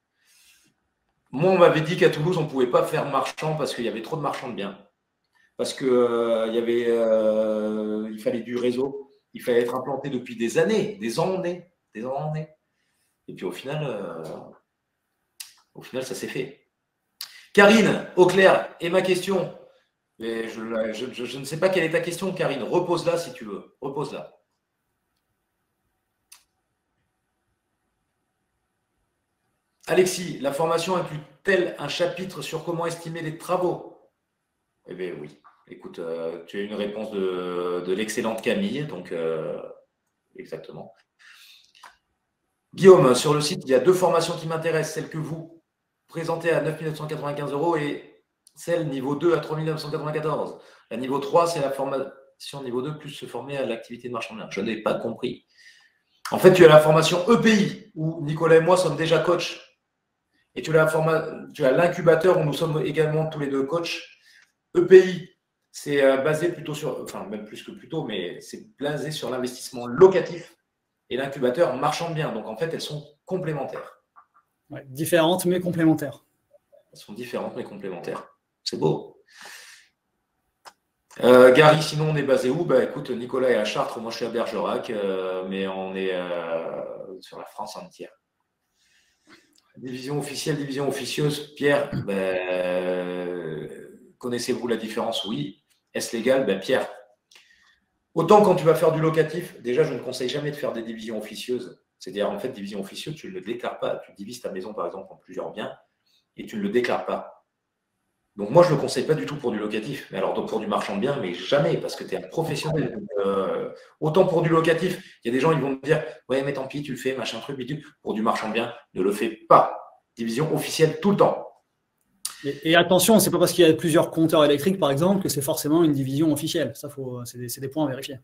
Moi, on m'avait dit qu'à Toulouse, on ne pouvait pas faire marchand parce qu'il y avait trop de marchands de biens. Parce qu'il il fallait du réseau, il fallait être implanté depuis des années, des années. Et puis au final, ça s'est fait. Karine, au clair, et ma question. Mais je ne sais pas quelle est ta question, Karine. Repose-la si tu veux. Repose-la. Alexis, la formation inclut-elle un chapitre sur comment estimer les travaux? Eh bien oui. Écoute, tu as une réponse de l'excellente Camille, donc exactement. Guillaume, sur le site, il y a 2 formations qui m'intéressent, celle que vous présentez à 9 995 € et celle niveau 2 à 3 994. La niveau 3, c'est la formation niveau 2 plus se former à l'activité de marchand de biens. Je n'ai pas compris. En fait, tu as la formation EPI où Nicolas et moi sommes déjà coachs. Et tu as l'incubateur où nous sommes également tous les deux coachs. EPI, c'est basé plutôt sur, enfin même plus que plutôt, mais c'est basé sur l'investissement locatif et l'incubateur marchand de biens. Donc en fait, elles sont complémentaires. Ouais, différentes mais complémentaires. Elles sont différentes mais complémentaires. C'est beau. Gary, sinon on est basé où? Bah écoute, Nicolas est à Chartres, moi je suis à Bergerac, mais on est sur la France entière. Division officielle, division officieuse. Pierre, connaissez-vous la différence? Oui. Est-ce légal? Pierre, autant quand tu vas faire du locatif, déjà je ne conseille jamais de faire des divisions officieuses. C'est-à-dire en fait, division officieuse, tu ne le déclares pas. Tu divises ta maison par exemple en plusieurs biens et tu ne le déclares pas. Donc moi, je ne le conseille pas du tout pour du locatif. Mais alors donc pour du marchand de biens, mais jamais, parce que tu es un professionnel. Donc, autant pour du locatif, il y a des gens, ils vont te dire, ouais, mais tant pis, tu le fais, machin truc, bidule. Pour du marchand de biens, ne le fais pas. Division officielle tout le temps. Et attention, c'est pas parce qu'il y a plusieurs compteurs électriques, par exemple, que c'est forcément une division officielle. Ça, c'est des points à vérifier.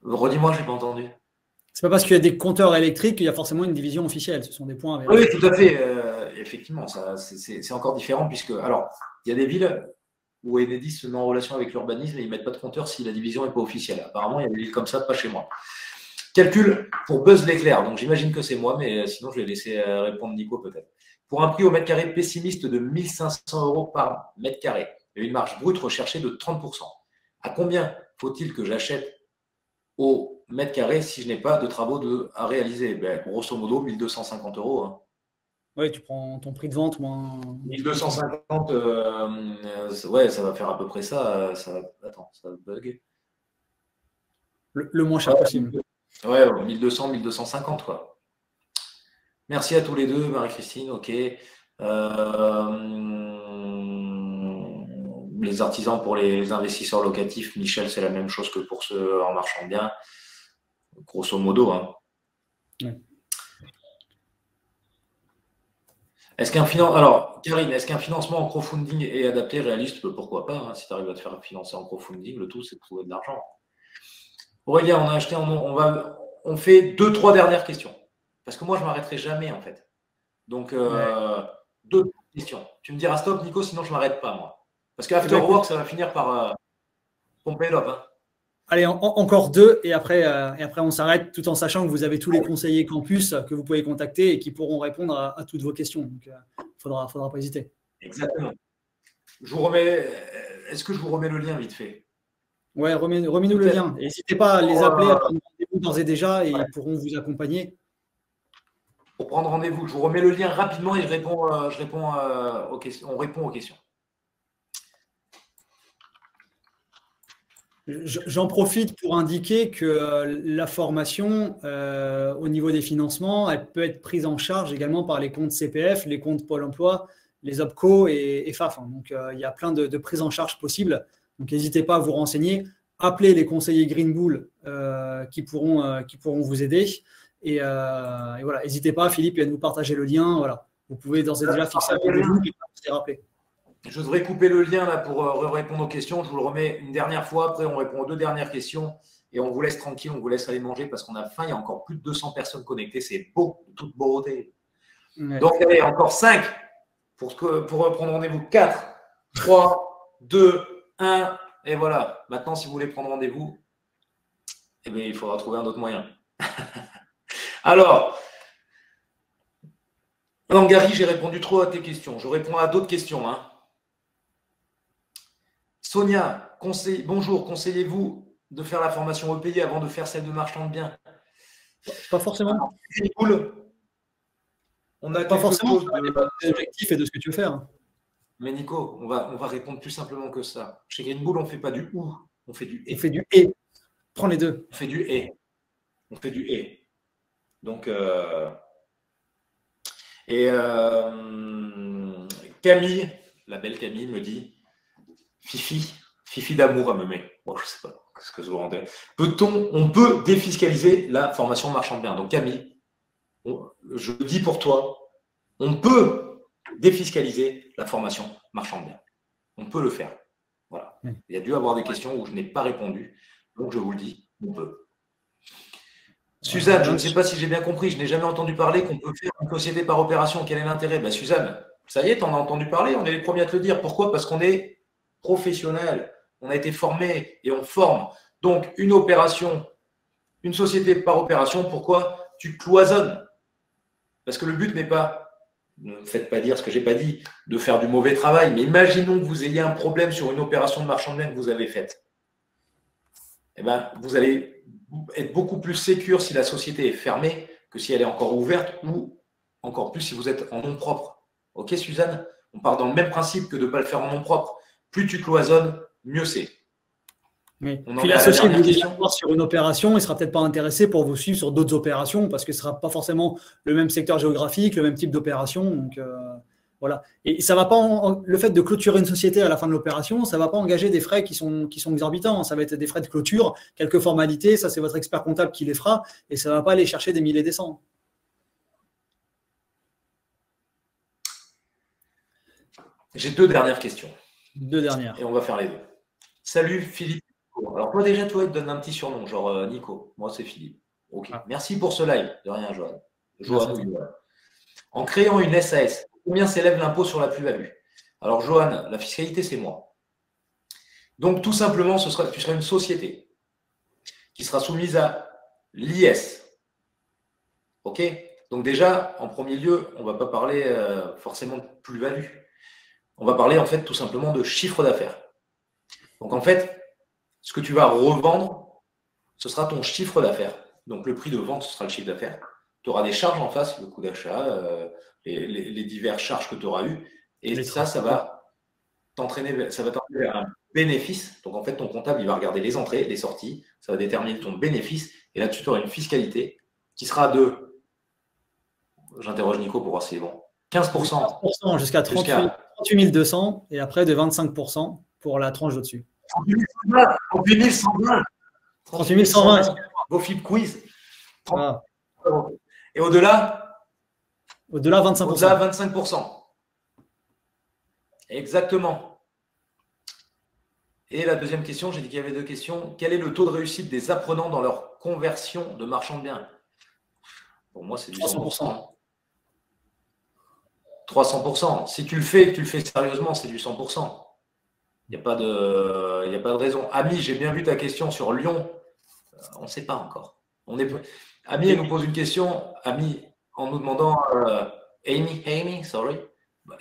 Redis-moi, je n'ai pas entendu. C'est pas parce qu'il y a des compteurs électriques qu'il y a forcément une division officielle. Ce sont des points à vérifier. Oui, tout à fait. Effectivement, c'est encore différent puisque, alors, il y a des villes où Enedis se met en relation avec l'urbanisme et ils ne mettent pas de compteur si la division n'est pas officielle. Apparemment, il y a des villes comme ça, pas chez moi. Calcul pour Buzz l'éclair. Donc, j'imagine que c'est moi, mais sinon, je vais laisser répondre Nico peut-être. Pour un prix au mètre carré pessimiste de 1 500 € par mètre carré et une marge brute recherchée de 30%, à combien faut-il que j'achète au mètre carré si je n'ai pas de travaux à réaliser? Grosso modo, 1 250 €. Hein. Oui, tu prends ton prix de vente moins. 1 250, ouais, ça va faire à peu près ça. Attends, ça bug. Le moins cher possible. Ouais, 1200, 1250, quoi. Merci à tous les deux, Marie-Christine, ok. Les artisans pour les investisseurs locatifs, Michel, c'est la même chose que pour ceux en marchand de biens, grosso modo. Hein. Ouais. Alors, Karine, est-ce qu'un financement en crowdfunding est adapté, réaliste? Pourquoi pas, hein, si tu arrives à te faire financer en crowdfunding, le tout, c'est de trouver de l'argent. Aurélien, on a acheté on fait 2-3 dernières questions. Parce que moi, je ne m'arrêterai jamais, en fait. Donc, 2 questions. Tu me diras stop, Nico, sinon je ne m'arrête pas, moi. Parce qu'Afterwork, ça va finir par pomper l'op. Hein. Allez, encore 2 et après on s'arrête tout en sachant que vous avez tous les conseillers campus que vous pouvez contacter et qui pourront répondre à toutes vos questions. Donc, il ne faudra pas hésiter. Exactement. Est-ce que je vous remets le lien vite fait? Ouais, remets-nous le lien. N'hésitez pas à les appeler, à prendre rendez-vous d'ores et déjà et ils pourront vous accompagner. Pour prendre rendez-vous, je vous remets le lien rapidement et je réponds aux questions. On répond aux questions. J'en profite pour indiquer que la formation, au niveau des financements, elle peut être prise en charge également par les comptes CPF, les comptes Pôle emploi, les OPCO et FAF. Donc, il y a plein de prises en charge possibles. Donc, n'hésitez pas à vous renseigner. Appelez les conseillers Green Bull qui pourront vous aider. Et voilà, n'hésitez pas, Philippe, à nous partager le lien. Voilà. Vous pouvez d'ores et déjà fixer un rendez-vous et vous rappeler. Je devrais couper le lien là pour répondre aux questions. Je vous le remets une dernière fois. Après, on répond aux 2 dernières questions et on vous laisse tranquille. On vous laisse aller manger parce qu'on a faim. Il y a encore plus de 200 personnes connectées. C'est beau, de toute beauté. Ouais. Donc, allez, encore 5 pour prendre rendez-vous. 4, 3, 2, 1. Et voilà. Maintenant, si vous voulez prendre rendez-vous, eh bien, il faudra trouver un autre moyen. Alors, non, Gary, j'ai répondu trop à tes questions. Je réponds à d'autres questions. Hein. Sonia, bonjour, conseillez-vous de faire la formation EPI avant de faire celle de marchand de biens? Pas forcément. C'est cool. On a Pas quelque forcément chose ça va dépendre de tes objectifs et de ce que tu veux faire. Mais Nico, on va répondre plus simplement que ça. Chez Green Bull, on ne fait pas du ou, on fait du On et. fait du et. Prends les deux. On fait du et. On fait du et. Donc, Camille, la belle Camille, me dit Fifi d'amour à me mettre. Bon, je ne sais pas ce que je vous rendais. On peut défiscaliser la formation marchand de biens. Donc, Camille, je le dis pour toi, on peut défiscaliser la formation marchand de biens. On peut le faire. Voilà. Il y a dû avoir des questions où je n'ai pas répondu. Donc, je vous le dis, on peut. Suzanne, je ne sais pas si j'ai bien compris, je n'ai jamais entendu parler qu'on peut faire une société par opération. Quel est l'intérêt? Suzanne, ça y est, tu en as entendu parler, on est les premiers à te le dire. Pourquoi? Parce qu'on est professionnel, on a été formé et on forme. Donc, une opération, une société par opération, pourquoi? Tu cloisonnes. Parce que le but n'est pas, ne me faites pas dire ce que je n'ai pas dit, de faire du mauvais travail, mais imaginons que vous ayez un problème sur une opération de marchand de biens que vous avez faite. Eh bien, vous allez être beaucoup plus sécure si la société est fermée que si elle est encore ouverte ou encore plus si vous êtes en nom propre. Ok, Suzanne? On part dans le même principe que de ne pas le faire en nom propre. Plus tu cloisonnes, mieux c'est. Oui. Puis l'associé vous dit sur une opération, il ne sera peut-être pas intéressé pour vous suivre sur d'autres opérations parce que ce ne sera pas forcément le même secteur géographique, le même type d'opération. Donc, voilà. Et ça va pas le fait de clôturer une société à la fin de l'opération, ça ne va pas engager des frais qui sont exorbitants. Ça va être des frais de clôture, quelques formalités, ça c'est votre expert comptable qui les fera et ça ne va pas aller chercher des milliers et des cents. J'ai deux dernières questions. Deux dernières. Et on va faire les deux. Salut Philippe. Alors toi déjà, toi, il te donne un petit surnom, genre Nico. Moi, c'est Philippe. Ok. Ah. Merci pour ce live. De rien, Johan. En créant une SAS, combien s'élève l'impôt sur la plus-value? Alors, Johan, la fiscalité, c'est moi. Donc, tout simplement, tu seras une société qui sera soumise à l'IS. OK? Donc, déjà, en premier lieu, on ne va pas parler forcément de plus-value. On va parler, en fait, tout simplement de chiffre d'affaires. Donc, en fait, ce que tu vas revendre, ce sera ton chiffre d'affaires. Donc, le prix de vente, ce sera le chiffre d'affaires. Tu auras des charges en face, le coût d'achat, les diverses charges que tu auras eues. Et ça va t'entraîner vers un bénéfice. Donc, en fait, ton comptable, il va regarder les entrées, les sorties. Ça va déterminer ton bénéfice. Et là-dessus, tu auras une fiscalité qui sera de, j'interroge Nico pour voir si c'est bon, 15%. 15% jusqu'à 38 200 et après de 25% pour la tranche au-dessus. 38 120. 38 120. Vos flip quiz. Ah. Et au-delà? Au-delà, 25%. Au-delà, 25%. Exactement. Et la deuxième question, j'ai dit qu'il y avait deux questions. Quel est le taux de réussite des apprenants dans leur conversion de marchand de biens? Pour moi, c'est du 100%. 300%. Si tu le fais sérieusement, c'est du 100%. Il n'y a pas de raison. Ami, j'ai bien vu ta question sur Lyon. On ne sait pas encore. Ami, elle nous pose une question. Ami, en nous demandant Amy, sorry.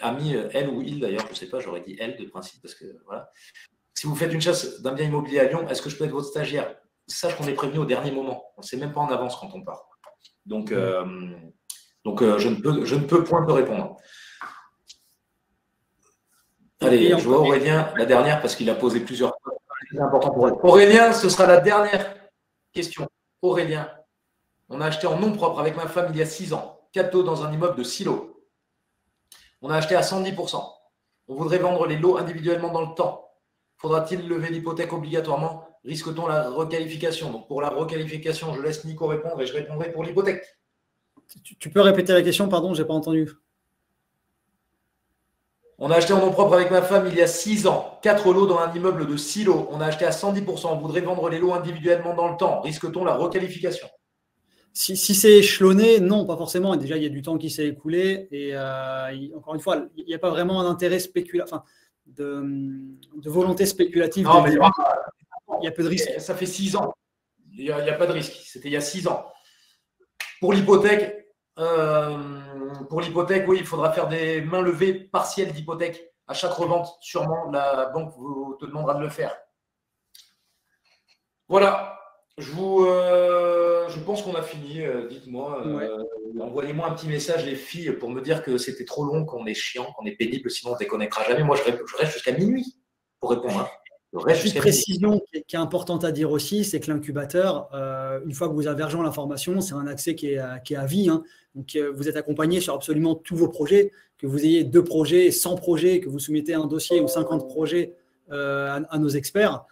Ami, elle ou il d'ailleurs, je ne sais pas, j'aurais dit elle de principe parce que voilà. Si vous faites une chasse d'un bien immobilier à Lyon, est-ce que je peux être votre stagiaire? Sache qu'on est prévenu au dernier moment. On ne sait même pas en avance quand on part. Donc, je ne peux point te répondre. Allez, je vois Aurélien, la dernière, parce qu'il a posé plusieurs fois. C'est important pour elle. Aurélien, ce sera la dernière question. Aurélien, on a acheté en nom propre avec ma femme il y a 6 ans, 4 lots dans un immeuble de 6 lots. On a acheté à 110%. On voudrait vendre les lots individuellement dans le temps. Faudra-t-il lever l'hypothèque obligatoirement? Risque-t-on la requalification? Donc, pour la requalification, je laisse Nico répondre et je répondrai pour l'hypothèque. Tu peux répéter la question, pardon, je n'ai pas entendu. On a acheté en nom propre avec ma femme il y a 6 ans, 4 lots dans un immeuble de 6 lots. On a acheté à 110%. On voudrait vendre les lots individuellement dans le temps. Risque-t-on la requalification? Si c'est échelonné, non, pas forcément. Et déjà, il y a du temps qui s'est écoulé. Et encore une fois, il n'y a pas vraiment d'intérêt spéculatif, enfin, de volonté spéculative. Non, mais il y a peu de risques. Ça fait 6 ans. Il n'y a pas de risque. C'était il y a 6 ans. Pour l'hypothèque, oui, il faudra faire des mains levées partielles d'hypothèque à chaque revente. Sûrement, la banque te demandera de le faire. Voilà. Je je pense qu'on a fini. Dites-moi, Ouais. envoyez-moi un petit message, les filles, pour me dire que c'était trop long, qu'on est chiant, qu'on est pénible, sinon on ne déconnectera jamais. Moi, je reste jusqu'à minuit pour répondre. Hein. Je reste Petite jusqu'à minuit. précision qui est importante à dire aussi, c'est que l'incubateur, une fois que vous avez rejoint la formation, c'est un accès qui est à vie. Hein. Donc, vous êtes accompagné sur absolument tous vos projets, que vous ayez 2 projets, 100 projets, que vous soumettez un dossier ou 50 projets à nos experts.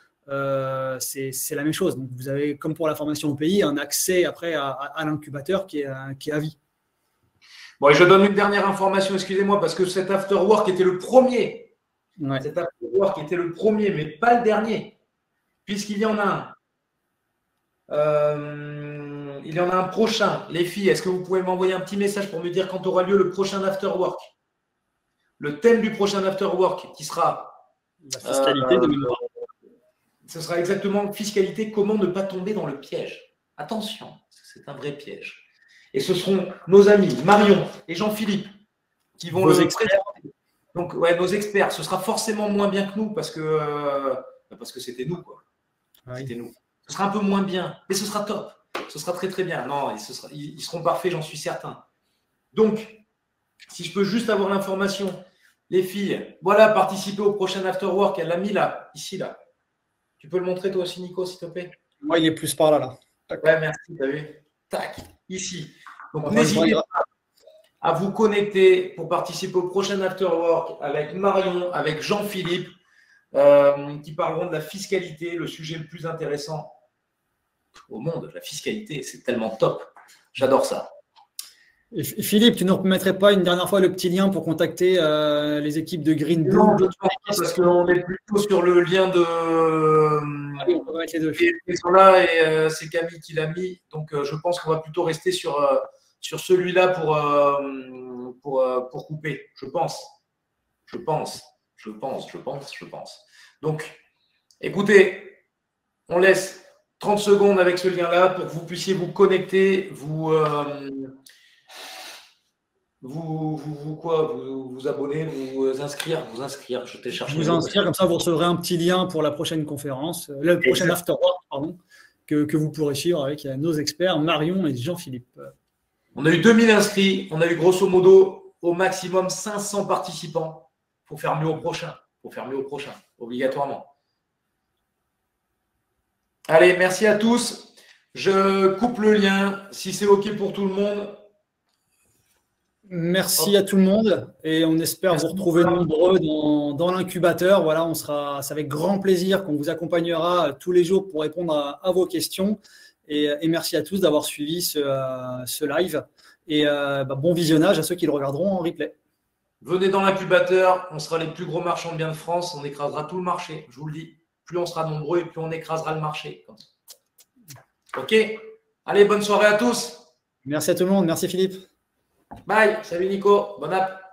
C'est la même chose. Donc, vous avez, comme pour la formation au pays, un accès après à l'incubateur qui est à vie. Bon, et je donne une dernière information, excusez-moi, parce que cet afterwork était le premier. Ouais. Cet afterwork était le premier, mais pas le dernier, puisqu'il y en a un. Il y en a un prochain. Les filles, est-ce que vous pouvez m'envoyer un petit message pour me dire quand aura lieu le prochain afterwork? Le thème du prochain afterwork qui sera La fiscalité de mémoire. Ce sera exactement fiscalité, comment ne pas tomber dans le piège. Attention, c'est un vrai piège. Et ce seront nos amis Marion et Jean-Philippe qui vont le présenter. Donc, ouais, nos experts, ce sera forcément moins bien que nous parce que c'était nous, quoi. Oui. C'était nous. Ce sera un peu moins bien, mais ce sera top. Ce sera très, très bien. Non, ils seront parfaits, j'en suis certain. Donc, si je peux juste avoir l'information, les filles, voilà, participez au prochain afterwork. Elle l'a mis là, ici, là. Tu peux le montrer toi aussi, Nico, s'il te plaît? Moi, il est plus par là. Ouais, merci, tu as vu. Tac, ici. Donc, n'hésitez pas à vous connecter pour participer au prochain afterwork avec Marion, avec Jean-Philippe, qui parleront de la fiscalité, le sujet le plus intéressant au monde. La fiscalité, c'est tellement top. J'adore ça. Et Philippe, tu ne remettrais pas une dernière fois le petit lien pour contacter les équipes de Green Blue? Non, parce qu'on est plutôt sur le lien de. Ah oui, on peut mettre les deux. Ils sont là et c'est Camille qui l'a mis. Donc, je pense qu'on va plutôt rester sur celui-là pour couper. Je pense. Donc, écoutez, on laisse 30 secondes avec ce lien-là pour que vous puissiez vous connecter, vous abonner, vous inscrire, je t'ai cherché. Vous inscrire, comme ça vous recevrez un petit lien pour la prochaine conférence, le prochain afterwork, pardon, que vous pourrez suivre avec nos experts Marion et Jean-Philippe. On a eu 2000 inscrits, on a eu grosso modo au maximum 500 participants. Il faut faire mieux au prochain. Obligatoirement. Allez, merci à tous. Je coupe le lien si c'est OK pour tout le monde. Merci à tout le monde et on espère vous retrouver nombreux dans l'incubateur. Voilà, c'est avec grand plaisir qu'on vous accompagnera tous les jours pour répondre à vos questions. Et merci à tous d'avoir suivi ce live. Et bon visionnage à ceux qui le regarderont en replay. Venez dans l'incubateur, on sera les plus gros marchands de biens de France, on écrasera tout le marché, je vous le dis. Plus on sera nombreux et plus on écrasera le marché. OK. Allez, bonne soirée à tous. Merci à tout le monde. Merci Philippe. Bye. Salut Nico. Bonne app.